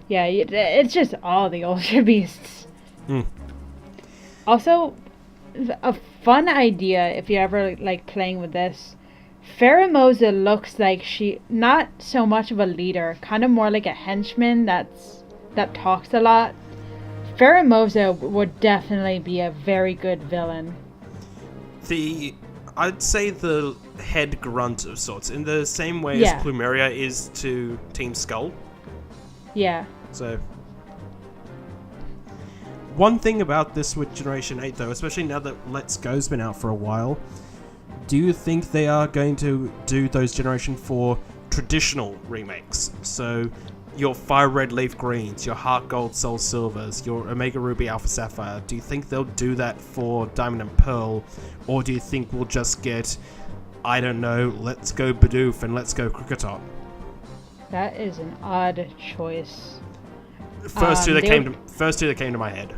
Yeah, it's just all the Ultra Beasts. Hmm. Also, a fun idea if you ever like playing with this. Pheromosa looks like she not so much of a leader, kind of more like a henchman that talks a lot. Pheromosa would definitely be a very good villain. I'd say the head grunt of sorts, in the same way as Plumeria is to Team Skull. Yeah. So, one thing about this with Generation 8 though, especially now that Let's Go's been out for a while, do you think they are going to do those Generation 4 traditional remakes? So, your Fire Red Leaf Greens, your Heart Gold Soul Silvers, your Omega Ruby Alpha Sapphire, do you think they'll do that for Diamond and Pearl? Or do you think we'll just get, I don't know, Let's Go Bidoof and Let's Go Kricketot? That is an odd choice. First two that came to my head.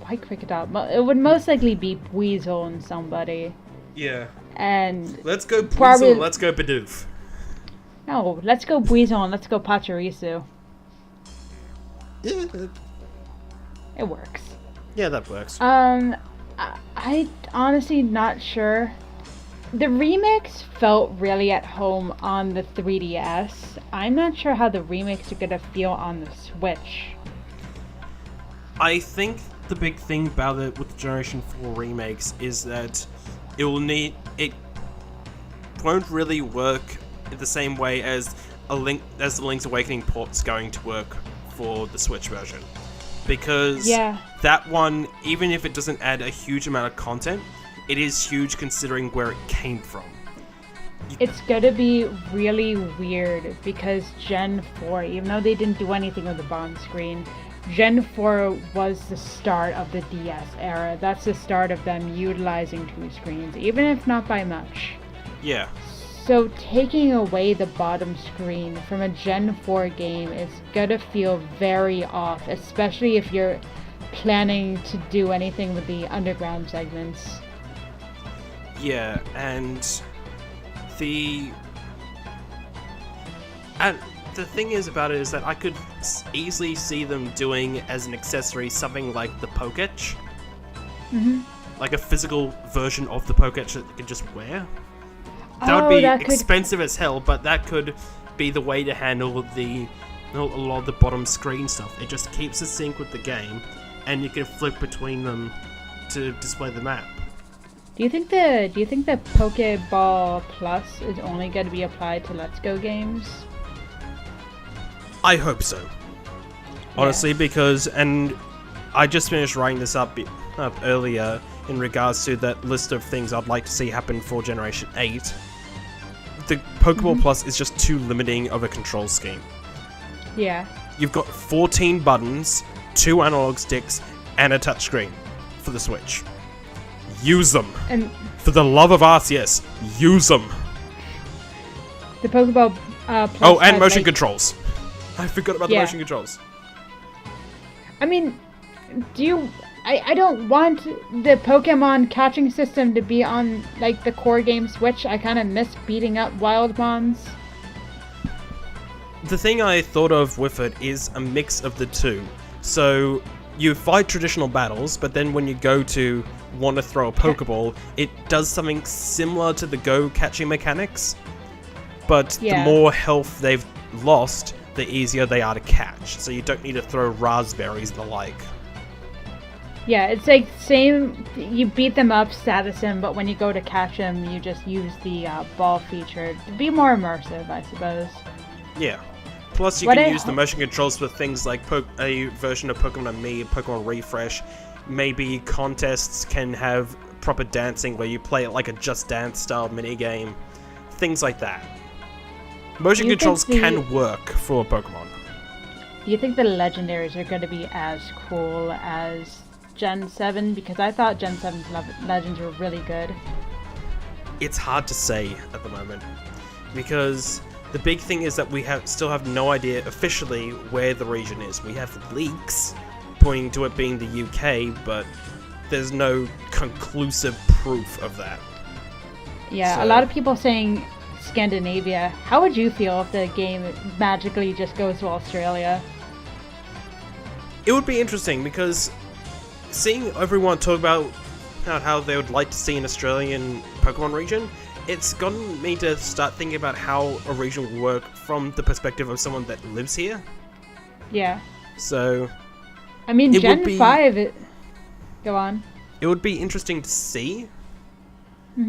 Why Kricketot? It would most likely be Weasel and somebody. Yeah. And let's go Weasel and let's go Bidoof. No, let's go Weasel and let's go Pachirisu. Yeah. It works. Yeah, that works. I honestly not sure. The remix felt really at home on the 3DS. I'm not sure how the remix are gonna feel on the Switch. I think the big thing about it with the Generation 4 remakes is that it won't really work in the same way as the Link's Awakening port's going to work for the Switch version. Because that one, even if it doesn't add a huge amount of content, it is huge considering where it came from. It's gonna be really weird because Gen 4, even though they didn't do anything with the bond screen, Gen 4 was the start of the DS era. That's the start of them utilizing two screens, even if not by much. Yeah. So taking away the bottom screen from a Gen 4 game is gonna feel very off, especially if you're planning to do anything with the underground segments. Yeah, and the thing is about it is that I could easily see them doing as an accessory something like the Poketch. Mm-hmm. Like a physical version of the Poketch that you could just wear. That would be expensive as hell, but that could be the way to handle a lot of the bottom screen stuff. It just keeps it sync with the game, and you can flip between them to display the map. Do you think the Pokeball Plus is only going to be applied to Let's Go games? I hope so. Honestly, because I just finished writing this up earlier in regards to that list of things I'd like to see happen for Generation 8. The Pokeball Plus is just too limiting of a control scheme. Yeah. You've got 14 buttons, 2 analog sticks, and a touchscreen for the Switch. Use them. And for the love of Arceus, use them. The Pokeball Plus. Oh, and motion controls. I forgot about the motion controls. I mean, I don't want the Pokemon catching system to be on, like, the core game Switch. I kind of miss beating up wild mons. The thing I thought of with it is a mix of the two. So, you fight traditional battles, but then when you go to want to throw a Pokeball, it does something similar to the Go catching mechanics. But the more health they've lost, the easier they are to catch. So you don't need to throw raspberries and the like. Yeah, it's like same, you beat them up, status them, but when you go to catch them, you just use the ball feature to be more immersive, I suppose. Yeah. Plus you can use the motion controls for things like a version of Pokemon Me, Pokemon Refresh. Maybe contests can have proper dancing where you play it like a Just Dance style minigame. Things like that. Motion controls can work for Pokemon. Do you think the legendaries are going to be as cool as Gen 7? Because I thought Gen 7's legends were really good. It's hard to say at the moment. Because the big thing is that we still have no idea officially where the region is. We have leaks pointing to it being the UK, but there's no conclusive proof of that. Yeah, a lot of people saying Scandinavia. How would you feel if the game magically just goes to Australia? It would be interesting because seeing everyone talk about how they would like to see an Australian Pokemon region, it's gotten me to start thinking about how a region will work from the perspective of someone that lives here. Yeah. So, I mean, It would Gen be- 5... Go on. It would be interesting to see.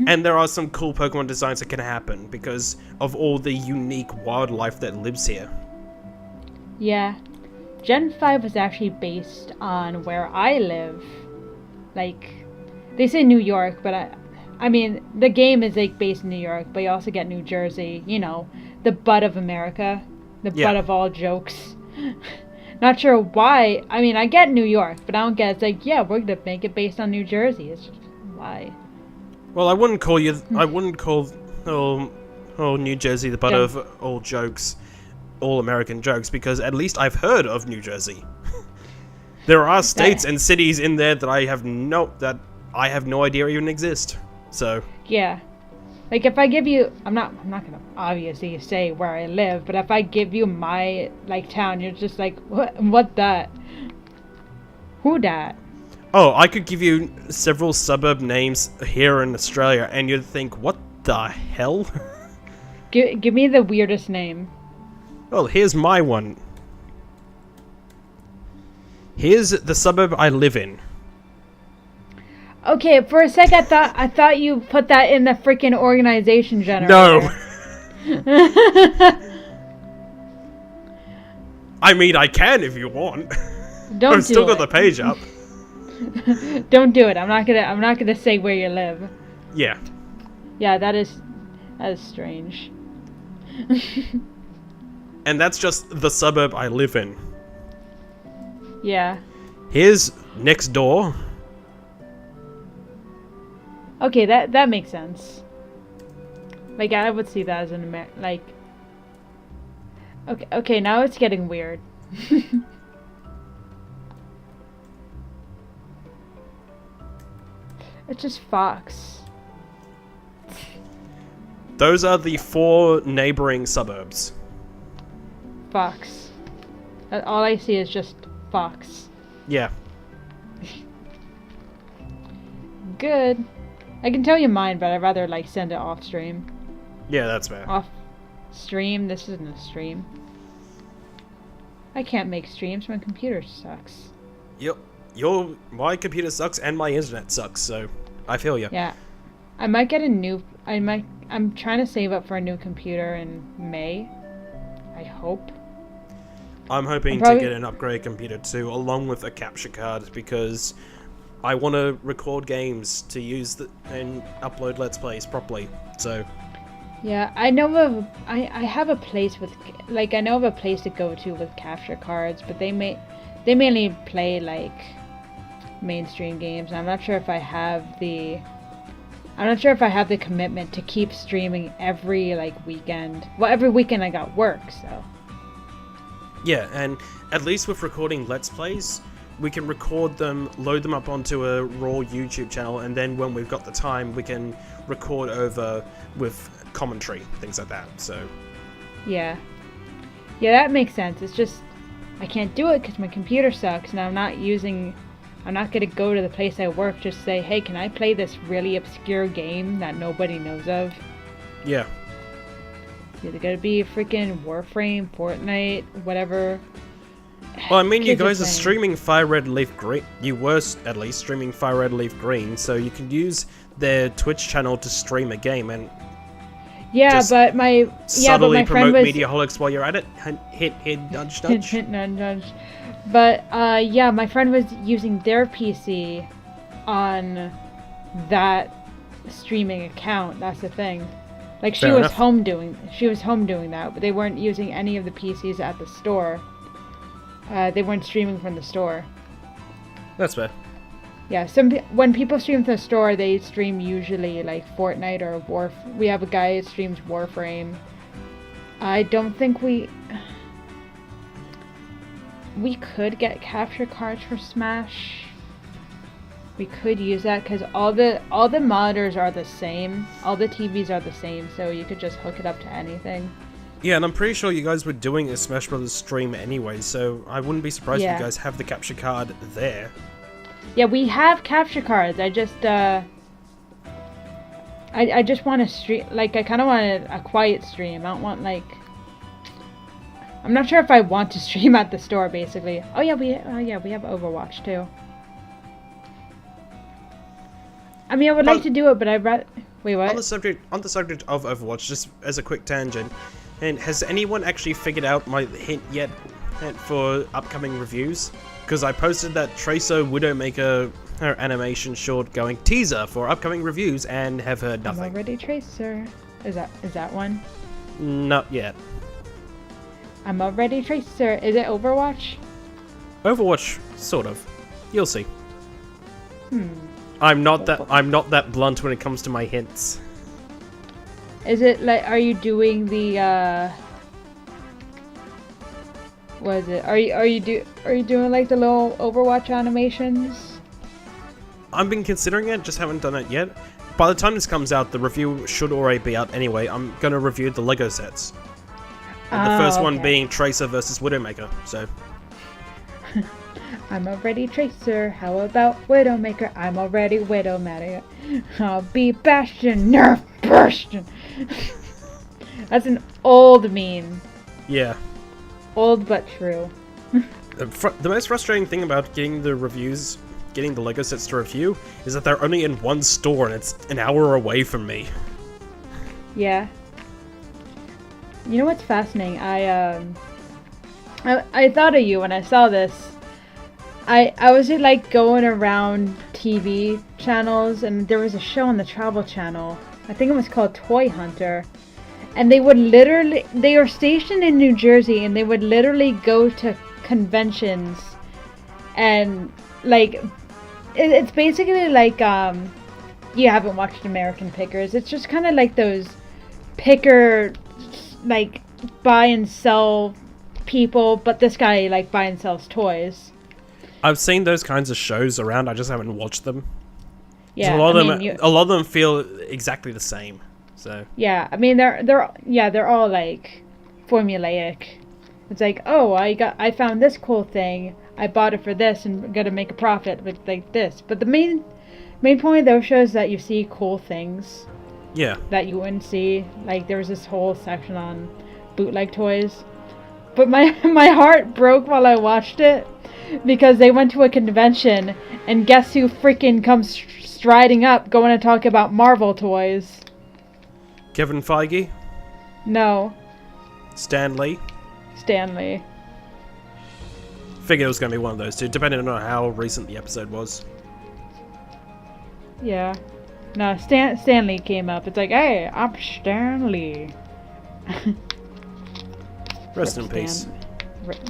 And there are some cool Pokemon designs that can happen because of all the unique wildlife that lives here. Yeah. Gen 5 was actually based on where I live. Like, they say New York, but I mean, the game is like based in New York, but you also get New Jersey, you know, the butt of America, the butt of all jokes. Not sure why. I mean, I get New York, but I don't get, it's like, yeah, we're gonna make it based on New Jersey. It's just, why? Well, I wouldn't call New Jersey the butt of all jokes, all American jokes, because at least I've heard of New Jersey. There are states and cities in there that I have no idea even exist. So yeah, like if I give you, I'm not gonna obviously say where I live, but if I give you my like town, you're just like, what that? Who that? Oh, I could give you several suburb names here in Australia, and you'd think, what the hell? Give me the weirdest name. Well, here's my one. Here's the suburb I live in. Okay, for a sec I thought you put that in the freaking organization generator. No. I mean, I can if you want. Don't I've still got the page up. Don't do it. I'm not gonna say where you live. Yeah. Yeah, that is strange. And that's just the suburb I live in. Yeah. Here's next door. Okay, that makes sense. Like, I would see that as an like... Okay, now it's getting weird. It's just Fox. Those are the 4 neighboring suburbs. Fox. All I see is just Fox. Yeah. Good. I can tell you mine, but I'd rather, like, send it off stream. Yeah, that's fair. Off stream? This isn't a stream. I can't make streams. My computer sucks. Yep. My computer sucks and my internet sucks, so I feel you. Yeah. I might get a new... I'm trying to save up for a new computer in May. I hope. I'm hoping to get an upgrade computer too, along with a capture card, because I want to record games to use and upload Let's Plays properly. So yeah, I know I have a place with, like, I know of a place to go to with capture cards, but they mainly play like mainstream games. I'm not sure if I have the commitment to keep streaming every like weekend. Well, every weekend I got work, so. Yeah, and at least with recording Let's Plays, we can record them, load them up onto a raw YouTube channel, and then when we've got the time, we can record over with commentary, things like that, so. Yeah. Yeah, that makes sense. It's just, I can't do it because my computer sucks, and I'm not gonna go to the place I work just say, hey, can I play this really obscure game that nobody knows of? Yeah. It's either gonna be freaking Warframe, Fortnite, whatever. Well, I mean, you Kids guys are playing. streaming Fire Red Leaf Green. You were, at least, streaming Fire Red Leaf Green, so you can use their Twitch channel to stream a game and Yeah, but my subtly friend promote was Mediaholics while you're at it. Hint, nudge, nudge. hint, nudge. But yeah, my friend was using their PC on that streaming account. That's the thing. Like, she Fair was enough. home doing that, but they weren't using any of the PCs at the store. They weren't streaming from the store. That's fair. Yeah, when people stream from the store, they stream usually like Fortnite or we have a guy that streams Warframe. I don't think we could get capture cards for Smash. We could use that because all the monitors are the same, all the TVs are the same, so you could just hook it up to anything. Yeah, and I'm pretty sure you guys were doing a Smash Brothers stream anyway, so I wouldn't be surprised if you guys have the capture card there. Yeah, we have capture cards. I just I just want to stream, like, I kind of want a quiet stream. I don't I'm not sure if I want to stream at the store, basically. Oh yeah, we have Overwatch too. I mean, I would like to do it, but I'd rather... Wait, what? On the subject of Overwatch, just as a quick tangent, and has anyone actually figured out my hint yet for upcoming reviews? Because I posted that Tracer Widowmaker animation short going teaser for upcoming reviews and have heard nothing. I'm already Tracer. Is that one? Not yet. I'm already Tracer. Is it Overwatch? Overwatch, sort of. You'll see. I'm not that blunt when it comes to my hints. Is it like, are you doing the what is it? Are you doing like the little Overwatch animations? I've been considering it, just haven't done it yet. By the time this comes out, the review should already be out anyway. I'm gonna review the Lego sets. The first one being Tracer versus Widowmaker, so. I'm already Tracer, how about Widowmaker? I'm already Widowmaker. I'll be Bastion, nerf Bastion! That's an old meme. Yeah. Old but true. The most frustrating thing about getting the Lego sets to review, is that they're only in one store and it's an hour away from me. Yeah. You know what's fascinating? I thought of you when I saw this. I was like going around TV channels, and there was a show on the Travel Channel. I think it was called Toy Hunter. And they were stationed in New Jersey, and they would literally go to conventions and like it's basically like you haven't watched American Pickers. It's just kind of like those picker like buy and sell people, but this guy like buy and sells toys. I've seen those kinds of shows around, I just haven't watched them. Yeah, a lot of them feel exactly the same. So yeah, I mean they're all like formulaic. It's like, oh, I found this cool thing, I bought it for this, and I'm gonna make a profit with like this. But the main point of those shows is that you see cool things. Yeah. That you wouldn't see. Like there was this whole section on bootleg toys. But my heart broke while I watched it, because they went to a convention, and guess who freaking comes striding up going to talk about Marvel toys? Kevin Feige? No. Stan Lee? Stanley. Figured it was going to be one of those two, depending on how recent the episode was. Yeah. No, Stanley came up. It's like, hey, I'm Stanley. Rest in peace.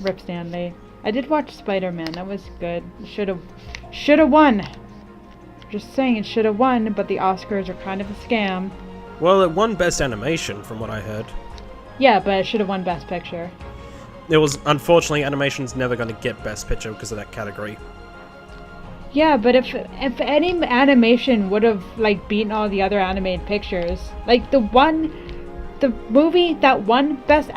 Rip Stanley. I did watch Spider-Man. That was good. Should have won. Just saying, it should have won, but the Oscars are kind of a scam. Well, it won Best Animation, from what I heard. Yeah, but it should have won Best Picture. It was, unfortunately, animation's never going to get Best Picture because of that category. Yeah, but if any animation would have like beaten all the other animated pictures, like the movie that won Best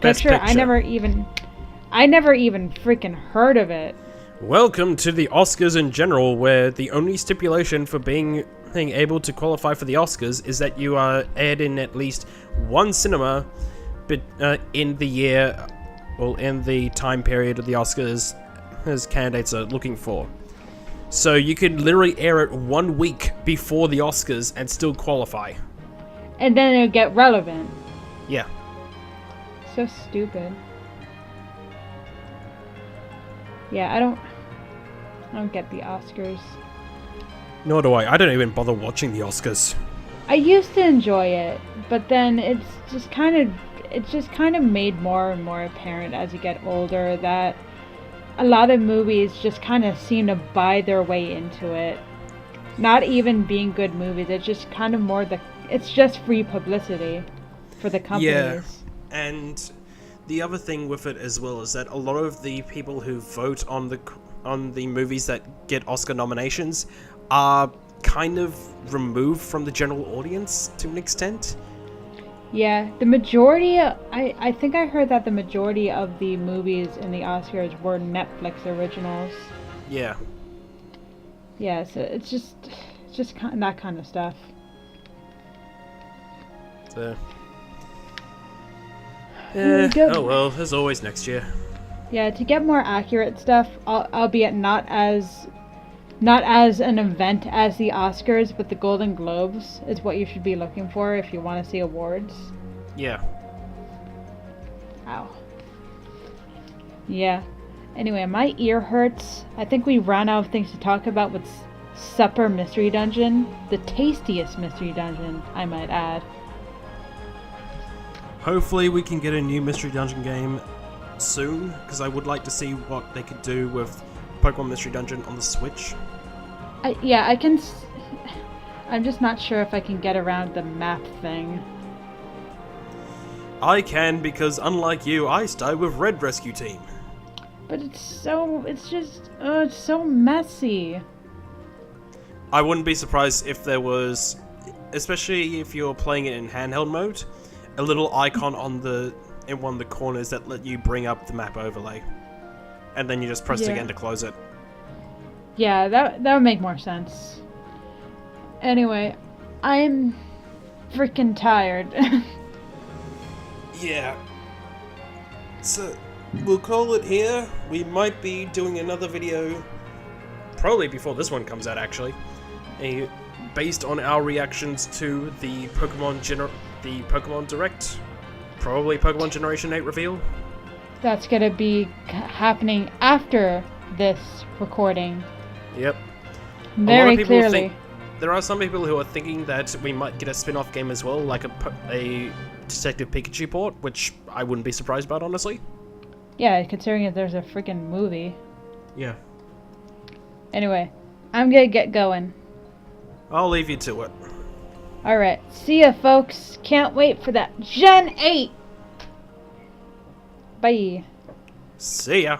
Picture, I never even freaking heard of it. Welcome to the Oscars in general, where the only stipulation for being able to qualify for the Oscars is that you are aired in at least one cinema in the year, well, in the time period of the Oscars as candidates are looking for. So you could literally air it 1 week before the Oscars and still qualify. And then it'll get relevant. Yeah. So stupid. Yeah, I don't get the Oscars. Nor do I. I don't even bother watching the Oscars. I used to enjoy it, but then it's just kind of made more and more apparent as you get older that a lot of movies just kind of seem to buy their way into it. Not even being good movies, it's just kind of it's just free publicity for the companies. Yeah, and the other thing with it as well is that a lot of the people who vote on the movies that get Oscar nominations are kind of removed from the general audience to an extent. Yeah, the majority, I think I heard that the majority of the movies in the Oscars were Netflix originals. Yeah. Yeah, so it's just that kind of stuff. So, Oh well, there's always next year. Yeah, to get more accurate stuff, albeit not as an event as the Oscars, but the Golden Globes is what you should be looking for if you want to see awards. Yeah. Ow. Yeah. Anyway, my ear hurts. I think we ran out of things to talk about with Supper Mystery Dungeon. The tastiest mystery dungeon, I might add. Hopefully we can get a new Mystery Dungeon game soon, because I would like to see what they could do with Pokemon Mystery Dungeon on the Switch. I can... I'm just not sure if I can get around the map thing. I can, because unlike you, I started with Red Rescue Team. But it's so messy. I wouldn't be surprised if there was, especially if you're playing it in handheld mode, a little icon in one of the corners that let you bring up the map overlay. And then you just press it again to close it. Yeah, that would make more sense. Anyway, I'm freaking tired. Yeah. So, we'll call it here. We might be doing another video, probably before this one comes out actually, based on our reactions to the Pokemon Direct, probably Pokemon Generation 8 reveal. That's gonna be happening after this recording. Yep. Very clearly. There are some people who are thinking that we might get a spin-off game as well, like a Detective Pikachu port, which I wouldn't be surprised about, honestly. Yeah, considering that there's a freaking movie. Yeah. Anyway, I'm gonna get going. I'll leave you to it. Alright, see ya folks. Can't wait for that Gen 8! Bye. See ya.